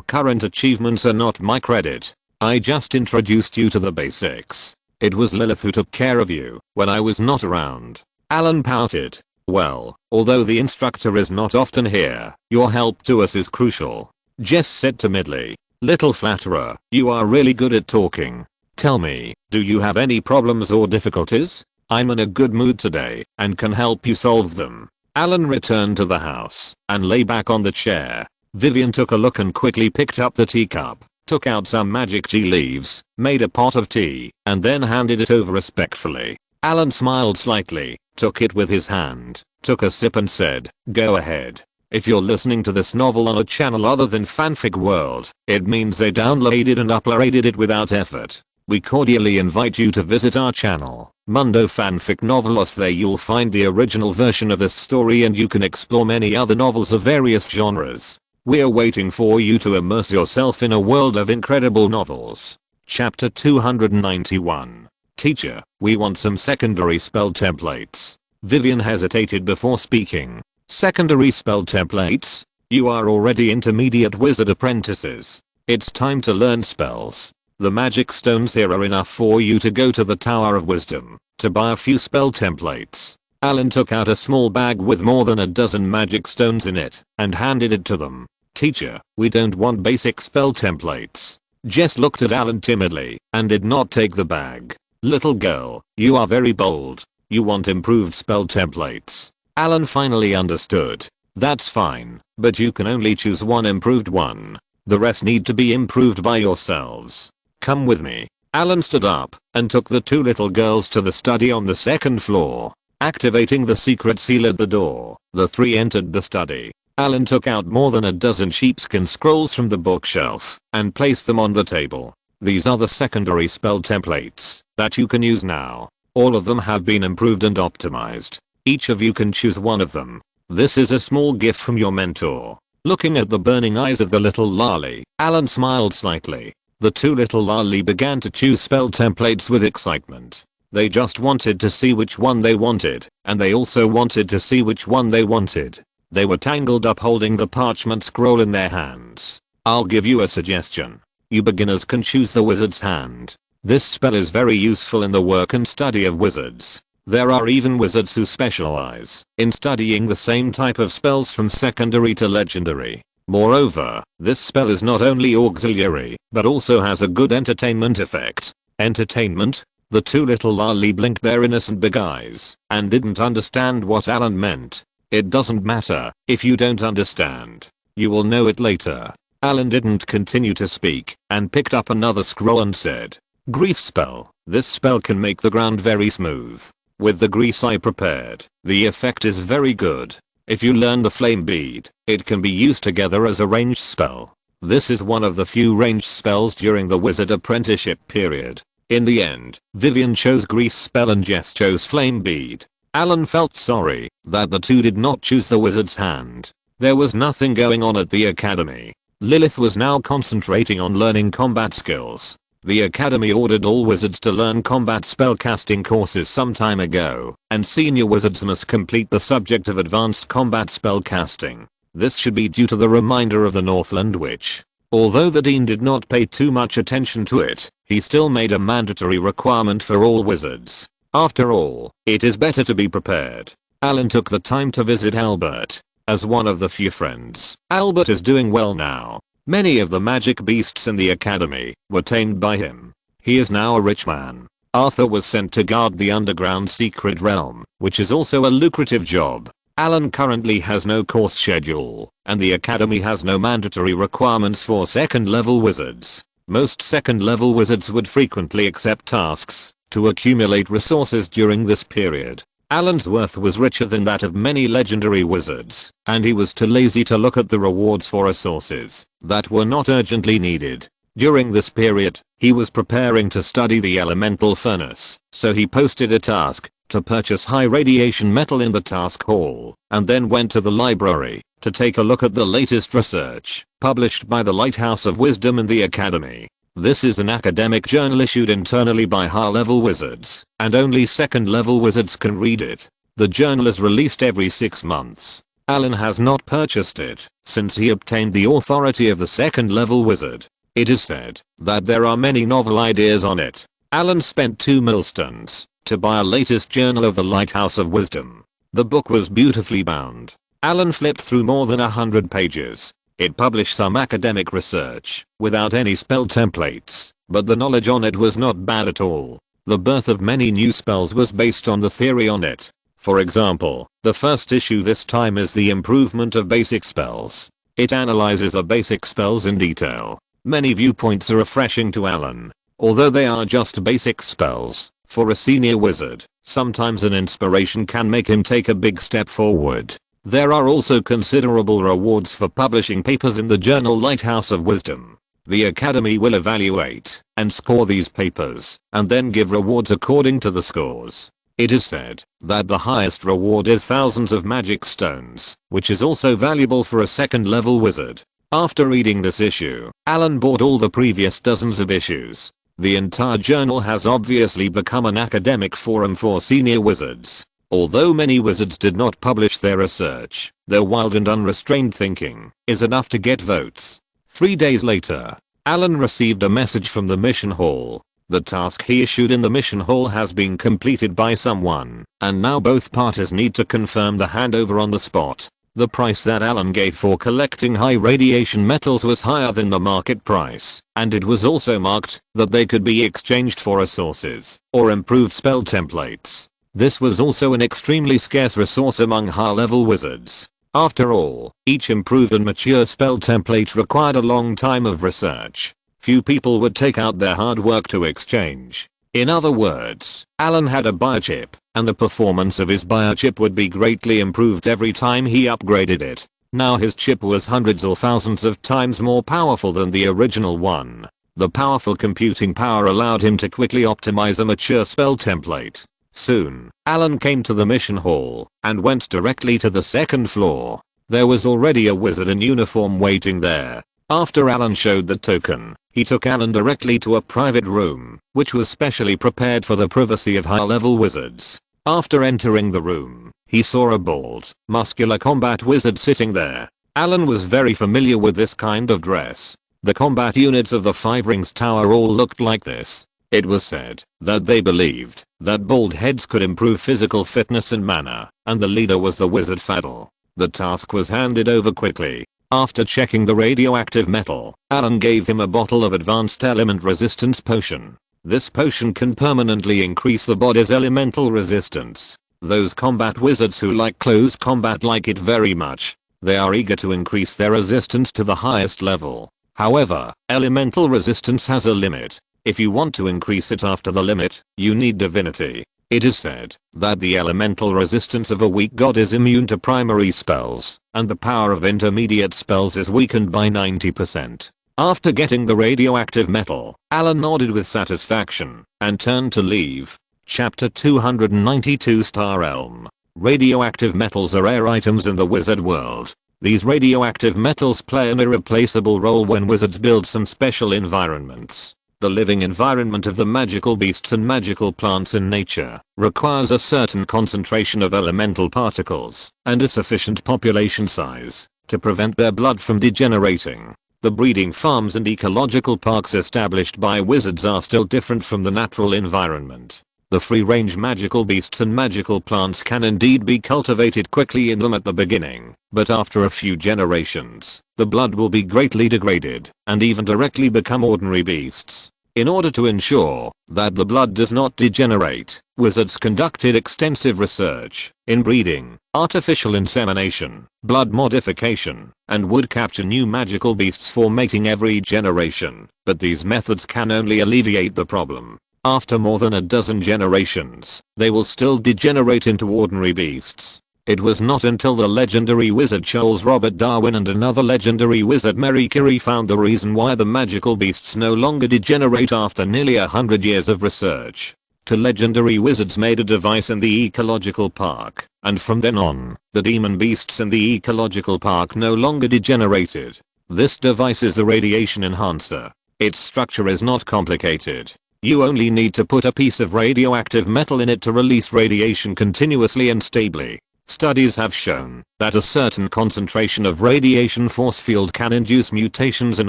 S1: current achievements are not my credit. I just introduced you to the basics. It was Lilith who took care of you when I was not around." Allen pouted. "Well, although the instructor is not often here, your help to us is crucial," Jess said timidly. "Little flatterer, you are really good at talking. Tell me, do you have any problems or difficulties? I'm in a good mood today and can help you solve them." Allen returned to the house and lay back on the chair. Vivian took a look and quickly picked up the teacup, took out some magic tea leaves, made a pot of tea, and then handed it over respectfully. Allen smiled slightly, took it with his hand, took a sip and said, "Go ahead. If you're listening to this novel on a channel other than Fanfic World, it means they downloaded and uploaded it without effort. We cordially invite you to visit our channel, Mundo Fanfic Novelos. There you'll find the original version of this story and you can explore many other novels of various genres. We're waiting for you to immerse yourself in a world of incredible novels." Chapter 291. "Teacher, we want some secondary spell templates." Vivian hesitated before speaking. "Secondary spell templates? You are already intermediate wizard apprentices. It's time to learn spells. The magic stones here are enough for you to go to the Tower of Wisdom to buy a few spell templates. Allen took out a small bag with more than a dozen magic stones in it and handed it to them. Teacher, we don't want basic spell templates. Jess looked at Allen timidly and did not take the bag. Little girl, you are very bold. You want improved spell templates. Allen finally understood. That's fine, but you can only choose one improved one. The rest need to be improved by yourselves. Come with me. Allen stood up and took the two little girls to the study on the second floor. Activating the secret seal at the door, the three entered the study. Allen took out more than a dozen sheepskin scrolls from the bookshelf and placed them on the table. These are the secondary spell templates that you can use now. All of them have been improved and optimized. Each of you can choose one of them. This is a small gift from your mentor. Looking at the burning eyes of the little lolly, Allen smiled slightly. The two little lolly began to choose spell templates with excitement. They just wanted to see which one they wanted, and they also wanted to see which one they wanted. They were tangled up holding the parchment scroll in their hands. I'll give you a suggestion. You beginners can choose the wizard's hand. This spell is very useful in the work and study of wizards. There are even wizards who specialize in studying the same type of spells from secondary to legendary. Moreover, this spell is not only auxiliary, but also has a good entertainment effect. Entertainment? The two little lolly blinked their innocent big eyes and didn't understand what Allen meant. It doesn't matter if you don't understand. You will know it later. Allen didn't continue to speak and picked up another scroll and said, Grease spell. This spell can make the ground very smooth. With the grease I prepared, the effect is very good. If you learn the flame bead, it can be used together as a ranged spell. This is one of the few ranged spells during the wizard apprenticeship period. In the end, Vivian chose grease spell and Jess chose flame bead. Allen felt sorry that the two did not choose the wizard's hand. There was nothing going on at the academy. Lilith was now concentrating on learning combat skills. The academy ordered all wizards to learn combat spellcasting courses some time ago, and senior wizards must complete the subject of advanced combat spellcasting. This should be due to the reminder of the Northland Witch. Although the dean did not pay too much attention to it, he still made a mandatory requirement for all wizards. After all, it is better to be prepared. Allen took the time to visit Albert. As one of the few friends, Albert is doing well now. Many of the magic beasts in the academy were tamed by him. He is now a rich man. Arthur was sent to guard the underground secret realm, which is also a lucrative job. Allen currently has no course schedule, and the academy has no mandatory requirements for second level wizards. Most second level wizards would frequently accept tasks to accumulate resources during this period. Allen's worth was richer than that of many legendary wizards, and he was too lazy to look at the rewards for resources that were not urgently needed. During this period, he was preparing to study the elemental furnace, so he posted a task to purchase high radiation metal in the task hall, and then went to the library to take a look at the latest research published by the Lighthouse of Wisdom in the Academy. This is an academic journal issued internally by high-level wizards, and only second-level wizards can read it. The journal is released every 6 months. Allen has not purchased it since he obtained the authority of the second-level wizard. It is said that there are many novel ideas on it. Allen spent 2 millstones to buy a latest journal of the Lighthouse of Wisdom. The book was beautifully bound. Allen flipped through more than 100 pages. It published some academic research without any spell templates, but the knowledge on it was not bad at all. The birth of many new spells was based on the theory on it. For example, the first issue this time is the improvement of basic spells. It analyzes the basic spells in detail. Many viewpoints are refreshing to Allen. Although they are just basic spells, for a senior wizard, sometimes an inspiration can make him take a big step forward. There are also considerable rewards for publishing papers in the journal Lighthouse of Wisdom. The Academy will evaluate and score these papers, and then give rewards according to the scores. It is said that the highest reward is thousands of magic stones, which is also valuable for a second level wizard. After reading this issue, Allen bought all the previous dozens of issues. The entire journal has obviously become an academic forum for senior wizards. Although many wizards did not publish their research, their wild and unrestrained thinking is enough to get votes. 3 days later, Allen received a message from the mission hall. The task he issued in the mission hall has been completed by someone, and now both parties need to confirm the handover on the spot. The price that Allen gave for collecting high radiation metals was higher than the market price, and it was also marked that they could be exchanged for resources or improved spell templates. This was also an extremely scarce resource among high-level wizards. After all, each improved and mature spell template required a long time of research. Few people would take out their hard work to exchange. In other words, Allen had a biochip, and the performance of his biochip would be greatly improved every time he upgraded it. Now his chip was hundreds or thousands of times more powerful than the original one. The powerful computing power allowed him to quickly optimize a mature spell template. Soon, Allen came to the mission hall and went directly to the second floor. There was already a wizard in uniform waiting there. After Allen showed the token, he took Allen directly to a private room, which was specially prepared for the privacy of high-level wizards. After entering the room, he saw a bald, muscular combat wizard sitting there. Allen was very familiar with this kind of dress. The combat units of the Five Rings Tower all looked like this. It was said that they believed that bald heads could improve physical fitness and mana, and the leader was the wizard Faddle. The task was handed over quickly. After checking the radioactive metal, Allen gave him a bottle of advanced element resistance potion. This potion can permanently increase the body's elemental resistance. Those combat wizards who like close combat like it very much. They are eager to increase their resistance to the highest level. However, elemental resistance has a limit. If you want to increase it after the limit, you need divinity. It is said that the elemental resistance of a weak god is immune to primary spells, and the power of intermediate spells is weakened by 90%. After getting the radioactive metal, Allen nodded with satisfaction and turned to leave. Chapter 292 Star Elm. Radioactive metals are rare items in the wizard world. These radioactive metals play an irreplaceable role when wizards build some special environments. The living environment of the magical beasts and magical plants in nature requires a certain concentration of elemental particles and a sufficient population size to prevent their blood from degenerating. The breeding farms and ecological parks established by wizards are still different from the natural environment. The free-range magical beasts and magical plants can indeed be cultivated quickly in them at the beginning, but after a few generations, the blood will be greatly degraded and even directly become ordinary beasts. In order to ensure that the blood does not degenerate, wizards conducted extensive research in breeding, artificial insemination, blood modification, and would capture new magical beasts for mating every generation, but these methods can only alleviate the problem. After more than a dozen generations, they will still degenerate into ordinary beasts. It was not until the legendary wizard Charles Robert Darwin and another legendary wizard Mary Curie found the reason why the magical beasts no longer degenerate after nearly 100 years of research. Two legendary wizards made a device in the ecological park, and from then on, the demon beasts in the ecological park no longer degenerated. This device is the radiation enhancer. Its structure is not complicated. You only need to put a piece of radioactive metal in it to release radiation continuously and stably. Studies have shown that a certain concentration of radiation force field can induce mutations in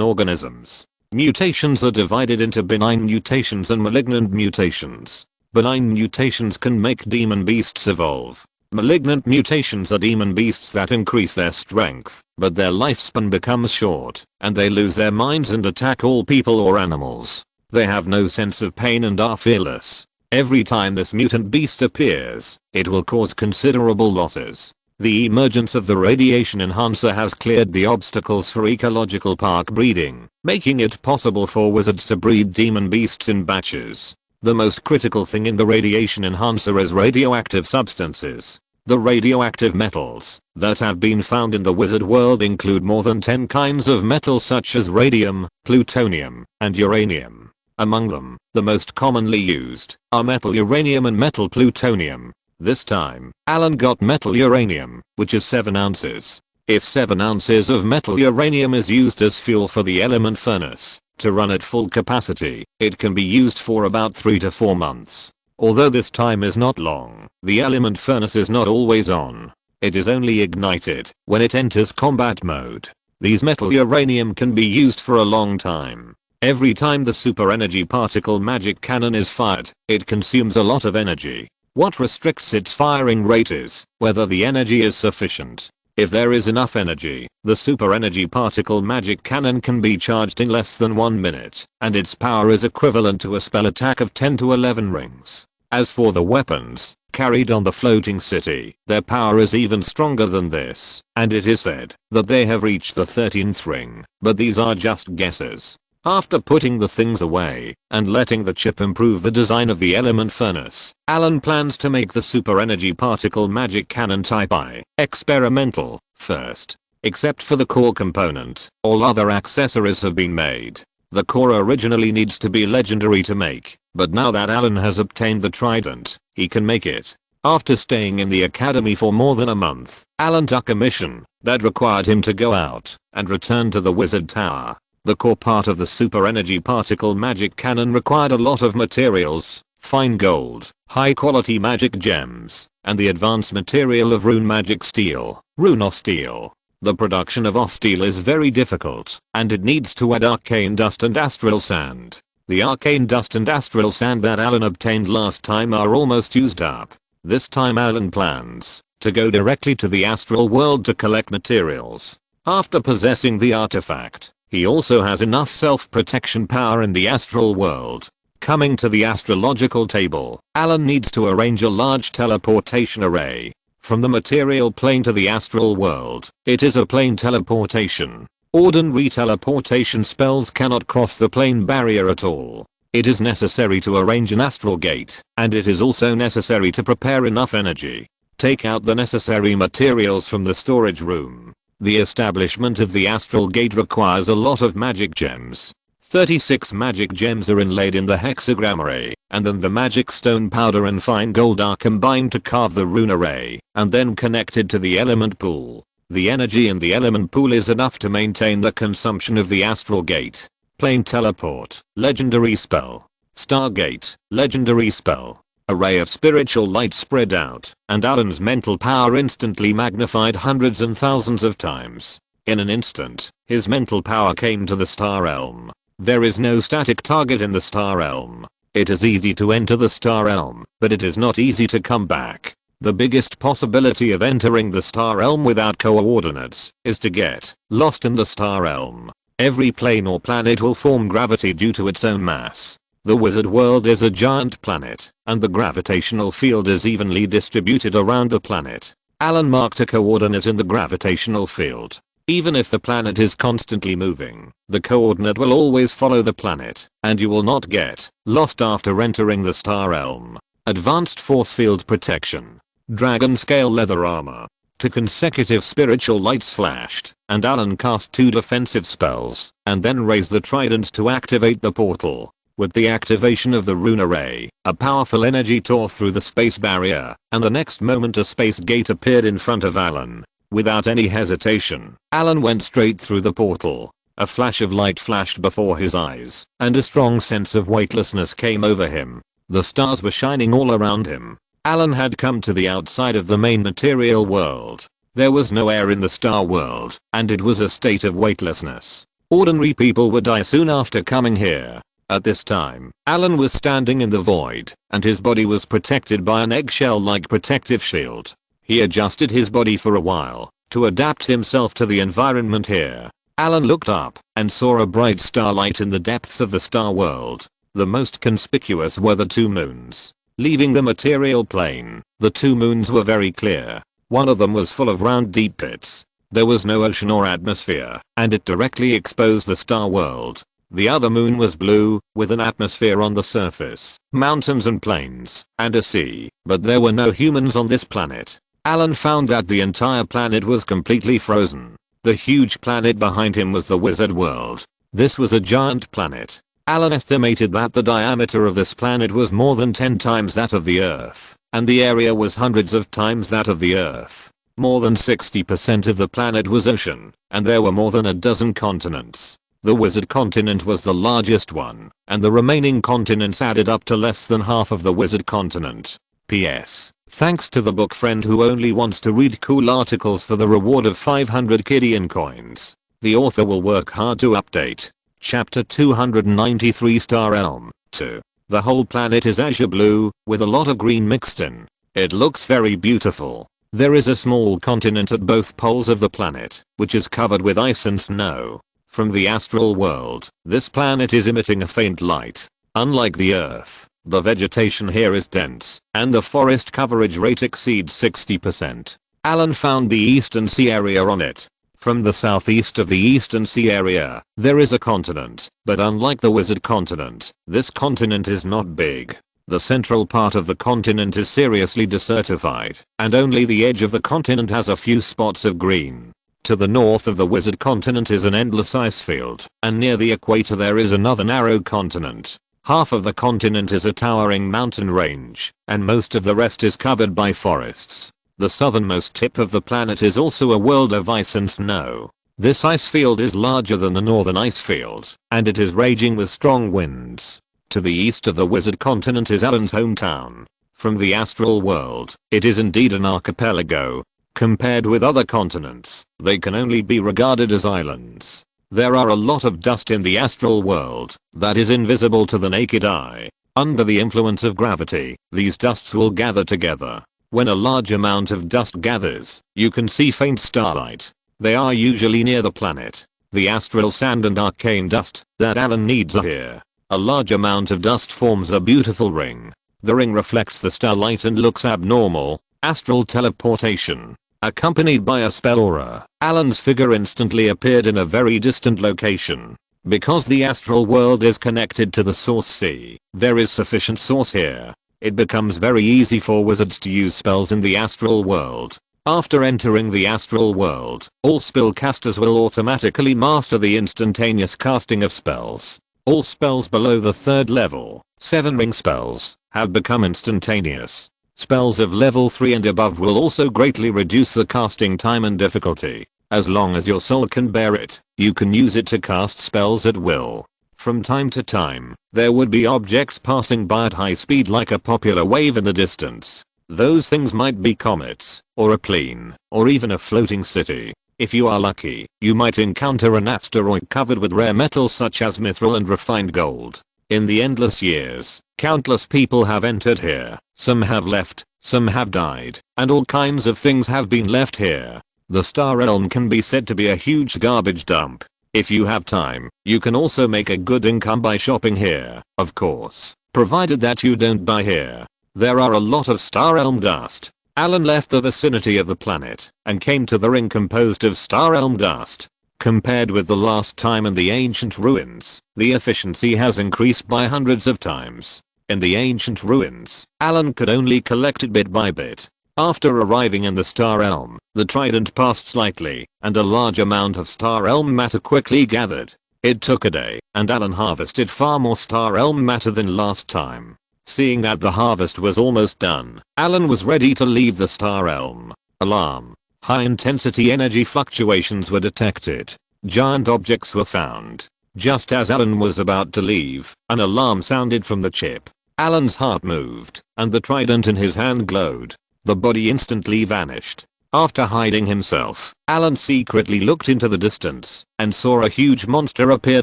S1: organisms. Mutations are divided into benign mutations and malignant mutations. Benign mutations can make demon beasts evolve. Malignant mutations are demon beasts that increase their strength, but their lifespan becomes short, and they lose their minds and attack all people or animals. They have no sense of pain and are fearless. Every time this mutant beast appears, it will cause considerable losses. The emergence of the radiation enhancer has cleared the obstacles for ecological park breeding, making it possible for wizards to breed demon beasts in batches. The most critical thing in the radiation enhancer is radioactive substances. The radioactive metals that have been found in the wizard world include more than 10 kinds of metal such as radium, plutonium, and uranium. Among them, the most commonly used are metal uranium and metal plutonium. This time, Allen got metal uranium, which is 7 ounces. If 7 ounces of metal uranium is used as fuel for the element furnace to run at full capacity, it can be used for about 3 to 4 months. Although this time is not long, the element furnace is not always on. It is only ignited when it enters combat mode. These metal uranium can be used for a long time. Every time the super energy particle magic cannon is fired, it consumes a lot of energy. What restricts its firing rate is whether the energy is sufficient. If there is enough energy, the super energy particle magic cannon can be charged in less than 1 minute, and its power is equivalent to a spell attack of 10 to 11 rings. As for the weapons carried on the floating city, their power is even stronger than this, and it is said that they have reached the 13th ring, but these are just guesses. After putting the things away and letting the chip improve the design of the element furnace, Allen plans to make the super energy particle magic cannon type I experimental first. Except for the core component, all other accessories have been made. The core originally needs to be legendary to make, but now that Allen has obtained the trident, he can make it. After staying in the academy for more than a month, Allen took a mission that required him to go out and return to the wizard tower. The core part of the super energy particle magic cannon required a lot of materials, fine gold, high quality magic gems, and the advanced material of rune magic steel, rune steel. The production of steel is very difficult, and it needs to add arcane dust and astral sand. The arcane dust and astral sand that Allen obtained last time are almost used up. This time Allen plans to go directly to the astral world to collect materials. After possessing the artifact, he also has enough self-protection power in the astral world. Coming to the astrological table, Allen needs to arrange a large teleportation array. From the material plane to the astral world, it is a plane teleportation. Ordinary teleportation spells cannot cross the plane barrier at all. It is necessary to arrange an astral gate, and it is also necessary to prepare enough energy. Take out the necessary materials from the storage room. The establishment of the astral gate requires a lot of magic gems. 36 magic gems are inlaid in the hexagram array, and then the magic stone powder and fine gold are combined to carve the rune array, and then connected to the element pool. The energy in the element pool is enough to maintain the consumption of the astral gate. Plane teleport, legendary spell. Stargate, legendary spell. Array of spiritual light spread out, and Allen's mental power instantly magnified hundreds and thousands of times. In an instant, his mental power came to the star realm. There is no static target in the star realm. It is easy to enter the star realm, but it is not easy to come back. The biggest possibility of entering the star realm without coordinates is to get lost in the star realm. Every plane or planet will form gravity due to its own mass. The wizard world is a giant planet, and the gravitational field is evenly distributed around the planet. Allen marked a coordinate in the gravitational field. Even if the planet is constantly moving, the coordinate will always follow the planet, and you will not get lost after entering the star realm. Advanced force field protection. Dragon scale leather armor. 2 consecutive spiritual lights flashed, and Allen cast 2 defensive spells, and then raised the trident to activate the portal. With the activation of the rune array, a powerful energy tore through the space barrier, and the next moment a space gate appeared in front of Allen. Without any hesitation, Allen went straight through the portal. A flash of light flashed before his eyes, and a strong sense of weightlessness came over him. The stars were shining all around him. Allen had come to the outside of the main material world. There was no air in the star world, and it was a state of weightlessness. Ordinary people would die soon after coming here. At this time, Allen was standing in the void, and his body was protected by an eggshell-like protective shield. He adjusted his body for a while to adapt himself to the environment here. Allen looked up and saw a bright starlight in the depths of the star world. The most conspicuous were the 2 moons. Leaving the material plane, the 2 moons were very clear. One of them was full of round deep pits. There was no ocean or atmosphere, and it directly exposed the star world. The other moon was blue, with an atmosphere on the surface, mountains and plains, and a sea, but there were no humans on this planet. Allen found that the entire planet was completely frozen. The huge planet behind him was the wizard world. This was a giant planet. Allen estimated that the diameter of this planet was more than 10 times that of the Earth, and the area was hundreds of times that of the Earth. More than 60% of the planet was ocean, and there were more than a dozen continents. The wizard continent was the largest one, and the remaining continents added up to less than half of the wizard continent. P.S. Thanks to the book friend who only wants to read cool articles for the reward of 500 Kidian coins. The author will work hard to update. Chapter 293 Star Elm 2. The whole planet is azure blue, with a lot of green mixed in. It looks very beautiful. There is a small continent at both poles of the planet, which is covered with ice and snow. From the astral world, this planet is emitting a faint light. Unlike the Earth, the vegetation here is dense, and the forest coverage rate exceeds 60%. Allen found the Eastern Sea area on it. From the southeast of the Eastern Sea area, there is a continent, but unlike the wizard continent, this continent is not big. The central part of the continent is seriously desertified, and only the edge of the continent has a few spots of green. To the north of the wizard continent is an endless ice field, and near the equator there is another narrow continent. Half of the continent is a towering mountain range, and most of the rest is covered by forests. The southernmost tip of the planet is also a world of ice and snow. This ice field is larger than the northern ice field, and it is raging with strong winds. To the east of the wizard continent is Allen's hometown. From the astral world, it is indeed an archipelago. Compared with other continents, they can only be regarded as islands. There are a lot of dust in the astral world that is invisible to the naked eye. Under the influence of gravity, these dusts will gather together. When a large amount of dust gathers, you can see faint starlight. They are usually near the planet. The astral sand and arcane dust that Allen needs are here. A large amount of dust forms a beautiful ring. The ring reflects the starlight and looks abnormal. Astral teleportation. Accompanied by a spell aura, Allen's figure instantly appeared in a very distant location. Because the astral world is connected to the source sea, there is sufficient source here. It becomes very easy for wizards to use spells in the astral world. After entering the astral world, all spellcasters will automatically master the instantaneous casting of spells. All spells below the 3rd level, 7 ring spells, have become instantaneous. Spells of level 3 and above will also greatly reduce the casting time and difficulty. As long as your soul can bear it, you can use it to cast spells at will. From time to time, there would be objects passing by at high speed like a popular wave in the distance. Those things might be comets, or a plane, or even a floating city. If you are lucky, you might encounter an asteroid covered with rare metals such as mithril and refined gold. In the endless years, countless people have entered here, some have left, some have died, and all kinds of things have been left here. The Star Realm can be said to be a huge garbage dump. If you have time, you can also make a good income by shopping here, of course, provided that you don't die here. There are a lot of Star Elm dust. Allen left the vicinity of the planet and came to the ring composed of Star Elm dust. Compared with the last time in the ancient ruins, the efficiency has increased by hundreds of times. In the ancient ruins, Allen could only collect it bit by bit. After arriving in the Star Elm, the trident passed slightly, and a large amount of Star Elm matter quickly gathered. It took a day, and Allen harvested far more Star Elm matter than last time. Seeing that the harvest was almost done, Allen was ready to leave the Star Elm. Alarm. High-intensity energy fluctuations were detected. Giant objects were found. Just as Allen was about to leave, an alarm sounded from the chip. Allen's heart moved, and the trident in his hand glowed. The body instantly vanished. After hiding himself, Allen secretly looked into the distance, and saw a huge monster appear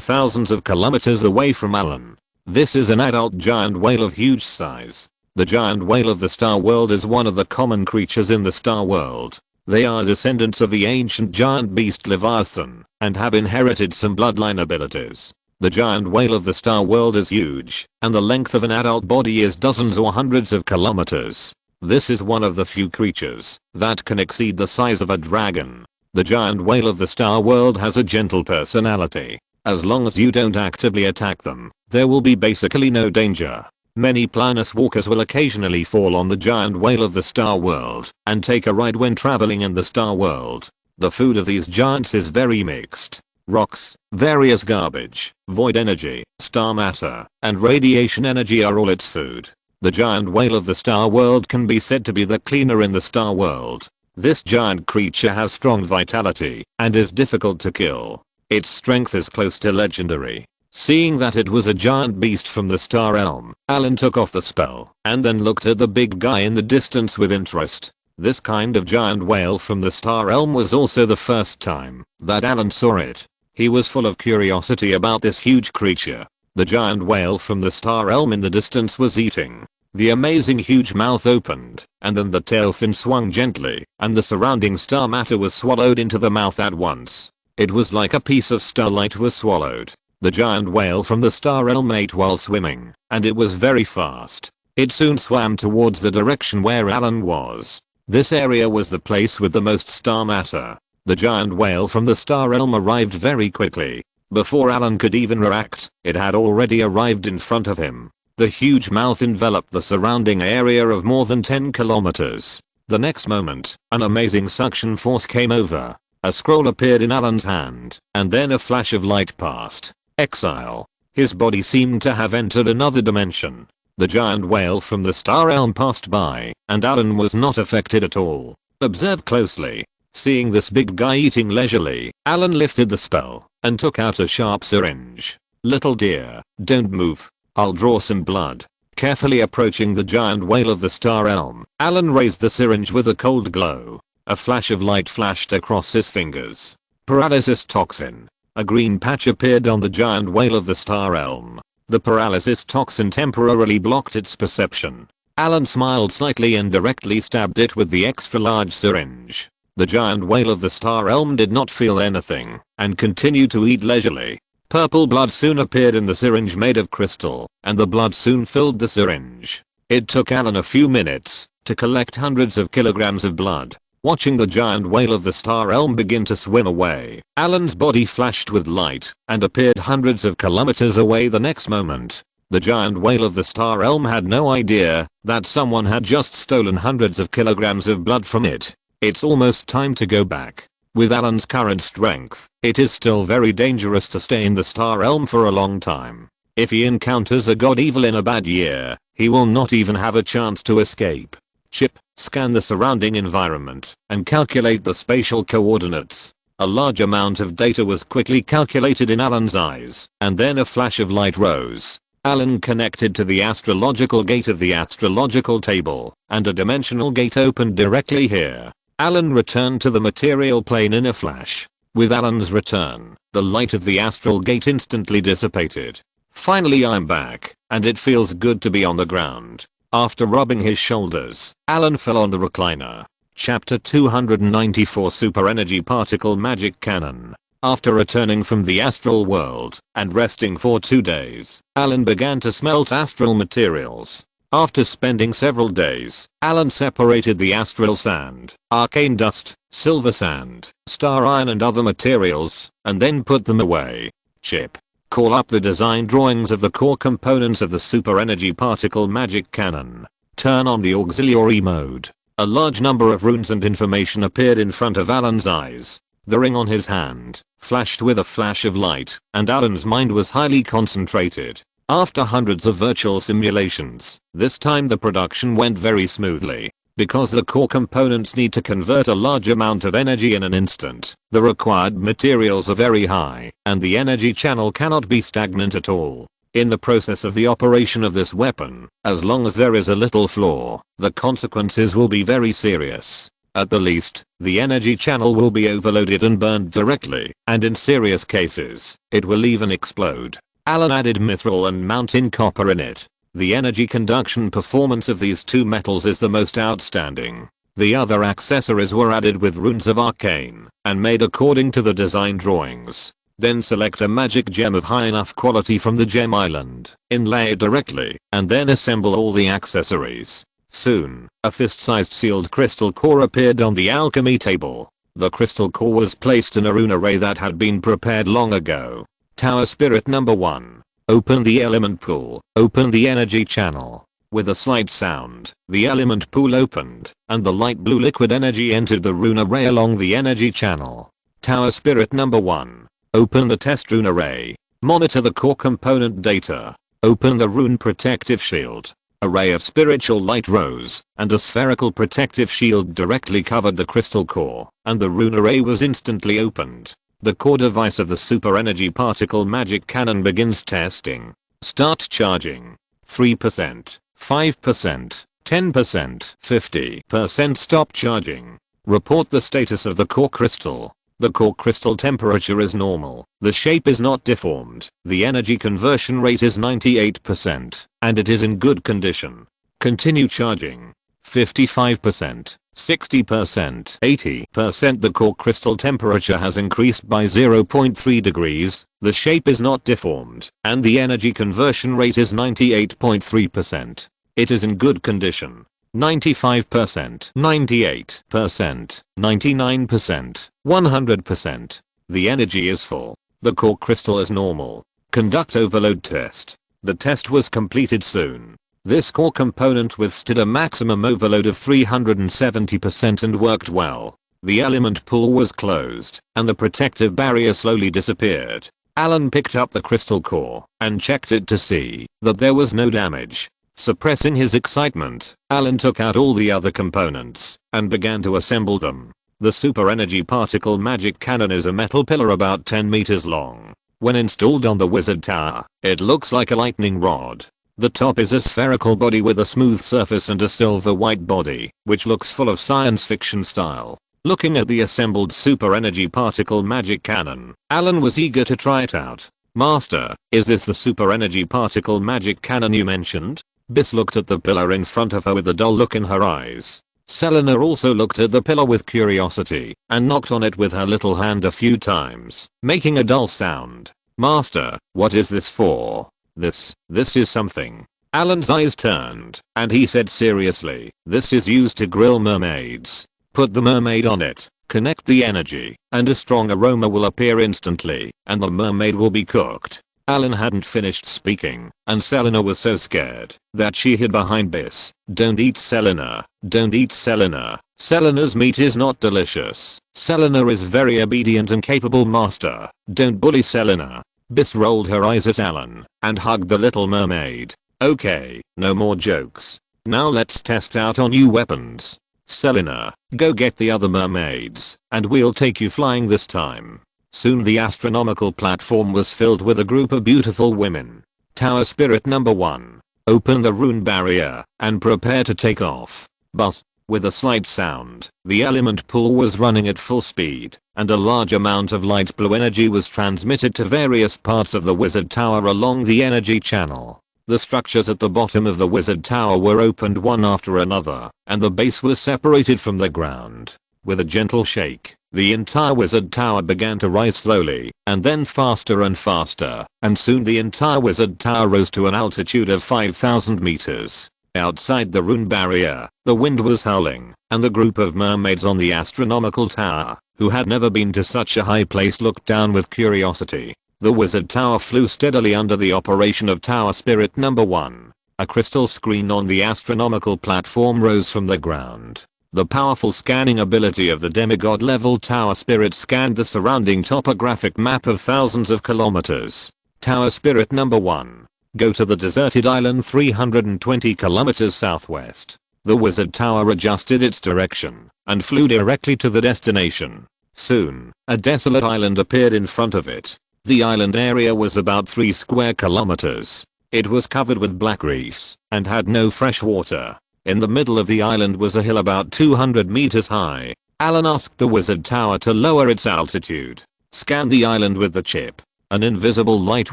S1: thousands of kilometers away from Allen. This is an adult giant whale of huge size. The giant whale of the Star World is one of the common creatures in the Star World. They are descendants of the ancient giant beast Leviathan, and have inherited some bloodline abilities. The giant whale of the Star World is huge, and the length of an adult body is dozens or hundreds of kilometers. This is one of the few creatures that can exceed the size of a dragon. The giant whale of the Star World has a gentle personality. As long as you don't actively attack them, there will be basically no danger. Many planetwalkers will occasionally fall on the giant whale of the Star World and take a ride when traveling in the Star World. The food of these giants is very mixed. Rocks, various garbage, void energy, star matter, and radiation energy are all its food. The giant whale of the Star World can be said to be the cleaner in the Star World. This giant creature has strong vitality and is difficult to kill. Its strength is close to legendary. Seeing that it was a giant beast from the Star Realm, Allen took off the spell and then looked at the big guy in the distance with interest. This kind of giant whale from the Star Realm was also the first time that Allen saw it. He was full of curiosity about this huge creature. The giant whale from the Star Realm in the distance was eating. The amazing huge mouth opened, and then the tail fin swung gently, and the surrounding star matter was swallowed into the mouth at once. It was like a piece of starlight was swallowed. The giant whale from the Star Realm ate while swimming, and it was very fast. It soon swam towards the direction where Allen was. This area was the place with the most star matter. The giant whale from the Star Realm arrived very quickly. Before Allen could even react, it had already arrived in front of him. The huge mouth enveloped the surrounding area of more than 10 kilometers. The next moment, an amazing suction force came over. A scroll appeared in Allen's hand, and then a flash of light passed. Exile. His body seemed to have entered another dimension. The giant whale from the Star Realm passed by, and Allen was not affected at all. Observe closely. Seeing this big guy eating leisurely, Allen lifted the spell and took out a sharp syringe. Little dear, don't move. I'll draw some blood. Carefully approaching the giant whale of the Star Realm, Allen raised the syringe with a cold glow. A flash of light flashed across his fingers. Paralysis toxin. A green patch appeared on the giant whale of the Star Realm. The paralysis toxin temporarily blocked its perception. Allen smiled slightly and directly stabbed it with the extra large syringe. The giant whale of the Star Realm did not feel anything and continued to eat leisurely. Purple blood soon appeared in the syringe made of crystal, and the blood soon filled the syringe. It took Allen a few minutes to collect hundreds of kilograms of blood. Watching the giant whale of the Star Realm begin to swim away, Allen's body flashed with light and appeared hundreds of kilometers away the next moment. The giant whale of the Star Realm had no idea that someone had just stolen hundreds of kilograms of blood from it. It's almost time to go back. With Allen's current strength, it is still very dangerous to stay in the Star Realm for a long time. If he encounters a god evil in a bad year, he will not even have a chance to escape. Chip, scan the surrounding environment and calculate the spatial coordinates. A large amount of data was quickly calculated in Allen's eyes, and then a flash of light rose. Allen connected to the astrological gate of the astrological table, and a dimensional gate opened directly here. Allen returned to the material plane in a flash. With Allen's return, the light of the astral gate instantly dissipated. Finally I'm back, and it feels good to be on the ground. After rubbing his shoulders, Allen fell on the recliner. Chapter 294 Super Energy Particle Magic Cannon. After returning from the astral world and resting for 2 days, Allen began to smelt astral materials. After spending several days, Allen separated the astral sand, arcane dust, silver sand, star iron and other materials, and then put them away. Chip. Call up the design drawings of the core components of the Super Energy Particle Magic Cannon. Turn on the auxiliary mode. A large number of runes and information appeared in front of Allen's eyes. The ring on his hand flashed with a flash of light, and Allen's mind was highly concentrated. After hundreds of virtual simulations, this time the production went very smoothly. Because the core components need to convert a large amount of energy in an instant, the required materials are very high, and the energy channel cannot be stagnant at all. In the process of the operation of this weapon, as long as there is a little flaw, the consequences will be very serious. At the least, the energy channel will be overloaded and burned directly, and in serious cases, it will even explode. Allen added mithril and mountain copper in it. The energy conduction performance of these two metals is the most outstanding. The other accessories were added with runes of arcane and made according to the design drawings. Then select a magic gem of high enough quality from the gem island, inlay it directly, and then assemble all the accessories. Soon, a fist-sized sealed crystal core appeared on the alchemy table. The crystal core was placed in a rune array that had been prepared long ago. Tower Spirit number 1. Open the element pool. Open the energy channel. With a slight sound, the element pool opened, and the light blue liquid energy entered the rune array along the energy channel. Tower Spirit number 1. Open the test rune array. Monitor the core component data. Open the rune protective shield. A ray of spiritual light rose, and a spherical protective shield directly covered the crystal core, and the rune array was instantly opened. The core device of the super energy particle magic cannon begins testing. Start charging. 3%, 5%, 10%, 50%. Stop charging. Report the status of the core crystal. The core crystal temperature is normal. The shape is not deformed. The energy conversion rate is 98%, and it is in good condition. Continue charging. 55%, 60%, 80%. The core crystal temperature has increased by 0.3 degrees, the shape is not deformed, and the energy conversion rate is 98.3%. It is in good condition. 95%, 98%, 99%, 100%. The energy is full. The core crystal is normal. Conduct overload test. The test was completed soon. This core component withstood a maximum overload of 370% and worked well. The element pool was closed, and the protective barrier slowly disappeared. Allen picked up the crystal core and checked it to see that there was no damage. Suppressing his excitement, Allen took out all the other components and began to assemble them. The super energy particle magic cannon is a metal pillar about 10 meters long. When installed on the wizard tower, it looks like a lightning rod. The top is a spherical body with a smooth surface and a silver white body, which looks full of science fiction style. Looking at the assembled super energy particle magic cannon, Allen was eager to try it out. Master, is this the super energy particle magic cannon you mentioned? Biss looked at the pillar in front of her with a dull look in her eyes. Selena also looked at the pillar with curiosity and knocked on it with her little hand a few times, making a dull sound. Master, what is this for? This is something. Allen's eyes turned, and he said seriously, this is used to grill mermaids. Put the mermaid on it, connect the energy, and a strong aroma will appear instantly, and the mermaid will be cooked. Allen hadn't finished speaking, and Selena was so scared that she hid behind Biss. Don't eat Selena. Don't eat Selena. Selena's meat is not delicious. Selena is very obedient and capable master. Don't bully Selena. Biss rolled her eyes at Allen and hugged the little mermaid. Okay, no more jokes. Now let's test out our new weapons. Selena, go get the other mermaids, and we'll take you flying this time. Soon the astronomical platform was filled with a group of beautiful women. Tower Spirit number 1. Open the rune barrier and prepare to take off. Buzz. With a slight sound, the element pool was running at full speed, and a large amount of light blue energy was transmitted to various parts of the wizard tower along the energy channel. The structures at the bottom of the wizard tower were opened one after another, and the base was separated from the ground. With a gentle shake, the entire wizard tower began to rise slowly, and then faster and faster, and soon the entire wizard tower rose to an altitude of 5,000 meters. Outside the rune barrier, the wind was howling, and the group of mermaids on the astronomical tower, who had never been to such a high place, looked down with curiosity. The wizard tower flew steadily under the operation of Tower Spirit number 1. A crystal screen on the astronomical platform rose from the ground. The powerful scanning ability of the demigod level Tower Spirit scanned the surrounding topographic map of thousands of kilometers. Tower Spirit number 1. Go to the deserted island 320 kilometers southwest. The wizard tower adjusted its direction and flew directly to the destination. Soon, a desolate island appeared in front of it. The island area was about 3 square kilometers. It was covered with black reefs and had no fresh water. In the middle of the island was a hill about 200 meters high. Allen asked the wizard tower to lower its altitude. Scan the island with the chip. An invisible light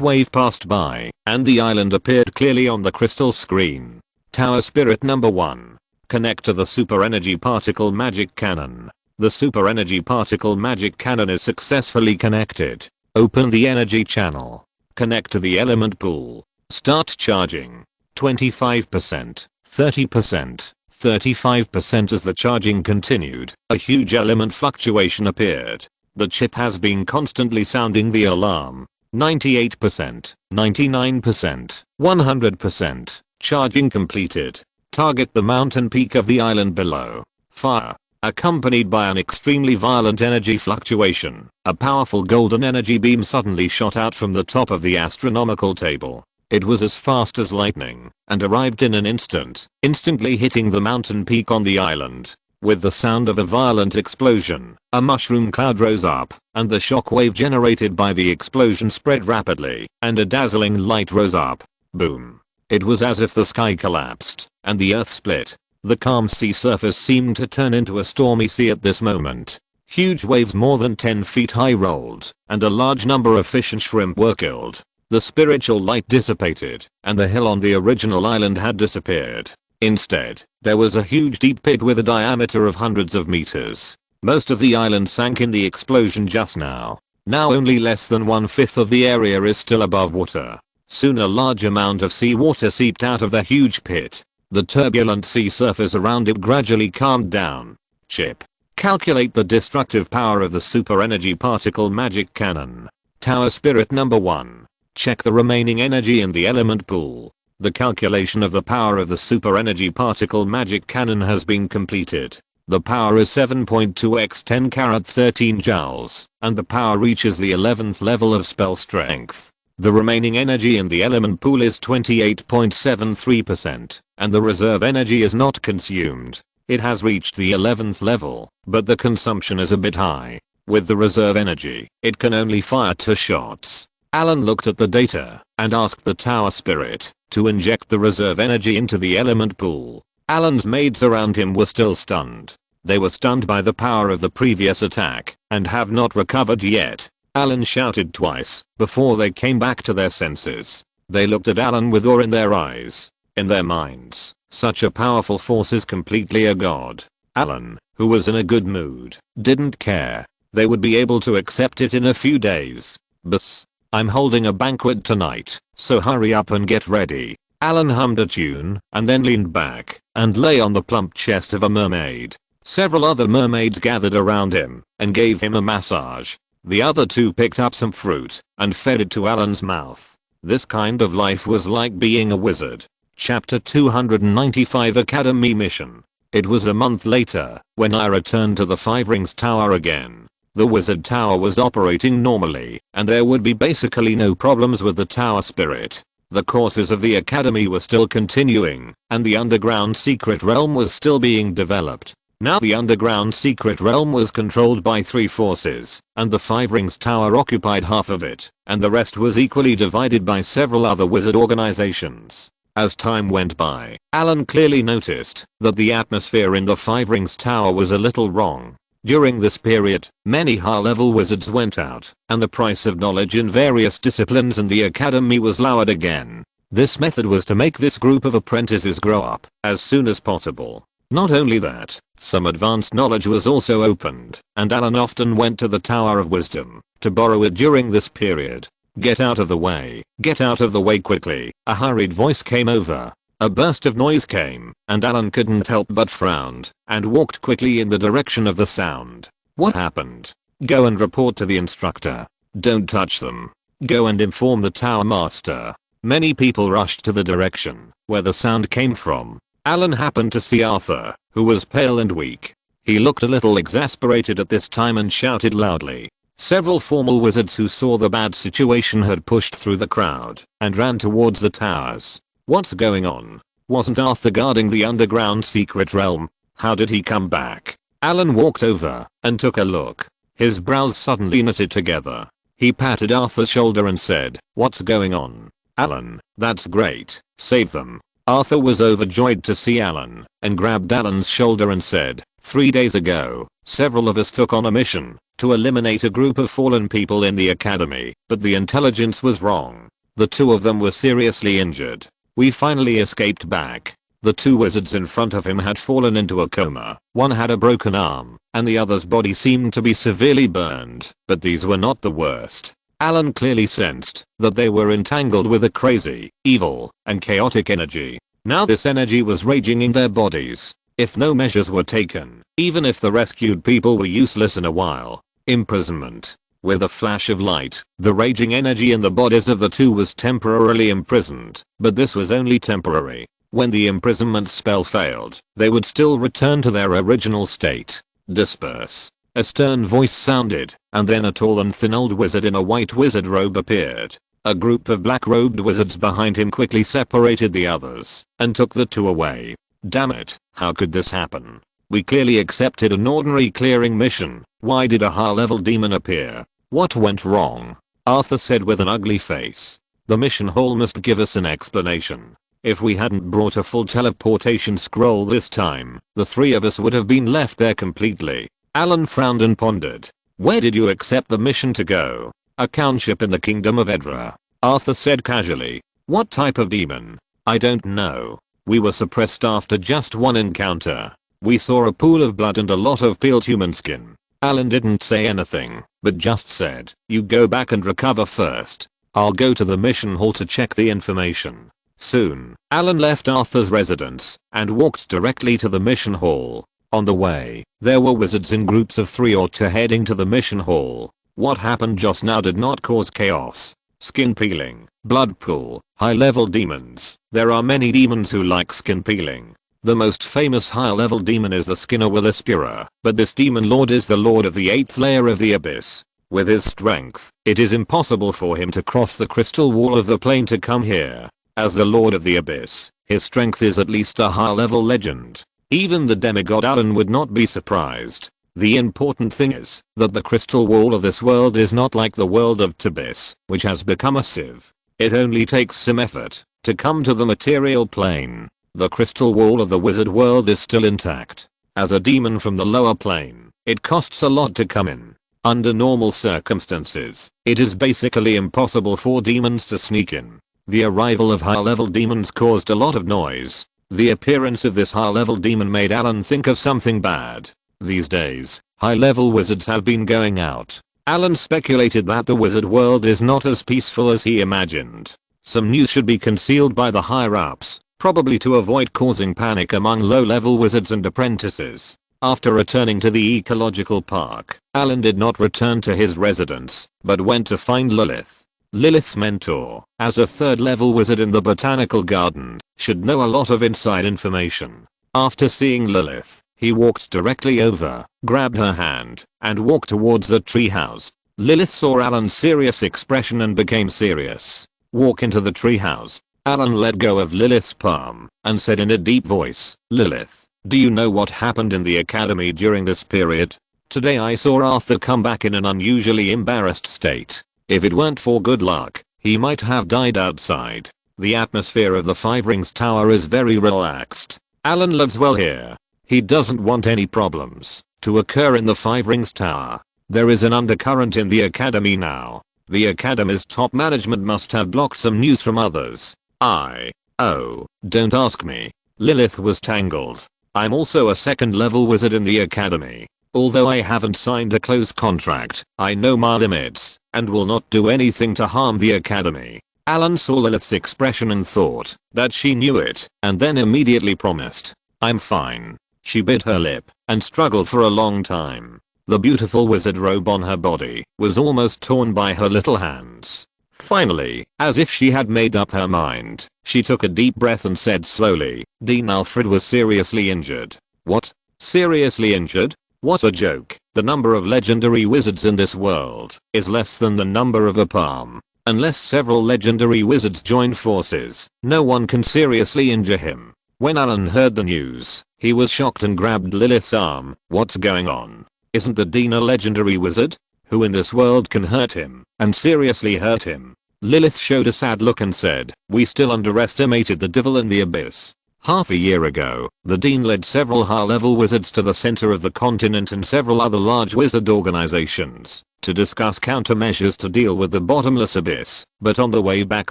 S1: wave passed by, and the island appeared clearly on the crystal screen. Tower Spirit number 1. Connect to the super energy particle magic cannon. The super energy particle magic cannon is successfully connected. Open the energy channel. Connect to the element pool. Start charging. 25%. 30%, 35%. As the charging continued, a huge element fluctuation appeared. The chip has been constantly sounding the alarm. 98%, 99%, 100%. Charging completed. Target the mountain peak of the island below. Fire. Accompanied by an extremely violent energy fluctuation, a powerful golden energy beam suddenly shot out from the top of the astronomical table. It was as fast as lightning and arrived in an instant, instantly hitting the mountain peak on the island. With the sound of a violent explosion, a mushroom cloud rose up, and the shockwave generated by the explosion spread rapidly, and a dazzling light rose up. Boom. It was as if the sky collapsed, and the earth split. The calm sea surface seemed to turn into a stormy sea at this moment. Huge waves more than 10 feet high rolled, and a large number of fish and shrimp were killed. The spiritual light dissipated, and the hill on the original island had disappeared. Instead, there was a huge deep pit with a diameter of hundreds of meters. Most of the island sank in the explosion just now. Now only less than 1/5 of the area is still above water. Soon a large amount of seawater seeped out of the huge pit. The turbulent sea surface around it gradually calmed down. Chip. Calculate the destructive power of the super energy particle magic cannon. Tower spirit number 1. Check the remaining energy in the element pool. The calculation of the power of the super energy particle magic cannon has been completed. The power is 7.2 x 10 carat 13 joules, and the power reaches the 11th level of spell strength. The remaining energy in the element pool is 28.73%, and the reserve energy is not consumed. It has reached the 11th level, but the consumption is a bit high. With the reserve energy, it can only fire 2 shots. Allen looked at the data and asked the tower spirit to inject the reserve energy into the element pool. Allen's mates around him were still stunned. They were stunned by the power of the previous attack and have not recovered yet. Allen shouted twice before they came back to their senses. They looked at Allen with awe in their eyes. In their minds, such a powerful force is completely a god. Allen, who was in a good mood, didn't care. They would be able to accept it in a few days. But I'm holding a banquet tonight, so hurry up and get ready. Allen hummed a tune and then leaned back and lay on the plump chest of a mermaid. Several other mermaids gathered around him and gave him a massage. The other 2 picked up some fruit and fed it to Allen's mouth. This kind of life was like being a wizard. Chapter 295 Academy Mission. It was a month later when I returned to the Five Rings Tower again. The wizard tower was operating normally, and there would be basically no problems with the tower spirit. The courses of the academy were still continuing, and the underground secret realm was still being developed. Now the underground secret realm was controlled by 3 forces, and the Five Rings Tower occupied half of it, and the rest was equally divided by several other wizard organizations. As time went by, Allen clearly noticed that the atmosphere in the Five Rings Tower was a little wrong. During this period, many high-level wizards went out, and the price of knowledge in various disciplines in the academy was lowered again. This method was to make this group of apprentices grow up as soon as possible. Not only that, some advanced knowledge was also opened, and Allen often went to the Tower of Wisdom to borrow it during this period. Get out of the way. Get out of the way quickly. A hurried voice came over. A burst of noise came, and Allen couldn't help but frowned, and walked quickly in the direction of the sound. What happened? Go and report to the instructor. Don't touch them. Go and inform the tower master. Many people rushed to the direction where the sound came from. Allen happened to see Arthur, who was pale and weak. He looked a little exasperated at this time and shouted loudly. Several formal wizards who saw the bad situation had pushed through the crowd and ran towards the towers. What's going on? Wasn't Arthur guarding the underground secret realm? How did he come back? Allen walked over and took a look. His brows suddenly knitted together. He patted Arthur's shoulder and said, "What's going on?" "Allen, that's great. Save them." Arthur was overjoyed to see Allen and grabbed Allen's shoulder and said, 3 days ago, several of us took on a mission to eliminate a group of fallen people in the academy, but the intelligence was wrong. The 2 of them were seriously injured. We finally escaped back. The 2 wizards in front of him had fallen into a coma. One had a broken arm, and the other's body seemed to be severely burned, but these were not the worst. Allen clearly sensed that they were entangled with a crazy, evil, and chaotic energy. Now this energy was raging in their bodies. If no measures were taken, even if the rescued people were useless in a while. Imprisonment. With a flash of light, the raging energy in the bodies of the 2 was temporarily imprisoned, but this was only temporary. When the imprisonment spell failed, they would still return to their original state. Disperse. A stern voice sounded, and then a tall and thin old wizard in a white wizard robe appeared. A group of black-robed wizards behind him quickly separated the others and took the 2 away. Damn it, how could this happen? We clearly accepted an ordinary clearing mission. Why did a high level demon appear? What went wrong? Arthur said with an ugly face. The mission hall must give us an explanation. If we hadn't brought a full teleportation scroll this time, the three of us would have been left there completely. Allen frowned and pondered. Where did you accept the mission to go? A township in the kingdom of Edra. Arthur said casually. What type of demon? I don't know. We were suppressed after just one encounter. We saw a pool of blood and a lot of peeled human skin. Allen didn't say anything, but just said, you go back and recover first. I'll go to the mission hall to check the information. Soon, Allen left Arthur's residence and walked directly to the mission hall. On the way, there were wizards in groups of 3 or 2 heading to the mission hall. What happened just now did not cause chaos. Skin peeling, blood pool, high-level demons. There are many demons who like skin peeling. The most famous high-level demon is the Skinner Willispura, but this demon lord is the lord of the 8th layer of the abyss. With his strength, it is impossible for him to cross the crystal wall of the plane to come here. As the lord of the abyss, his strength is at least a high-level legend. Even the demigod Allen would not be surprised. The important thing is that the crystal wall of this world is not like the world of Tibis, which has become a sieve. It only takes some effort to come to the material plane. The crystal wall of the wizard world is still intact. As a demon from the lower plane, it costs a lot to come in. Under normal circumstances, it is basically impossible for demons to sneak in. The arrival of high-level demons caused a lot of noise. The appearance of this high-level demon made Allen think of something bad. These days, high-level wizards have been going out. Allen speculated that the wizard world is not as peaceful as he imagined. Some news should be concealed by the higher-ups, probably to avoid causing panic among low-level wizards and apprentices. After returning to the ecological park, Allen did not return to his residence, but went to find Lilith. Lilith's mentor, as a 3rd level wizard in the botanical garden, should know a lot of inside information. After seeing Lilith, he walked directly over, grabbed her hand, and walked towards the treehouse. Lilith saw Allen's serious expression and became serious. Walk into the treehouse. Allen let go of Lilith's palm and said in a deep voice, Lilith, do you know what happened in the academy during this period? Today I saw Arthur come back in an unusually embarrassed state. If it weren't for good luck, he might have died outside. The atmosphere of the 5 Rings Tower is very relaxed. Allen lives well here. He doesn't want any problems to occur in the 5 Rings Tower. There is an undercurrent in the academy now. The academy's top management must have blocked some news from others. Don't ask me. Lilith was tangled. I'm also a 2nd level wizard in the academy. Although I haven't signed a close contract, I know my limits, and will not do anything to harm the academy. Allen saw Lilith's expression and thought that she knew it, and then immediately promised. I'm fine. She bit her lip, and struggled for a long time. The beautiful wizard robe on her body was almost torn by her little hands. Finally, as if she had made up her mind, she took a deep breath and said slowly, Dean Alfred was seriously injured. What? Seriously injured? What a joke. The number of legendary wizards in this world is less than the number of a palm. Unless several legendary wizards join forces, no one can seriously injure him. When Allen heard the news, he was shocked and grabbed Lilith's arm. What's going on? Isn't the Dean a legendary wizard? Who in this world can hurt him, and seriously hurt him? Lilith showed a sad look and said, we still underestimated the devil in the abyss. Half a year ago, the Dean led several high-level wizards to the center of the continent and several other large wizard organizations to discuss countermeasures to deal with the bottomless abyss, but on the way back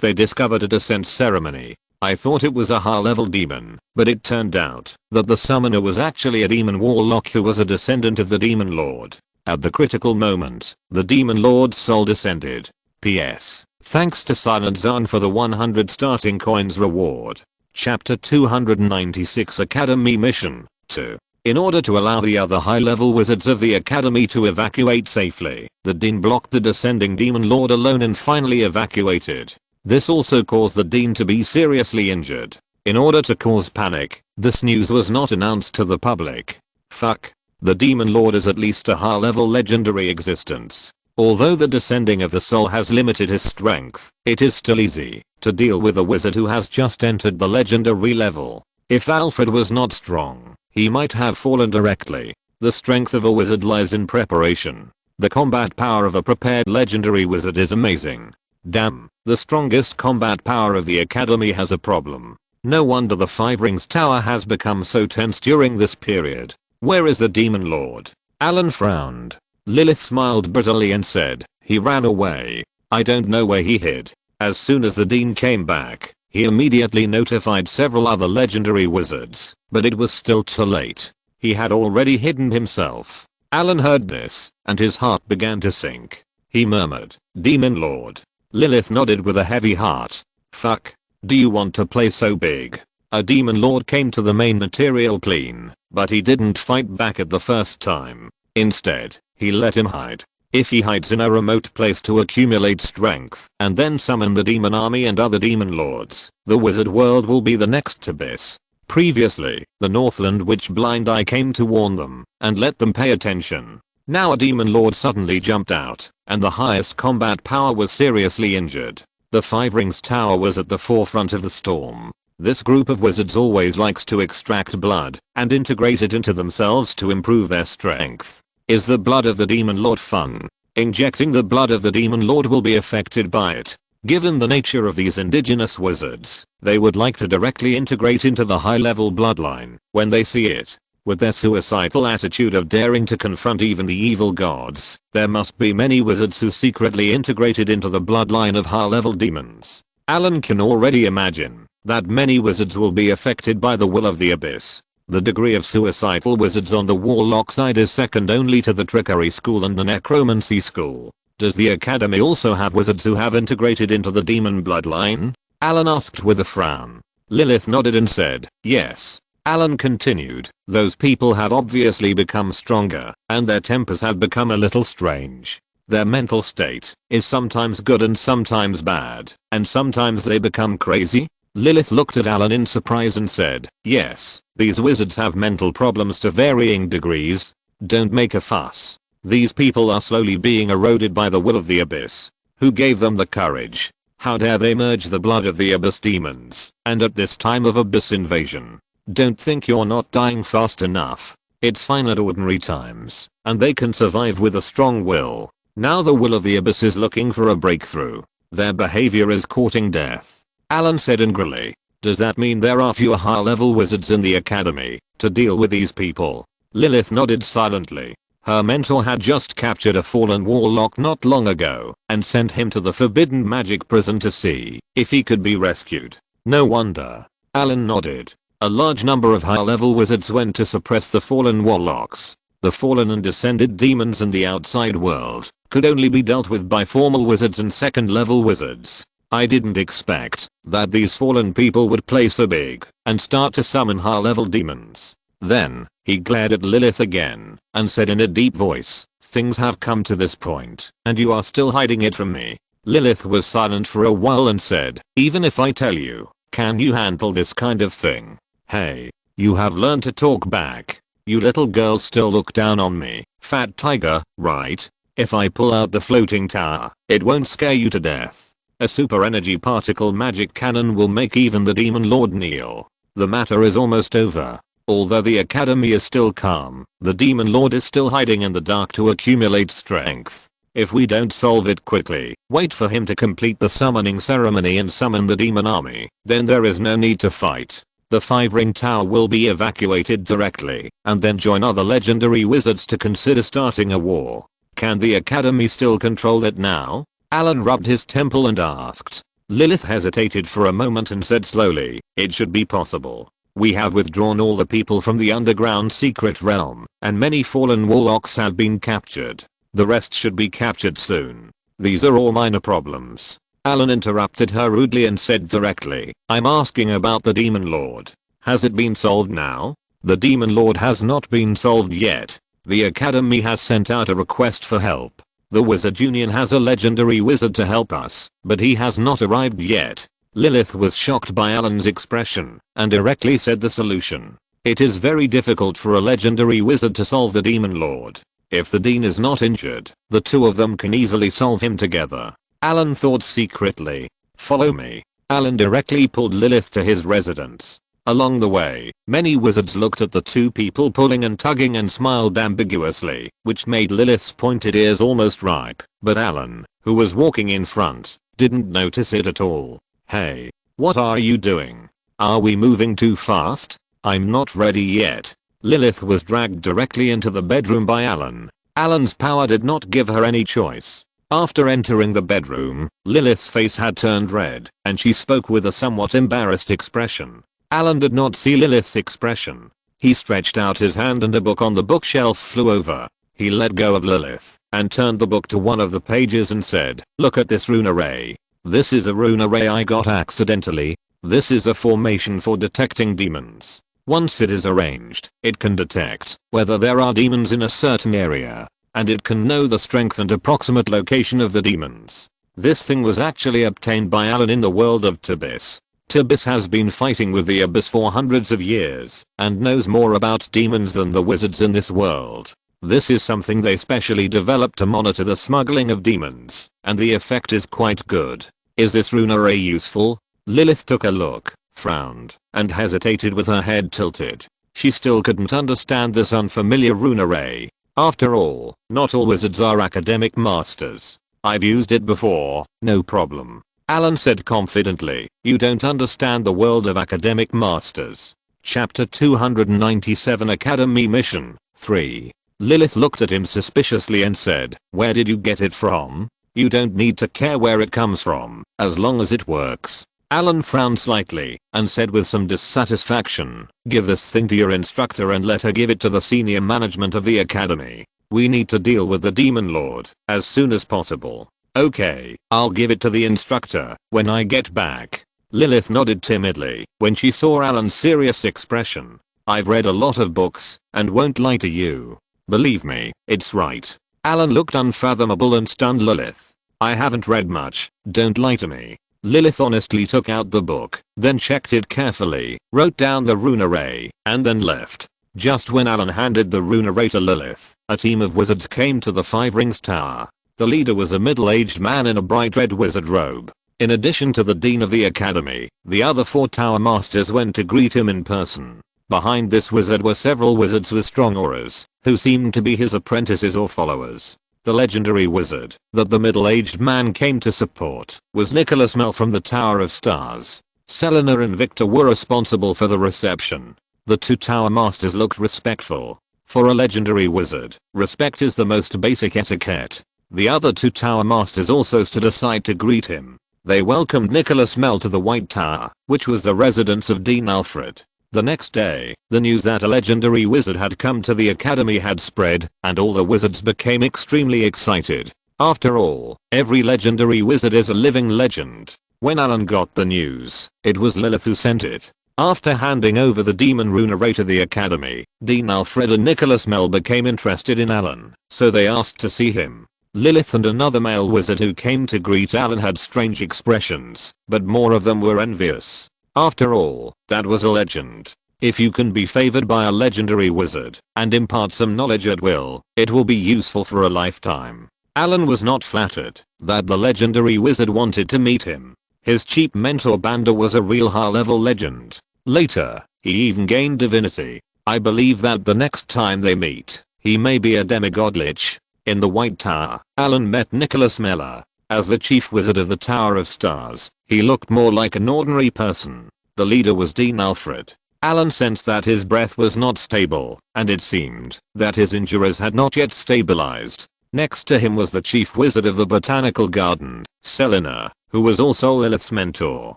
S1: they discovered a descent ceremony. I thought it was a high-level demon, but it turned out that the summoner was actually a demon warlock who was a descendant of the demon lord. At the critical moment, the demon lord's soul descended. P.S. Thanks to Silent Zahn for the 100 starting coins reward. Chapter 296 Academy Mission 2. In order to allow the other high-level wizards of the academy to evacuate safely, the Dean blocked the descending demon lord alone and finally evacuated. This also caused the Dean to be seriously injured. In order to cause panic, this news was not announced to the public. Fuck. The demon lord is at least a high-level legendary existence. Although the descending of the soul has limited his strength, it is still easy to deal with a wizard who has just entered the legendary level. If Alfred was not strong, He might have fallen directly. The strength of a wizard lies in preparation. The combat power of a prepared legendary wizard is amazing. Damn, the strongest combat power of the academy has a problem. No wonder the Five Rings Tower has become so tense during this period. Where is the Demon Lord? Allen frowned. Lilith smiled bitterly and said, he ran away. I don't know where he hid. As soon as the Dean came back, he immediately notified several other legendary wizards, but it was still too late. He had already hidden himself. Allen heard this, and his heart began to sink. He murmured, Demon Lord. Lilith nodded with a heavy heart. Fuck. Do you want to play so big? A Demon Lord came to the main material plane, but he didn't fight back at the first time. Instead, he let him hide. If he hides in a remote place to accumulate strength and then summon the demon army and other demon lords, the wizard world will be the next abyss. Previously, the Northland Witch Blind Eye came to warn them and let them pay attention. Now a demon lord suddenly jumped out, and the highest combat power was seriously injured. The Five Rings Tower was at the forefront of the storm. This group of wizards always likes to extract blood and integrate it into themselves to improve their strength. Is the blood of the Demon Lord fun? Injecting the blood of the Demon Lord will be affected by it. Given the nature of these indigenous wizards, they would like to directly integrate into the high-level bloodline when they see it. With their suicidal attitude of daring to confront even the evil gods, there must be many wizards who secretly integrated into the bloodline of high-level demons. Allen can already imagine that many wizards will be affected by the will of the abyss. The degree of suicidal wizards on the warlock side is second only to the trickery school and the necromancy school. Does the academy also have wizards who have integrated into the demon bloodline? Allen asked with a frown. Lilith nodded and said, yes. Allen continued, those people have obviously become stronger, and their tempers have become a little strange. Their mental state is sometimes good and sometimes bad, and sometimes they become crazy. Lilith looked at Allen in surprise and said, yes, these wizards have mental problems to varying degrees. Don't make a fuss. These people are slowly being eroded by the will of the abyss. Who gave them the courage? How dare they merge the blood of the abyss demons, and at this time of abyss invasion? Don't think you're not dying fast enough. It's fine at ordinary times, and they can survive with a strong will. Now the will of the abyss is looking for a breakthrough. Their behavior is courting death. Allen said angrily, does that mean there are fewer high-level wizards in the academy to deal with these people? Lilith nodded silently. Her mentor had just captured a fallen warlock not long ago and sent him to the forbidden magic prison to see if he could be rescued. No wonder. Allen nodded. A large number of high-level wizards went to suppress the fallen warlocks. The fallen and descended demons in the outside world could only be dealt with by formal wizards and second-level wizards. I didn't expect that these fallen people would play so big and start to summon high-level demons. Then, he glared at Lilith again and said in a deep voice, things have come to this point, and you are still hiding it from me. Lilith was silent for a while and said, even if I tell you, can you handle this kind of thing? Hey, you have learned to talk back. You little girls still look down on me, fat tiger, right? If I pull out the floating tower, it won't scare you to death. A super energy particle magic cannon will make even the demon lord kneel. The matter is almost over. Although the academy is still calm, the demon lord is still hiding in the dark to accumulate strength. If we don't solve it quickly, wait for him to complete the summoning ceremony and summon the demon army, then there is no need to fight. The Five Ring Tower will be evacuated directly, and then join other legendary wizards to consider starting a war. Can the academy still control it now? Allen rubbed his temple and asked. Lilith hesitated for a moment and said slowly, it should be possible. We have withdrawn all the people from the underground secret realm, and many fallen warlocks have been captured. The rest should be captured soon. These are all minor problems. Allen interrupted her rudely and said directly, I'm asking about the Demon Lord. Has it been solved now? The Demon Lord has not been solved yet. The academy has sent out a request for help. The Wizard Union has a legendary wizard to help us, but he has not arrived yet. Lilith was shocked by Allen's expression and directly said the solution. It is very difficult for a legendary wizard to solve the Demon Lord. If the Dean is not injured, the two of them can easily solve him together. Allen thought secretly. Follow me. Allen directly pulled Lilith to his residence. Along the way, many wizards looked at the two people pulling and tugging and smiled ambiguously, which made Lilith's pointed ears almost ripe, but Allen, who was walking in front, didn't notice it at all. Hey, what are you doing? Are we moving too fast? I'm not ready yet. Lilith was dragged directly into the bedroom by Allen. Allen's power did not give her any choice. After entering the bedroom, Lilith's face had turned red, and she spoke with a somewhat embarrassed expression. Allen did not see Lilith's expression. He stretched out his hand and a book on the bookshelf flew over. He let go of Lilith, and turned the book to one of the pages and said, "Look at this rune array. This is a rune array I got accidentally. This is a formation for detecting demons. Once it is arranged, it can detect whether there are demons in a certain area, and it can know the strength and approximate location of the demons." This thing was actually obtained by Allen in the world of Tibis. Tibis has been fighting with the Abyss for hundreds of years, and knows more about demons than the wizards in this world. This is something they specially developed to monitor the smuggling of demons, and the effect is quite good. Is this rune array useful? Lilith took a look, frowned, and hesitated with her head tilted. She still couldn't understand this unfamiliar rune array. After all, not all wizards are academic masters. I've used it before, no problem. Allen said confidently, "You don't understand the world of academic masters." Chapter 297 Academy Mission 3. Lilith looked at him suspiciously and said, "Where did you get it from? You don't need to care where it comes from, as long as it works." Allen frowned slightly, and said with some dissatisfaction, "Give this thing to your instructor and let her give it to the senior management of the academy. We need to deal with the demon lord as soon as possible." "Okay, I'll give it to the instructor when I get back." Lilith nodded timidly when she saw Allen's serious expression. "I've read a lot of books, and won't lie to you. Believe me, it's right." Allen looked unfathomable and stunned Lilith. "I haven't read much, don't lie to me." Lilith honestly took out the book, then checked it carefully, wrote down the rune array, and then left. Just when Allen handed the rune array to Lilith, a team of wizards came to the Five Rings Tower. The leader was a middle-aged man in a bright red wizard robe. In addition to the dean of the academy, the other 4 tower masters went to greet him in person. Behind this wizard were several wizards with strong auras, who seemed to be his apprentices or followers. The legendary wizard that the middle-aged man came to support was Nicholas Mel from the Tower of Stars. Selena and Victor were responsible for the reception. The 2 tower masters looked respectful. For a legendary wizard, respect is the most basic etiquette. The other 2 tower masters also stood aside to greet him. They welcomed Nicholas Mel to the White Tower, which was the residence of Dean Alfred. The next day, the news that a legendary wizard had come to the academy had spread, and all the wizards became extremely excited. After all, every legendary wizard is a living legend. When Allen got the news, it was Lilith who sent it. After handing over the demon rune array to the academy, Dean Alfred and Nicholas Mel became interested in Allen, so they asked to see him. Lilith and another male wizard who came to greet Allen had strange expressions, but more of them were envious. After all, that was a legend. If you can be favored by a legendary wizard and impart some knowledge at will, it will be useful for a lifetime. Allen was not flattered that the legendary wizard wanted to meet him. His cheap mentor Banda was a real high-level legend. Later, he even gained divinity. I believe that the next time they meet, he may be a demigod lich. In the White Tower, Allen met Nicholas Mel. As the chief wizard of the Tower of Stars, he looked more like an ordinary person. The leader was Dean Alfred. Allen sensed that his breath was not stable, and it seemed that his injuries had not yet stabilized. Next to him was the chief wizard of the Botanical Garden, Selena, who was also Lilith's mentor.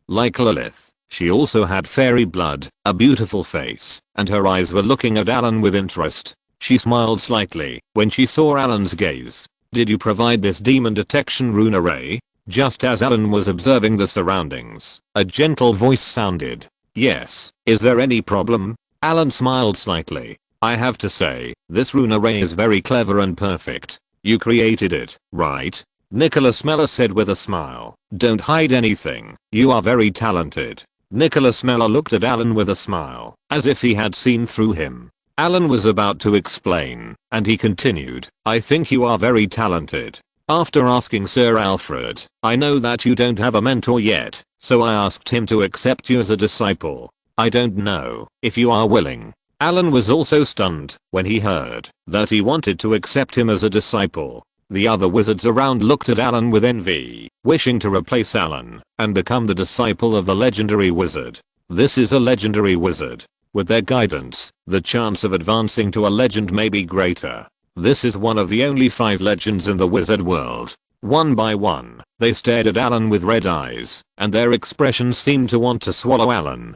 S1: Like Lilith, she also had fairy blood, a beautiful face, and her eyes were looking at Allen with interest. She smiled slightly when she saw Allen's gaze. "Did you provide this demon detection rune array?" Just as Allen was observing the surroundings, a gentle voice sounded. "Yes, is there any problem?" Allen smiled slightly. "I have to say, this rune array is very clever and perfect. You created it, right?" Nicholas Mel said with a smile. "Don't hide anything, you are very talented." Nicholas Mel looked at Allen with a smile, as if he had seen through him. Allen was about to explain, and he continued, "I think you are very talented. After asking Sir Alfred, I know that you don't have a mentor yet, so I asked him to accept you as a disciple. I don't know if you are willing. Allen was also stunned when he heard that he wanted to accept him as a disciple. The other wizards around looked at Allen with envy, wishing to replace Allen and become the disciple of the legendary wizard. This is a legendary wizard. With their guidance, the chance of advancing to a legend may be greater. This is one of the only 5 legends in the wizard world. One by one, they stared at Allen with red eyes, and their expressions seemed to want to swallow Allen.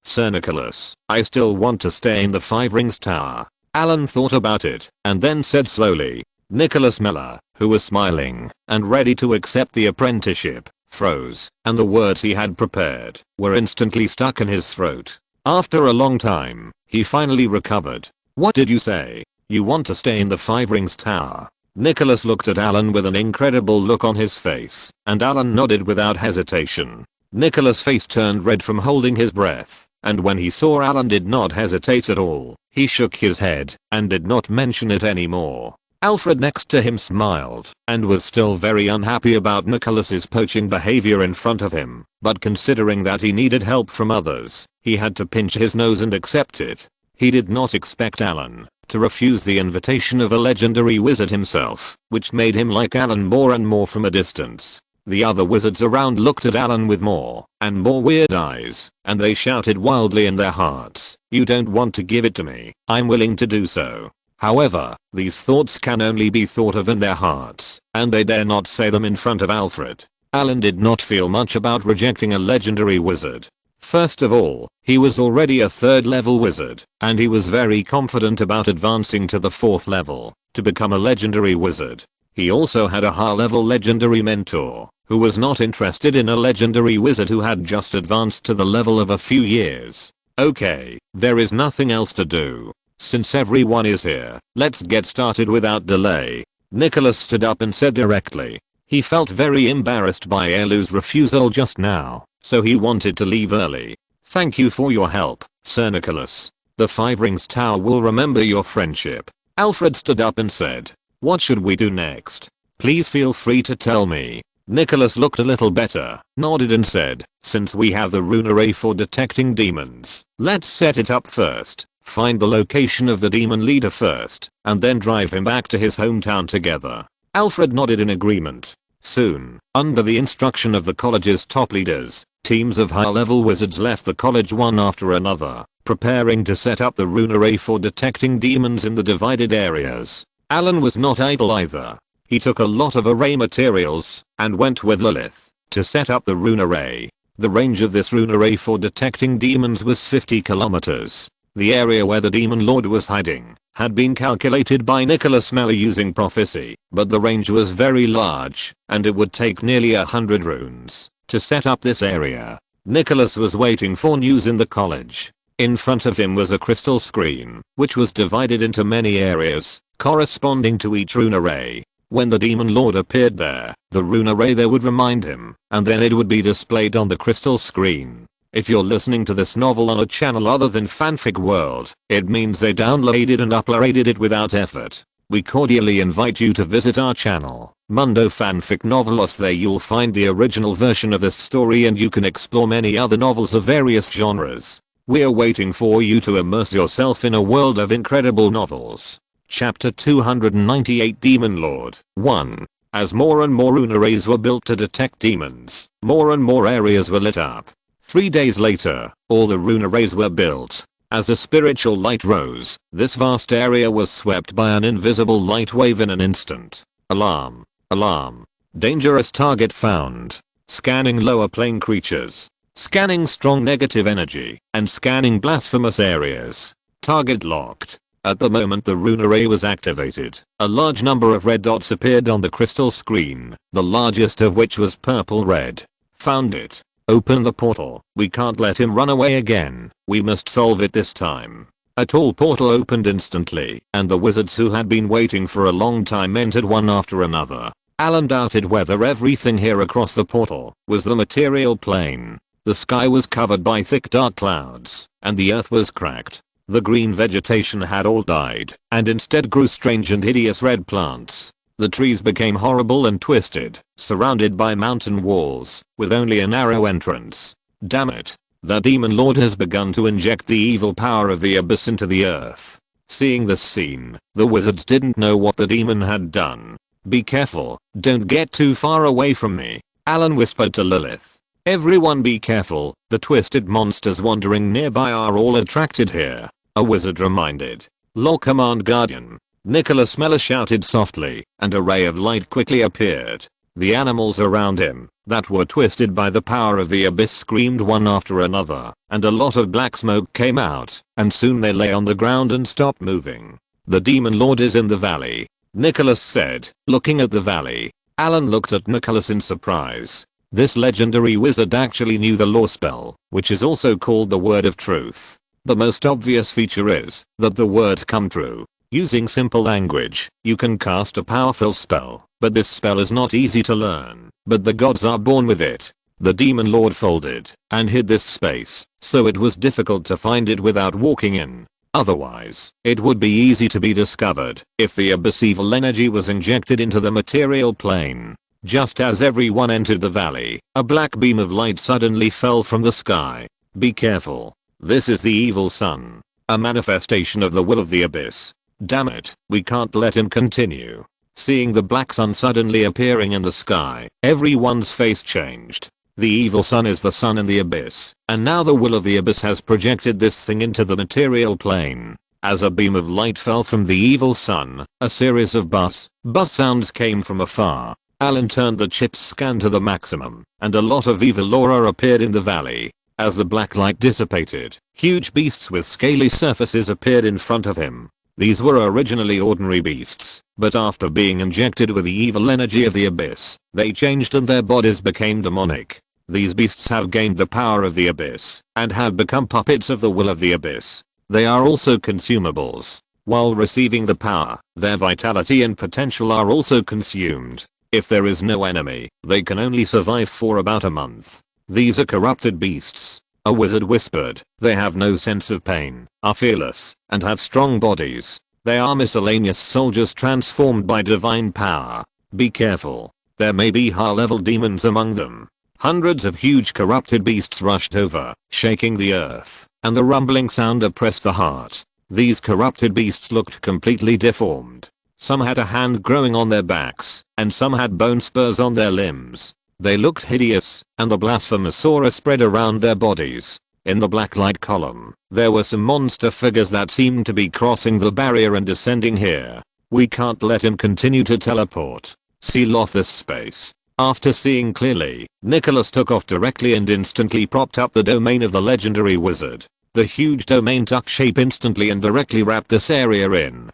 S1: Sir Nicholas, I still want to stay in the 5 Rings Tower. Allen thought about it, and then said slowly. Nicholas Miller, who was smiling and ready to accept the apprenticeship, froze, and the words he had prepared were instantly stuck in his throat. After a long time, he finally recovered. What did you say? You want to stay in the 5 Rings Tower? Nicholas looked at Allen with an incredible look on his face, and Allen nodded without hesitation. Nicholas' face turned red from holding his breath, and when he saw Allen did not hesitate at all, he shook his head and did not mention it anymore. Alfred next to him smiled and was still very unhappy about Nicholas's poaching behavior in front of him, but considering that he needed help from others, he had to pinch his nose and accept it. He did not expect Allen to refuse the invitation of a legendary wizard himself, which made him like Allen more and more from a distance. The other wizards around looked at Allen with more and more weird eyes, and they shouted wildly in their hearts, "You don't want to give it to me, I'm willing to do so." However, these thoughts can only be thought of in their hearts, and they dare not say them in front of Alfred. Allen did not feel much about rejecting a legendary wizard. First of all, he was already a 3rd level wizard, and he was very confident about advancing to the 4th level to become a legendary wizard. He also had a high level legendary mentor who was not interested in a legendary wizard who had just advanced to the level of a few years. Okay, there is nothing else to do. Since everyone is here, let's get started without delay. Nicholas stood up and said directly. He felt very embarrassed by Elu's refusal just now, so he wanted to leave early. Thank you for your help, Sir Nicholas. The 5 Rings Tower will remember your friendship. Alfred stood up and said. What should we do next? Please feel free to tell me. Nicholas looked a little better, nodded and said, since we have the rune array for detecting demons, let's set it up first. Find the location of the demon leader first, and then drive him back to his hometown together. Alfred nodded in agreement. Soon, under the instruction of the college's top leaders, teams of high-level wizards left the college one after another, preparing to set up the rune array for detecting demons in the divided areas. Allen was not idle either. He took a lot of array materials and went with Lilith to set up the rune array. The range of this rune array for detecting demons was 50 kilometers. The area where the demon lord was hiding had been calculated by Nicholas Miller using prophecy, but the range was very large, and it would take nearly 100 runes to set up this area. Nicholas was waiting for news in the college. In front of him was a crystal screen, which was divided into many areas, corresponding to each rune array. When the demon lord appeared there, the rune array there would remind him, and then it would be displayed on the crystal screen. If you're listening to this novel on a channel other than Fanfic World, it means they downloaded and uploaded it without effort. We cordially invite you to visit our channel, Mundo Fanfic Novelos. There you'll find the original version of this story and you can explore many other novels of various genres. We're waiting for you to immerse yourself in a world of incredible novels. Chapter 298 Demon Lord 1. As more and more rune arrays were built to detect demons, more and more areas were lit up. 3 days later, all the rune arrays were built. As a spiritual light rose, this vast area was swept by an invisible light wave in an instant. Alarm. Alarm. Dangerous target found. Scanning lower plane creatures. Scanning strong negative energy, and scanning blasphemous areas. Target locked. At the moment the rune array was activated, a large number of red dots appeared on the crystal screen, the largest of which was purple-red. Found it. Open the portal. We can't let him run away again. We must solve it this time. A tall portal opened instantly, and the wizards who had been waiting for a long time entered one after another. Allen doubted whether everything here across the portal was the material plane. The sky was covered by thick dark clouds, and the earth was cracked. The green vegetation had all died, and instead grew strange and hideous red plants. The trees became horrible and twisted, surrounded by mountain walls, with only a narrow entrance. Damn it. The demon lord has begun to inject the evil power of the abyss into the earth. Seeing this scene, the wizards didn't know what the demon had done. Be careful, don't get too far away from me, Allen whispered to Lilith. Everyone be careful, the twisted monsters wandering nearby are all attracted here, a wizard reminded. Law command guardian. Nicholas Meller shouted softly, and a ray of light quickly appeared. The animals around him, that were twisted by the power of the abyss, screamed one after another, and a lot of black smoke came out, and soon they lay on the ground and stopped moving. The demon lord is in the valley, Nicholas said, looking at the valley. Allen looked at Nicholas in surprise. This legendary wizard actually knew the law spell, which is also called the word of truth. The most obvious feature is that the word come true. Using simple language, you can cast a powerful spell, but this spell is not easy to learn, but the gods are born with it. The demon lord folded and hid this space, so it was difficult to find it without walking in. Otherwise, it would be easy to be discovered if the abyss evil energy was injected into the material plane. Just as everyone entered the valley, a black beam of light suddenly fell from the sky. Be careful. This is the evil sun, a manifestation of the will of the abyss. Damn it, we can't let him continue. Seeing the black sun suddenly appearing in the sky, everyone's face changed. The evil sun is the sun in the abyss, and now the will of the abyss has projected this thing into the material plane. As a beam of light fell from the evil sun, a series of buzz sounds came from afar. Allen turned the chip's scan to the maximum, and a lot of evil aura appeared in the valley. As the black light dissipated, huge beasts with scaly surfaces appeared in front of him. These were originally ordinary beasts, but after being injected with the evil energy of the abyss, they changed and their bodies became demonic. These beasts have gained the power of the abyss, and have become puppets of the will of the abyss. They are also consumables. While receiving the power, their vitality and potential are also consumed. If there is no enemy, they can only survive for about a month. These are corrupted beasts, a wizard whispered. They have no sense of pain, are fearless, and have strong bodies. They are miscellaneous soldiers transformed by divine power. Be careful. There may be high-level demons among them. Hundreds of huge corrupted beasts rushed over, shaking the earth, and the rumbling sound oppressed the heart. These corrupted beasts looked completely deformed. Some had a hand growing on their backs, and some had bone spurs on their limbs. They looked hideous, and the blasphemous aura spread around their bodies. In the black light column, there were some monster figures that seemed to be crossing the barrier and descending here. We can't let him continue to teleport. Seal off this space. After seeing clearly, Nicholas took off directly and instantly propped up the domain of the legendary wizard. The huge domain took shape instantly and directly wrapped this area in.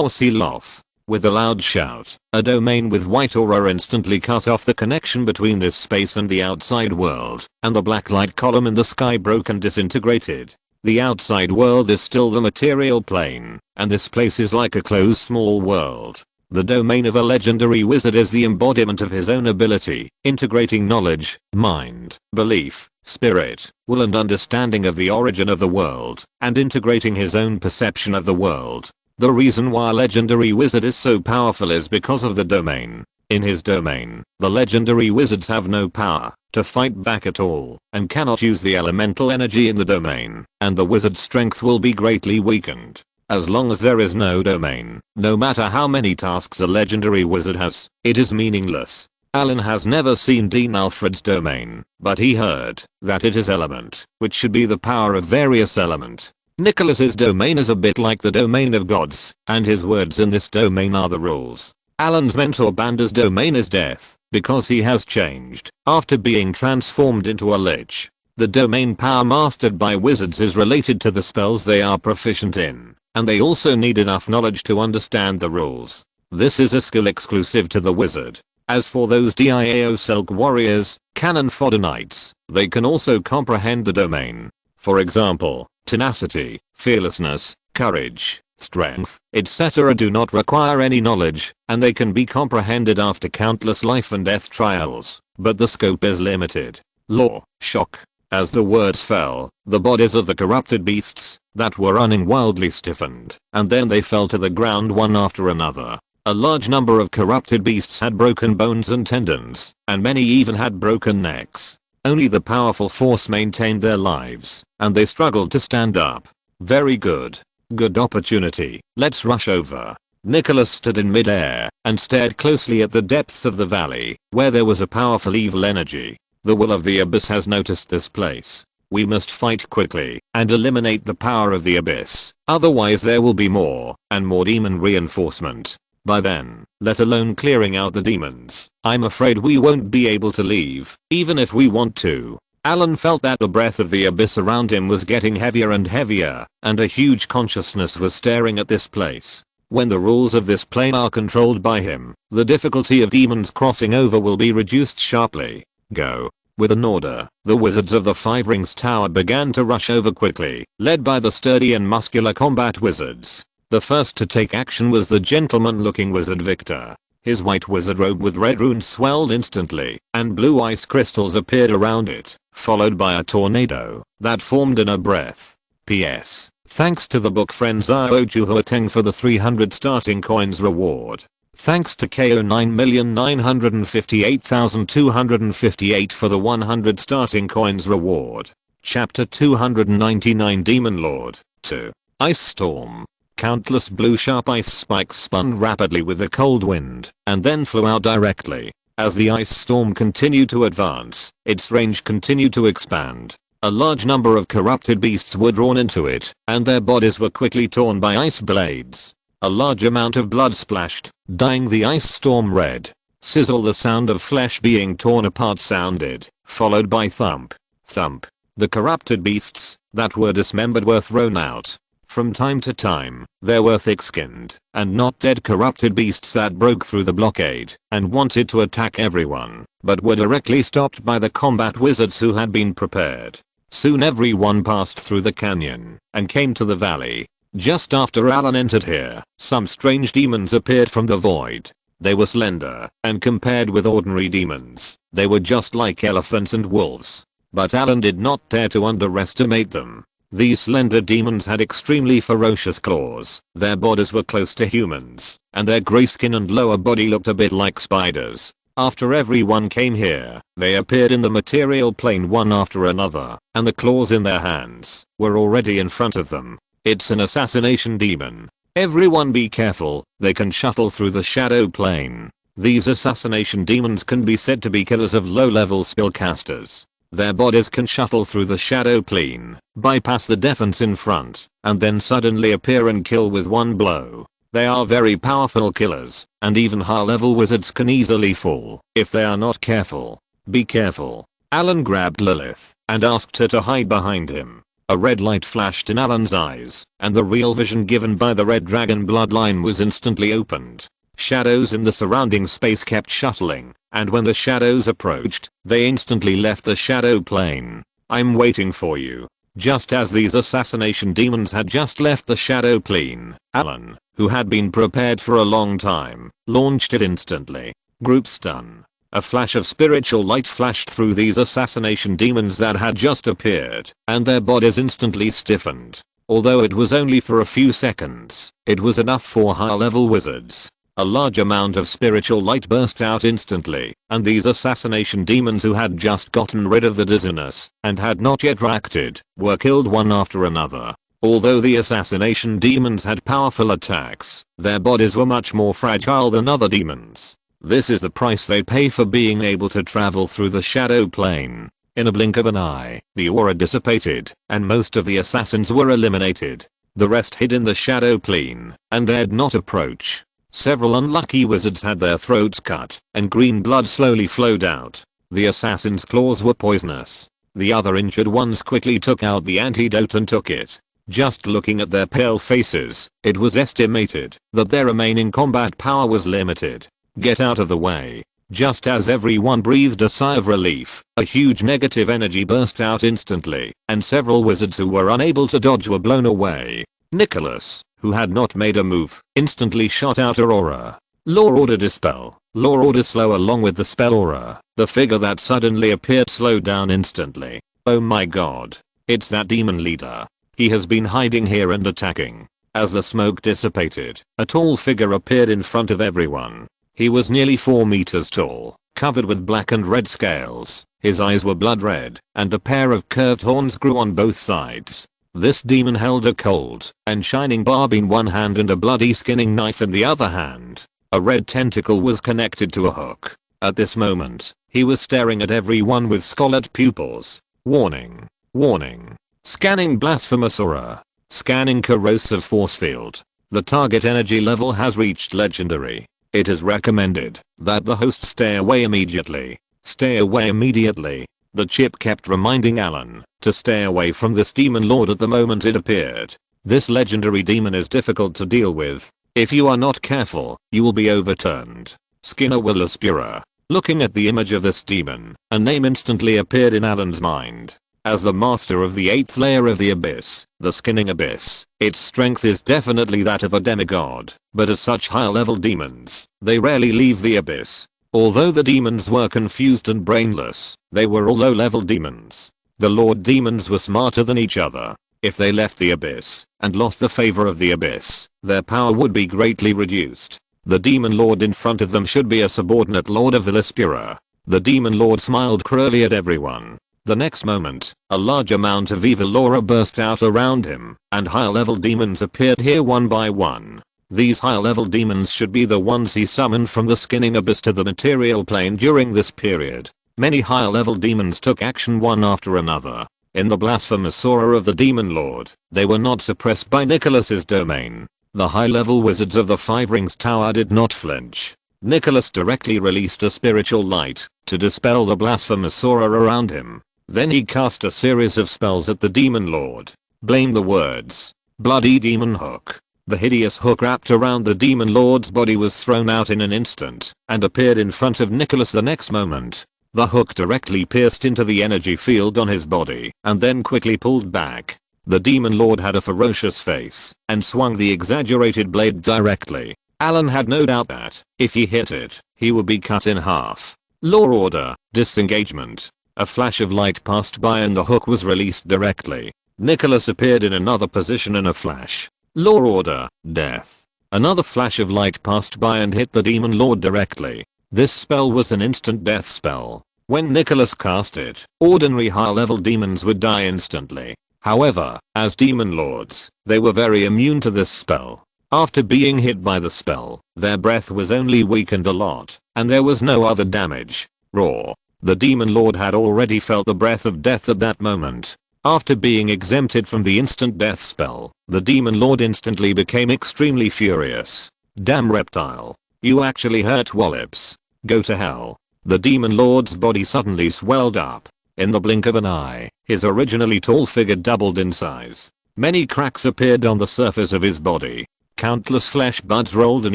S1: Seal off. With a loud shout, a domain with white aura instantly cut off the connection between this space and the outside world, and the black light column in the sky broke and disintegrated. The outside world is still the material plane, and this place is like a closed small world. The domain of a legendary wizard is the embodiment of his own ability, integrating knowledge, mind, belief, spirit, will and understanding of the origin of the world, and integrating his own perception of the world. The reason why a legendary wizard is so powerful is because of the domain. In his domain, the legendary wizards have no power to fight back at all, and cannot use the elemental energy in the domain, and the wizard's strength will be greatly weakened. As long as there is no domain, no matter how many tasks a legendary wizard has, it is meaningless. Allen has never seen Dean Alfred's domain, but he heard that it is element, which should be the power of various element. Nicholas's domain is a bit like the domain of gods, and his words in this domain are the rules. Allen's mentor Banda's domain is death, because he has changed after being transformed into a lich. The domain power mastered by wizards is related to the spells they are proficient in, and they also need enough knowledge to understand the rules. This is a skill exclusive to the wizard. As for those DIAO Selk warriors, cannon fodder knights, they can also comprehend the domain. For example, tenacity, fearlessness, courage, strength, etc. do not require any knowledge, and they can be comprehended after countless life and death trials, but the scope is limited. Law, shock. As the words fell, the bodies of the corrupted beasts that were running wildly stiffened, and then they fell to the ground one after another. A large number of corrupted beasts had broken bones and tendons, and many even had broken necks. Only the powerful force maintained their lives, and they struggled to stand up. Very good. Good opportunity. Let's rush over. Nicholas stood in midair and stared closely at the depths of the valley, where there was a powerful evil energy. The will of the abyss has noticed this place. We must fight quickly and eliminate the power of the abyss, otherwise there will be more and more demon reinforcement. By then, let alone clearing out the demons, I'm afraid we won't be able to leave, even if we want to. Allen felt that the breath of the abyss around him was getting heavier and heavier, and a huge consciousness was staring at this place. When the rules of this plane are controlled by him, the difficulty of demons crossing over will be reduced sharply. Go. With an order, the wizards of the Five Rings Tower began to rush over quickly, led by the sturdy and muscular combat wizards. The first to take action was the gentleman-looking wizard Victor. His white wizard robe with red runes swelled instantly, and blue ice crystals appeared around it, followed by a tornado that formed in a breath. P.S. Thanks to the book friends I owe Juhuateng for the 300 starting coins reward. Thanks to KO 9,958,258 for the 100 starting coins reward. Chapter 299 Demon Lord 2. Ice Storm. Countless blue sharp ice spikes spun rapidly with the cold wind and then flew out directly. As the ice storm continued to advance, its range continued to expand. A large number of corrupted beasts were drawn into it, and their bodies were quickly torn by ice blades. A large amount of blood splashed, dyeing the ice storm red. Sizzle, the sound of flesh being torn apart sounded, followed by thump, thump. The corrupted beasts that were dismembered were thrown out. From time to time, there were thick-skinned and not dead corrupted beasts that broke through the blockade and wanted to attack everyone, but were directly stopped by the combat wizards who had been prepared. Soon everyone passed through the canyon and came to the valley. Just after Allen entered here, some strange demons appeared from the void. They were slender, and compared with ordinary demons, they were just like elephants and wolves. But Allen did not dare to underestimate them. These slender demons had extremely ferocious claws, their bodies were close to humans, and their grey skin and lower body looked a bit like spiders. After everyone came here, they appeared in the material plane one after another, and the claws in their hands were already in front of them. It's an assassination demon. Everyone be careful, they can shuttle through the shadow plane. These assassination demons can be said to be killers of low-level spellcasters. Their bodies can shuttle through the shadow plane, bypass the defense in front, and then suddenly appear and kill with one blow. They are very powerful killers, and even high-level wizards can easily fall if they are not careful. Be careful. Allen grabbed Lilith and asked her to hide behind him. A red light flashed in Allen's eyes, and the real vision given by the red dragon bloodline was instantly opened. Shadows in the surrounding space kept shuttling, and when the shadows approached, they instantly left the shadow plane. I'm waiting for you. Just as these assassination demons had just left the shadow plane, Allen, who had been prepared for a long time, launched it instantly. Group stun. A flash of spiritual light flashed through these assassination demons that had just appeared, and their bodies instantly stiffened. Although it was only for a few seconds, it was enough for high-level wizards. A large amount of spiritual light burst out instantly, and these assassination demons who had just gotten rid of the dizziness and had not yet reacted were killed one after another. Although the assassination demons had powerful attacks, their bodies were much more fragile than other demons. This is the price they pay for being able to travel through the shadow plane. In a blink of an eye, the aura dissipated, and most of the assassins were eliminated. The rest hid in the shadow plane and dared not approach. Several unlucky wizards had their throats cut, and green blood slowly flowed out. The assassins' claws were poisonous. The other injured ones quickly took out the antidote and took it. Just looking at their pale faces, it was estimated that their remaining combat power was limited. Get out of the way. Just as everyone breathed a sigh of relief, a huge negative energy burst out instantly, and several wizards who were unable to dodge were blown away. Nicholas, who had not made a move, instantly shot out Aurora. Law Order Dispel. Law Order Slow. Along with the spell aura, the figure that suddenly appeared slowed down instantly. Oh my god. It's that demon leader. He has been hiding here and attacking. As the smoke dissipated, a tall figure appeared in front of everyone. He was nearly 4 meters tall, covered with black and red scales. His eyes were blood red, and a pair of curved horns grew on both sides. This demon held a cold and shining barb in one hand and a bloody skinning knife in the other hand. A red tentacle was connected to a hook. At this moment, he was staring at everyone with scarlet pupils. Warning. Warning. Scanning blasphemous aura. Scanning corrosive force field. The target energy level has reached legendary. It is recommended that the host stay away immediately. Stay away immediately. The chip kept reminding Allen to stay away from this demon lord at the moment it appeared. This legendary demon is difficult to deal with. If you are not careful, you will be overturned. Skinner Willaspura. Looking at the image of this demon, a name instantly appeared in Allen's mind. As the master of the 8th layer of the abyss, the skinning abyss, its strength is definitely that of a demigod, but as such higher level demons, they rarely leave the abyss. Although the demons were confused and brainless, they were all low level demons. The lord demons were smarter than each other. If they left the abyss and lost the favor of the abyss, their power would be greatly reduced. The demon lord in front of them should be a subordinate lord of Willaspura. The demon lord smiled cruelly at everyone. The next moment, a large amount of evil aura burst out around him, and higher level demons appeared here one by one. These higher level demons should be the ones he summoned from the skinning abyss to the material plane during this period. Many higher level demons took action one after another. In the blasphemous aura of the demon lord, they were not suppressed by Nicholas's domain. The high level wizards of the Five Rings Tower did not flinch. Nicholas directly released a spiritual light to dispel the blasphemous aura around him. Then he cast a series of spells at the demon lord. Blame the words. Bloody demon hook. The hideous hook wrapped around the demon lord's body was thrown out in an instant and appeared in front of Nicholas the next moment. The hook directly pierced into the energy field on his body and then quickly pulled back. The demon lord had a ferocious face and swung the exaggerated blade directly. Allen had no doubt that if he hit it, he would be cut in half. Law order, disengagement. A flash of light passed by and the hook was released directly. Nicholas appeared in another position in a flash. Law order, death. Another flash of light passed by and hit the demon lord directly. This spell was an instant death spell. When Nicholas cast it, ordinary high level demons would die instantly. However, as demon lords, they were very immune to this spell. After being hit by the spell, their breath was only weakened a lot, and there was no other damage. Raw. The demon lord had already felt the breath of death at that moment. After being exempted from the instant death spell, the demon lord instantly became extremely furious. Damn reptile. You actually hurt Wallops. Go to hell. The demon lord's body suddenly swelled up. In the blink of an eye, his originally tall figure doubled in size. Many cracks appeared on the surface of his body. Countless flesh buds rolled in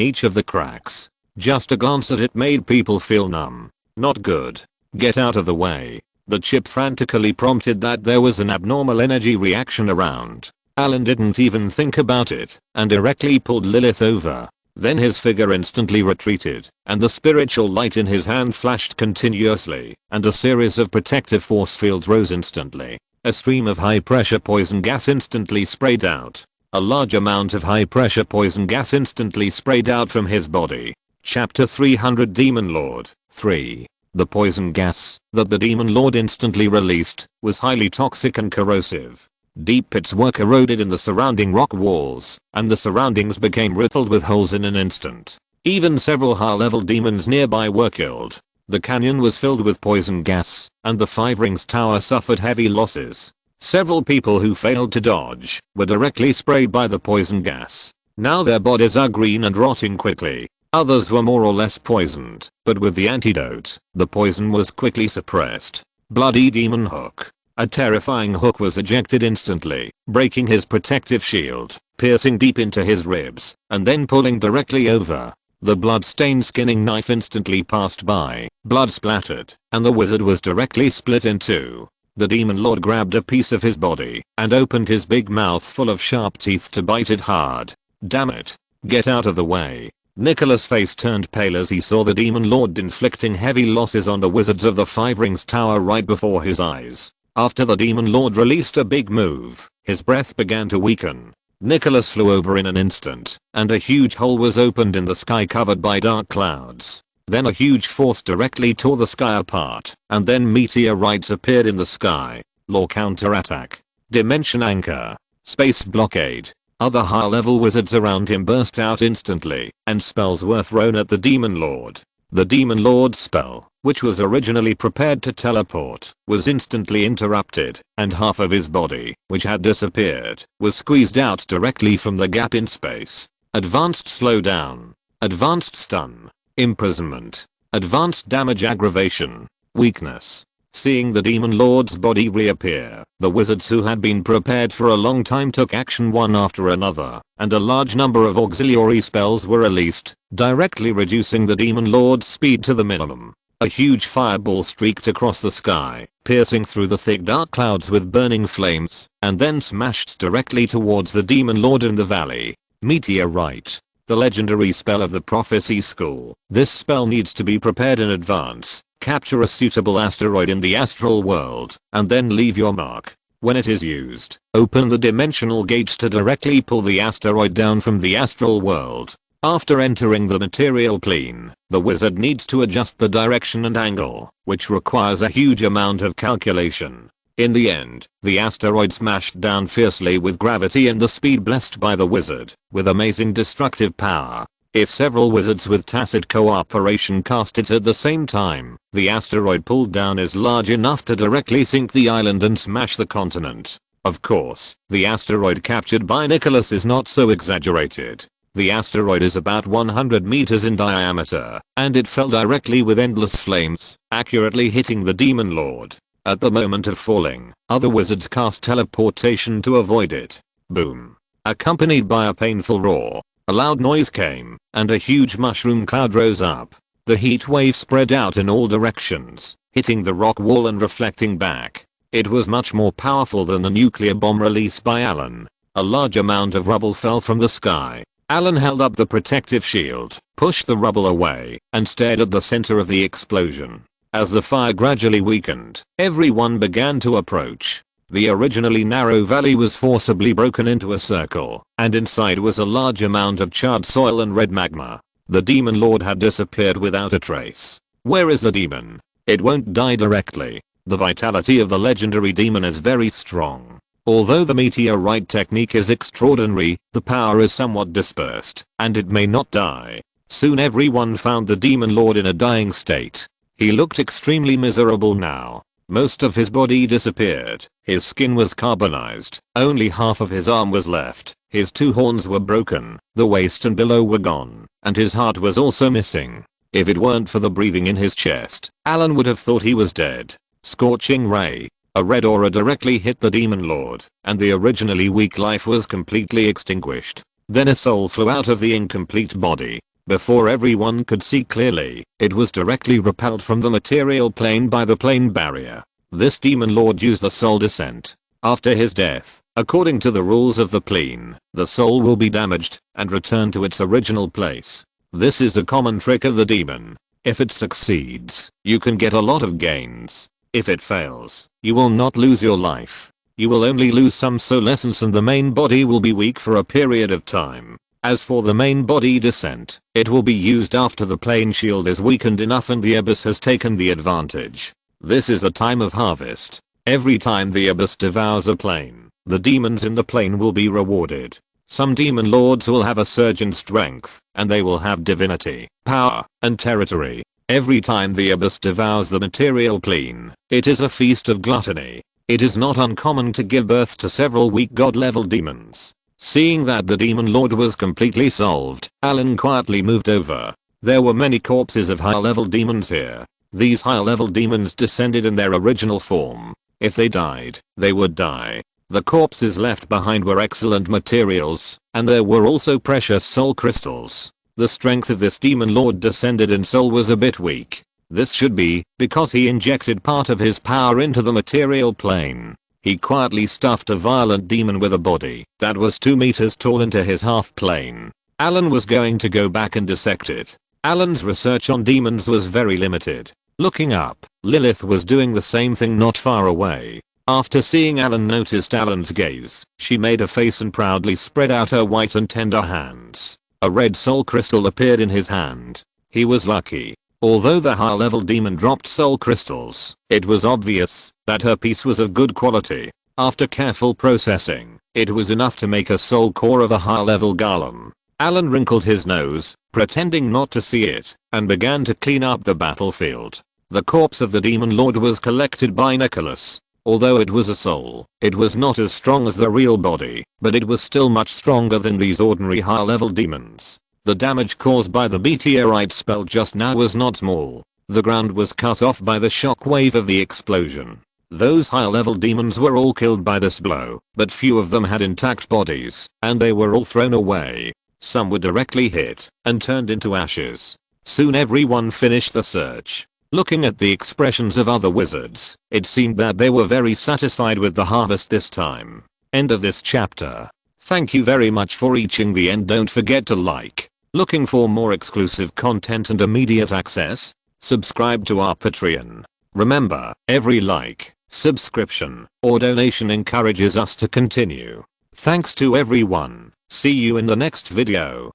S1: each of the cracks. Just a glance at it made people feel numb. Not good. Get out of the way. The chip frantically prompted that there was an abnormal energy reaction around. Allen didn't even think about it and directly pulled Lilith over. Then his figure instantly retreated and the spiritual light in his hand flashed continuously and a series of protective force fields rose instantly. A stream of high pressure poison gas instantly sprayed out. A large amount of high pressure poison gas instantly sprayed out from his body. Chapter 300 Demon Lord 3. The poison gas that the demon lord instantly released was highly toxic and corrosive. Deep pits were corroded in the surrounding rock walls, and the surroundings became riddled with holes in an instant. Even several high-level demons nearby were killed. The canyon was filled with poison gas, and the Five Rings Tower suffered heavy losses. Several people who failed to dodge were directly sprayed by the poison gas. Now their bodies are green and rotting quickly. Others were more or less poisoned, but with the antidote, the poison was quickly suppressed. Bloody demon hook. A terrifying hook was ejected instantly, breaking his protective shield, piercing deep into his ribs, and then pulling directly over. The blood-stained skinning knife instantly passed by, blood splattered, and the wizard was directly split in two. The demon lord grabbed a piece of his body and opened his big mouth full of sharp teeth to bite it hard. Damn it. Get out of the way. Nicholas' face turned pale as he saw the demon lord inflicting heavy losses on the wizards of the Five Rings Tower right before his eyes. After the demon lord released a big move, his breath began to weaken. Nicholas flew over in an instant, and a huge hole was opened in the sky covered by dark clouds. Then a huge force directly tore the sky apart, and then meteorites appeared in the sky. Law counterattack. Dimension anchor. Space blockade. Other high-level wizards around him burst out instantly, and spells were thrown at the Demon Lord. The Demon Lord's spell, which was originally prepared to teleport, was instantly interrupted, and half of his body, which had disappeared, was squeezed out directly from the gap in space. Advanced slowdown. Advanced stun. Imprisonment. Advanced damage aggravation. Weakness. Seeing the Demon Lord's body reappear, the wizards who had been prepared for a long time took action one after another, and a large number of auxiliary spells were released, directly reducing the Demon Lord's speed to the minimum. A huge fireball streaked across the sky, piercing through the thick dark clouds with burning flames, and then smashed directly towards the Demon Lord in the valley. Meteorite. The legendary spell of the Prophecy School. This spell needs to be prepared in advance. Capture a suitable asteroid in the astral world, and then leave your mark. When it is used, open the dimensional gates to directly pull the asteroid down from the astral world. After entering the material plane, the wizard needs to adjust the direction and angle, which requires a huge amount of calculation. In the end, the asteroid smashed down fiercely with gravity and the speed blessed by the wizard, with amazing destructive power. If several wizards with tacit cooperation cast it at the same time, the asteroid pulled down is large enough to directly sink the island and smash the continent. Of course, the asteroid captured by Nicholas is not so exaggerated. The asteroid is about 100 meters in diameter, and it fell directly with endless flames, accurately hitting the Demon Lord. At the moment of falling, other wizards cast teleportation to avoid it. Boom. Accompanied by a painful roar. A loud noise came, and a huge mushroom cloud rose up. The heat wave spread out in all directions, hitting the rock wall and reflecting back. It was much more powerful than the nuclear bomb released by Allen. A large amount of rubble fell from the sky. Allen held up the protective shield, pushed the rubble away, and stared at the center of the explosion. As the fire gradually weakened, everyone began to approach. The originally narrow valley was forcibly broken into a circle, and inside was a large amount of charred soil and red magma. The Demon Lord had disappeared without a trace. Where is the demon? It won't die directly. The vitality of the legendary demon is very strong. Although the meteorite technique is extraordinary, the power is somewhat dispersed, and it may not die. Soon everyone found the Demon Lord in a dying state. He looked extremely miserable now. Most of his body disappeared, his skin was carbonized, only half of his arm was left, his 2 horns were broken, the waist and below were gone, and his heart was also missing. If it weren't for the breathing in his chest, Allen would have thought he was dead. Scorching ray. A red aura directly hit the Demon Lord, and the originally weak life was completely extinguished. Then a soul flew out of the incomplete body. Before everyone could see clearly, it was directly repelled from the material plane by the plane barrier. This Demon Lord used the soul descent. After his death, according to the rules of the plane, the soul will be damaged and return to its original place. This is a common trick of the demon. If it succeeds, you can get a lot of gains. If it fails, you will not lose your life. You will only lose some soul essence and the main body will be weak for a period of time. As for the main body descent, it will be used after the plane shield is weakened enough and the abyss has taken the advantage. This is a time of harvest. Every time the abyss devours a plane, the demons in the plane will be rewarded. Some demon lords will have a surge in strength, and they will have divinity, power, and territory. Every time the abyss devours the material plane, it is a feast of gluttony. It is not uncommon to give birth to several weak god-level demons. Seeing that the Demon Lord was completely solved, Allen quietly moved over. There were many corpses of high-level demons here. These high-level demons descended in their original form. If they died, they would die. The corpses left behind were excellent materials, and there were also precious soul crystals. The strength of this Demon Lord descended in soul was a bit weak. This should be because he injected part of his power into the material plane. He quietly stuffed a violent demon with a body that was 2 meters tall into his half plane. Allen was going to go back and dissect it. Allen's research on demons was very limited. Looking up, Lilith was doing the same thing not far away. After seeing Allen noticed Allen's gaze, she made a face and proudly spread out her white and tender hands. A red soul crystal appeared in his hand. He was lucky. Although the high level demon dropped soul crystals, it was obvious that her piece was of good quality. After careful processing, it was enough to make a soul core of a high level golem. Allen wrinkled his nose, pretending not to see it, and began to clean up the battlefield. The corpse of the demon lord was collected by Nicholas. Although it was a soul, it was not as strong as the real body, but it was still much stronger than these ordinary high level demons. The damage caused by the meteorite spell just now was not small. The ground was cut off by the shockwave of the explosion. Those high level demons were all killed by this blow, but few of them had intact bodies, and they were all thrown away. Some were directly hit and turned into ashes. Soon everyone finished the search. Looking at the expressions of other wizards, it seemed that they were very satisfied with the harvest this time. End of this chapter. Thank you very much for reaching the end. Don't forget to like. Looking for more exclusive content and immediate access? Subscribe to our Patreon. Remember, every like, subscription, or donation encourages us to continue. Thanks to everyone. See you in the next video.